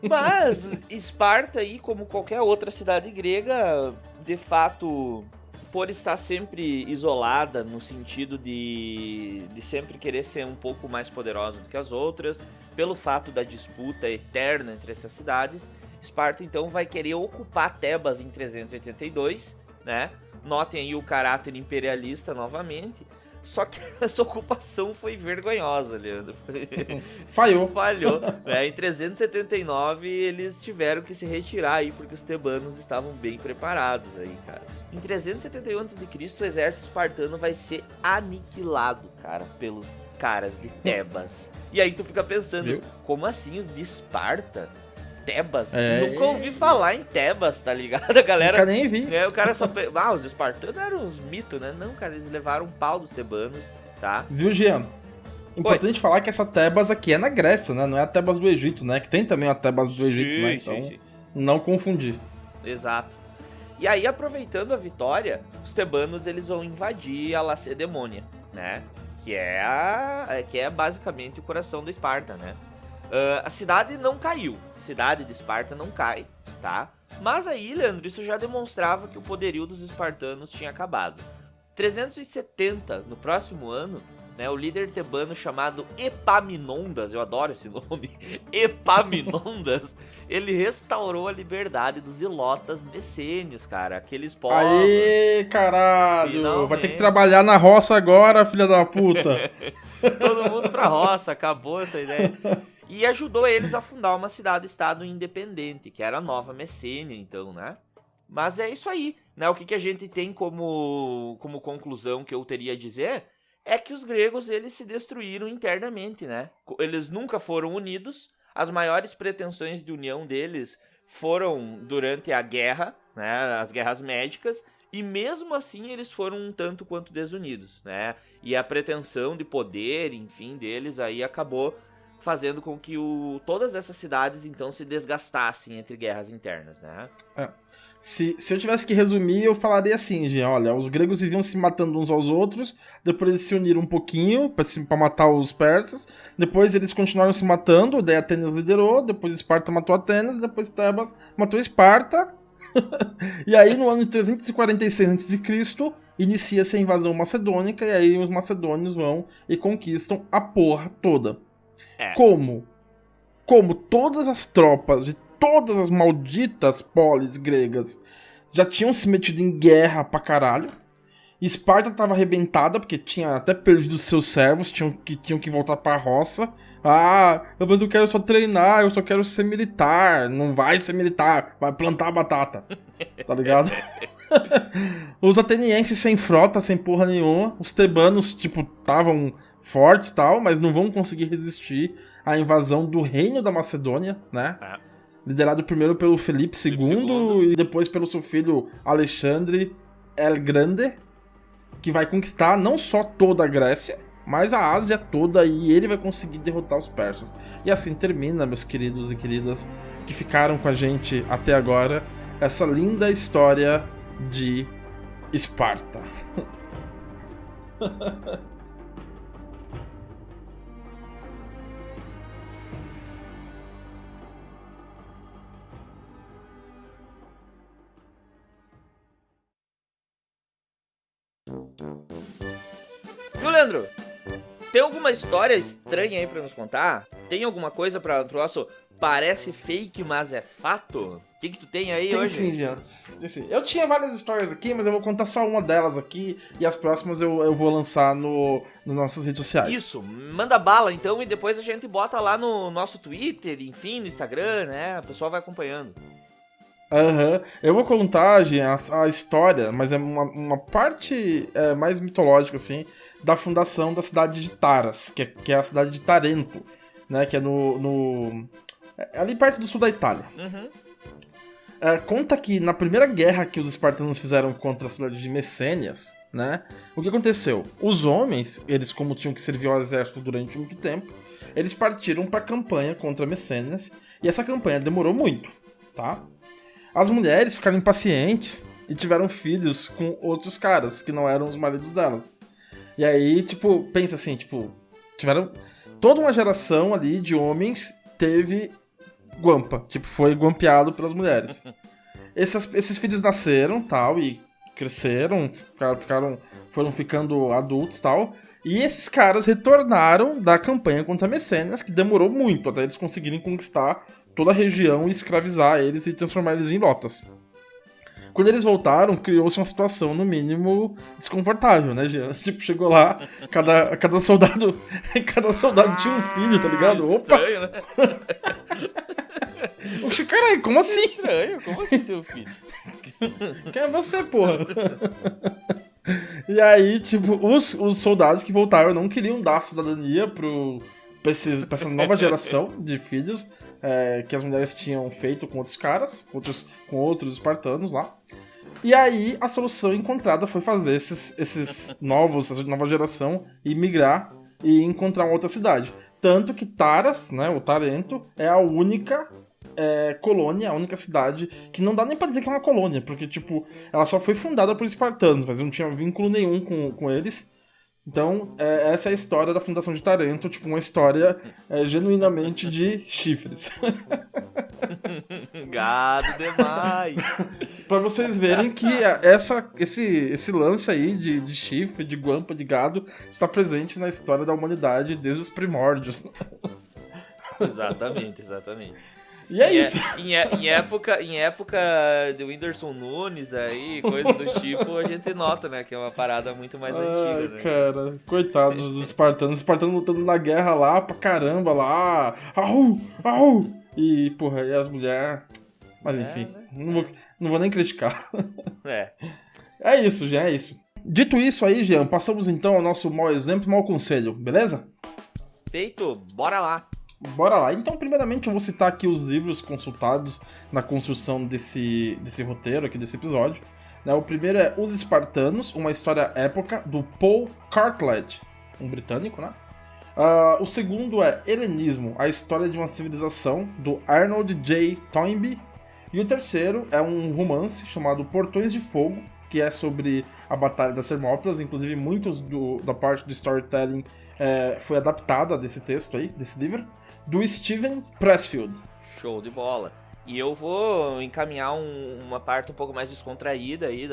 Mas Esparta aí, como qualquer outra cidade grega, de fato, por estar sempre isolada no sentido de sempre querer ser um pouco mais poderosa do que as outras, pelo fato da disputa eterna entre essas cidades, Esparta então vai querer ocupar Tebas em 382, né? Notem aí o caráter imperialista novamente. Só que essa ocupação foi vergonhosa, Leandro. Falhou. Né? Em 379 eles tiveram que se retirar aí porque os tebanos estavam bem preparados aí, cara. Em 371 a.C. o exército espartano vai ser aniquilado, cara, pelos caras de Tebas. E aí tu fica pensando, como assim os de Esparta? Tebas? Nunca ouvi falar em Tebas, tá ligado? A galera... Nunca nem vi. O cara só... os espartanos eram uns mitos, né? Não, cara, eles levaram um pau dos tebanos, tá? Viu, Jean? Importante falar que essa Tebas aqui é na Grécia, né? Não é a Tebas do Egito, né? Que tem também a Tebas do Egito, né? Então, não confundir. Exato. E aí, aproveitando a vitória, os tebanos, eles vão invadir a Lacedemônia, né? Que é basicamente o coração da Esparta, né? A cidade não caiu, a cidade de Esparta não cai, tá? Mas aí, Leandro, isso já demonstrava que o poderio dos espartanos tinha acabado. 370, no próximo ano, né, o líder tebano chamado Epaminondas, eu adoro esse nome, Epaminondas, ele restaurou a liberdade dos ilotas messênios, cara, aqueles povos. Aê, caralho! Finalmente. Vai ter que trabalhar na roça agora, filha da puta! Todo mundo pra roça, acabou essa ideia. E ajudou eles a fundar uma cidade-estado independente, que era a Nova Messênia, então, né? Mas é isso aí, né? O que a gente tem como conclusão que eu teria a dizer é que os gregos, eles se destruíram internamente, né? Eles nunca foram unidos, as maiores pretensões de união deles foram durante a guerra, né? As guerras médicas, e mesmo assim eles foram um tanto quanto desunidos, né? E a pretensão de poder, enfim, deles aí acabou fazendo com que todas essas cidades, então, se desgastassem entre guerras internas, né? Se eu tivesse que resumir, eu falaria assim, Jean, olha, os gregos viviam se matando uns aos outros, depois eles se uniram um pouquinho pra matar os persas, depois eles continuaram se matando, daí Atenas liderou, depois Esparta matou Atenas, depois Tebas matou Esparta, e aí no ano de 346 a.C., inicia-se a invasão macedônica, e aí os macedônios vão e conquistam a porra toda. Como todas as tropas de todas as malditas polis gregas já tinham se metido em guerra pra caralho, Esparta tava arrebentada porque tinha até perdido seus servos, tinham que voltar pra roça. Mas eu quero só treinar, eu só quero ser militar. Não vai ser militar, vai plantar batata. Tá ligado? Os atenienses sem frota, sem porra nenhuma. Os tebanos, tipo, estavam fortes e tal, mas não vão conseguir resistir à invasão do reino da Macedônia, né? Liderado primeiro pelo Felipe II e depois pelo seu filho Alexandre el Grande, que vai conquistar não só toda a Grécia, mas a Ásia toda, e ele vai conseguir derrotar os persas. E assim termina, meus queridos e queridas que ficaram com a gente até agora, essa linda história de Esparta. Viu, Leandro? Tem alguma história estranha aí pra nos contar? Tem alguma coisa pro nosso parece fake, mas é fato? O que tu tem aí hoje? Sim, Jean. Sim. Eu tinha várias histórias aqui, mas eu vou contar só uma delas aqui, e as próximas eu vou lançar nas nossas redes sociais. Isso, manda bala então, e depois a gente bota lá no nosso Twitter, enfim, no Instagram, né? O pessoal vai acompanhando. Eu vou contar, Jean, a história, mas é uma parte mais mitológica, assim, da fundação da cidade de Taras, que é a cidade de Tarento, né, que é ali perto do sul da Itália. Conta que na primeira guerra que os espartanos fizeram contra a cidade de Messênias, né? O que aconteceu? Os homens, eles como tinham que servir ao exército durante muito tempo, eles partiram para a campanha contra Messênias, e essa campanha demorou muito, tá? As mulheres ficaram impacientes e tiveram filhos com outros caras, que não eram os maridos delas. E aí, tipo, pensa assim, tipo, tiveram toda uma geração ali de homens teve guampa, tipo, foi guampeado pelas mulheres. Esses filhos nasceram, tal, e cresceram, foram ficando adultos, tal, e esses caras retornaram da campanha contra Messênias, que demorou muito até eles conseguirem conquistar toda a região e escravizar eles e transformar eles em lotas. Quando eles voltaram, criou-se uma situação, no mínimo, desconfortável, né, Jean? Tipo, chegou lá, cada soldado tinha um filho, tá ligado? Opa! Estranho, né? Oxe, caralho, como assim? Estranho, como assim teu filho? Quem é você, porra? E aí, tipo, os soldados que voltaram não queriam dar cidadania pra essa nova geração de filhos que as mulheres tinham feito com outros caras, com outros espartanos lá. E aí, a solução encontrada foi fazer essa nova geração migrar e encontrar uma outra cidade. Tanto que Taras, né, o Tarento, é a única colônia, a única cidade que não dá nem pra dizer que é uma colônia, porque, tipo, ela só foi fundada por espartanos, mas não tinha vínculo nenhum com eles. Então, essa é a história da fundação de Tarento, tipo, uma história genuinamente de chifres. Gado demais! Pra vocês verem que esse lance aí de chifre, de guampa, de gado, está presente na história da humanidade desde os primórdios. Exatamente. E é isso. Em época de Whindersson Nunes aí, coisa do tipo, a gente nota, né, que é uma parada muito mais antiga, né? Cara, coitados dos espartanos. Os espartanos lutando na guerra lá pra caramba lá. Au! E, porra, e as mulheres... Mas enfim, né? Não vou nem criticar. É isso, Jean, é isso. Dito isso aí, Jean, passamos então ao nosso mau exemplo e mau conselho, beleza? Feito, bora lá. Bora lá. Então, primeiramente, eu vou citar aqui os livros consultados na construção desse roteiro, aqui desse episódio. O primeiro é Os Espartanos, uma história épica, do Paul Cartledge, um britânico, né? O segundo é Helenismo, a história de uma civilização, do Arnold J. Toynbee. E o terceiro é um romance chamado Portões de Fogo, que é sobre a Batalha das Termópilas. Inclusive, muitos da parte do storytelling foi adaptada desse texto aí, desse livro, do Steven Pressfield. Show de bola. E eu vou encaminhar uma parte um pouco mais descontraída aí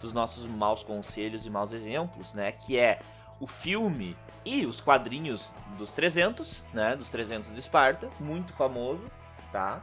dos nossos maus conselhos e maus exemplos, né? Que é o filme e os quadrinhos dos 300, né? Dos 300 de Esparta, muito famoso, tá?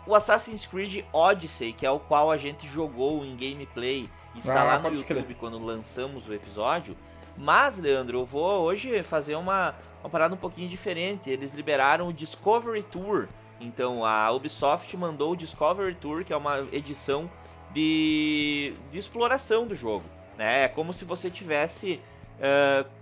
O Assassin's Creed Odyssey, que é o qual a gente jogou em gameplay, está lá no YouTube quando lançamos o episódio. Mas, Leandro, eu vou hoje fazer uma parada um pouquinho diferente. Eles liberaram o Discovery Tour. Então, a Ubisoft mandou o Discovery Tour, que é uma edição de exploração do jogo, né? É como se você estivesse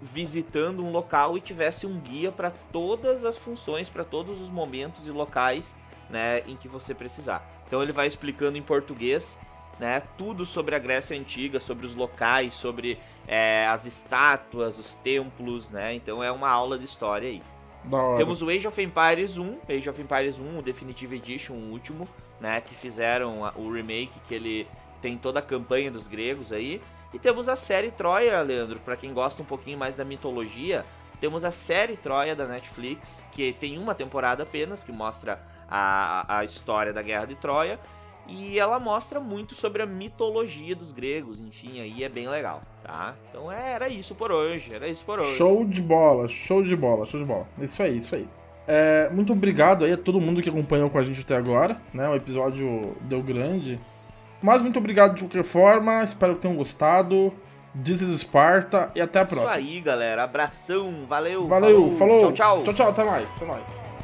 visitando um local e tivesse um guia para todas as funções, para todos os momentos e locais, né, em que você precisar. Então, ele vai explicando em português, né, tudo sobre a Grécia Antiga, sobre os locais, sobre as estátuas, os templos, né? Então é uma aula de história aí. Temos o Age of Empires 1, o Definitive Edition, o último, né? Que fizeram o remake, que ele tem toda a campanha dos gregos aí. E temos a série Troia, Leandro, pra quem gosta um pouquinho mais da mitologia. Temos a série Troia da Netflix, que tem uma temporada apenas, que mostra a história da Guerra de Troia. E ela mostra muito sobre a mitologia dos gregos, enfim, aí é bem legal, tá? Então era isso por hoje. Show de bola. Isso aí. Muito obrigado aí a todo mundo que acompanhou com a gente até agora, né? O episódio deu grande, mas muito obrigado de qualquer forma, espero que tenham gostado. This is Sparta e até a próxima. Isso aí, galera, abração, valeu, falou. Tchau, Tchau, até mais, é nóis.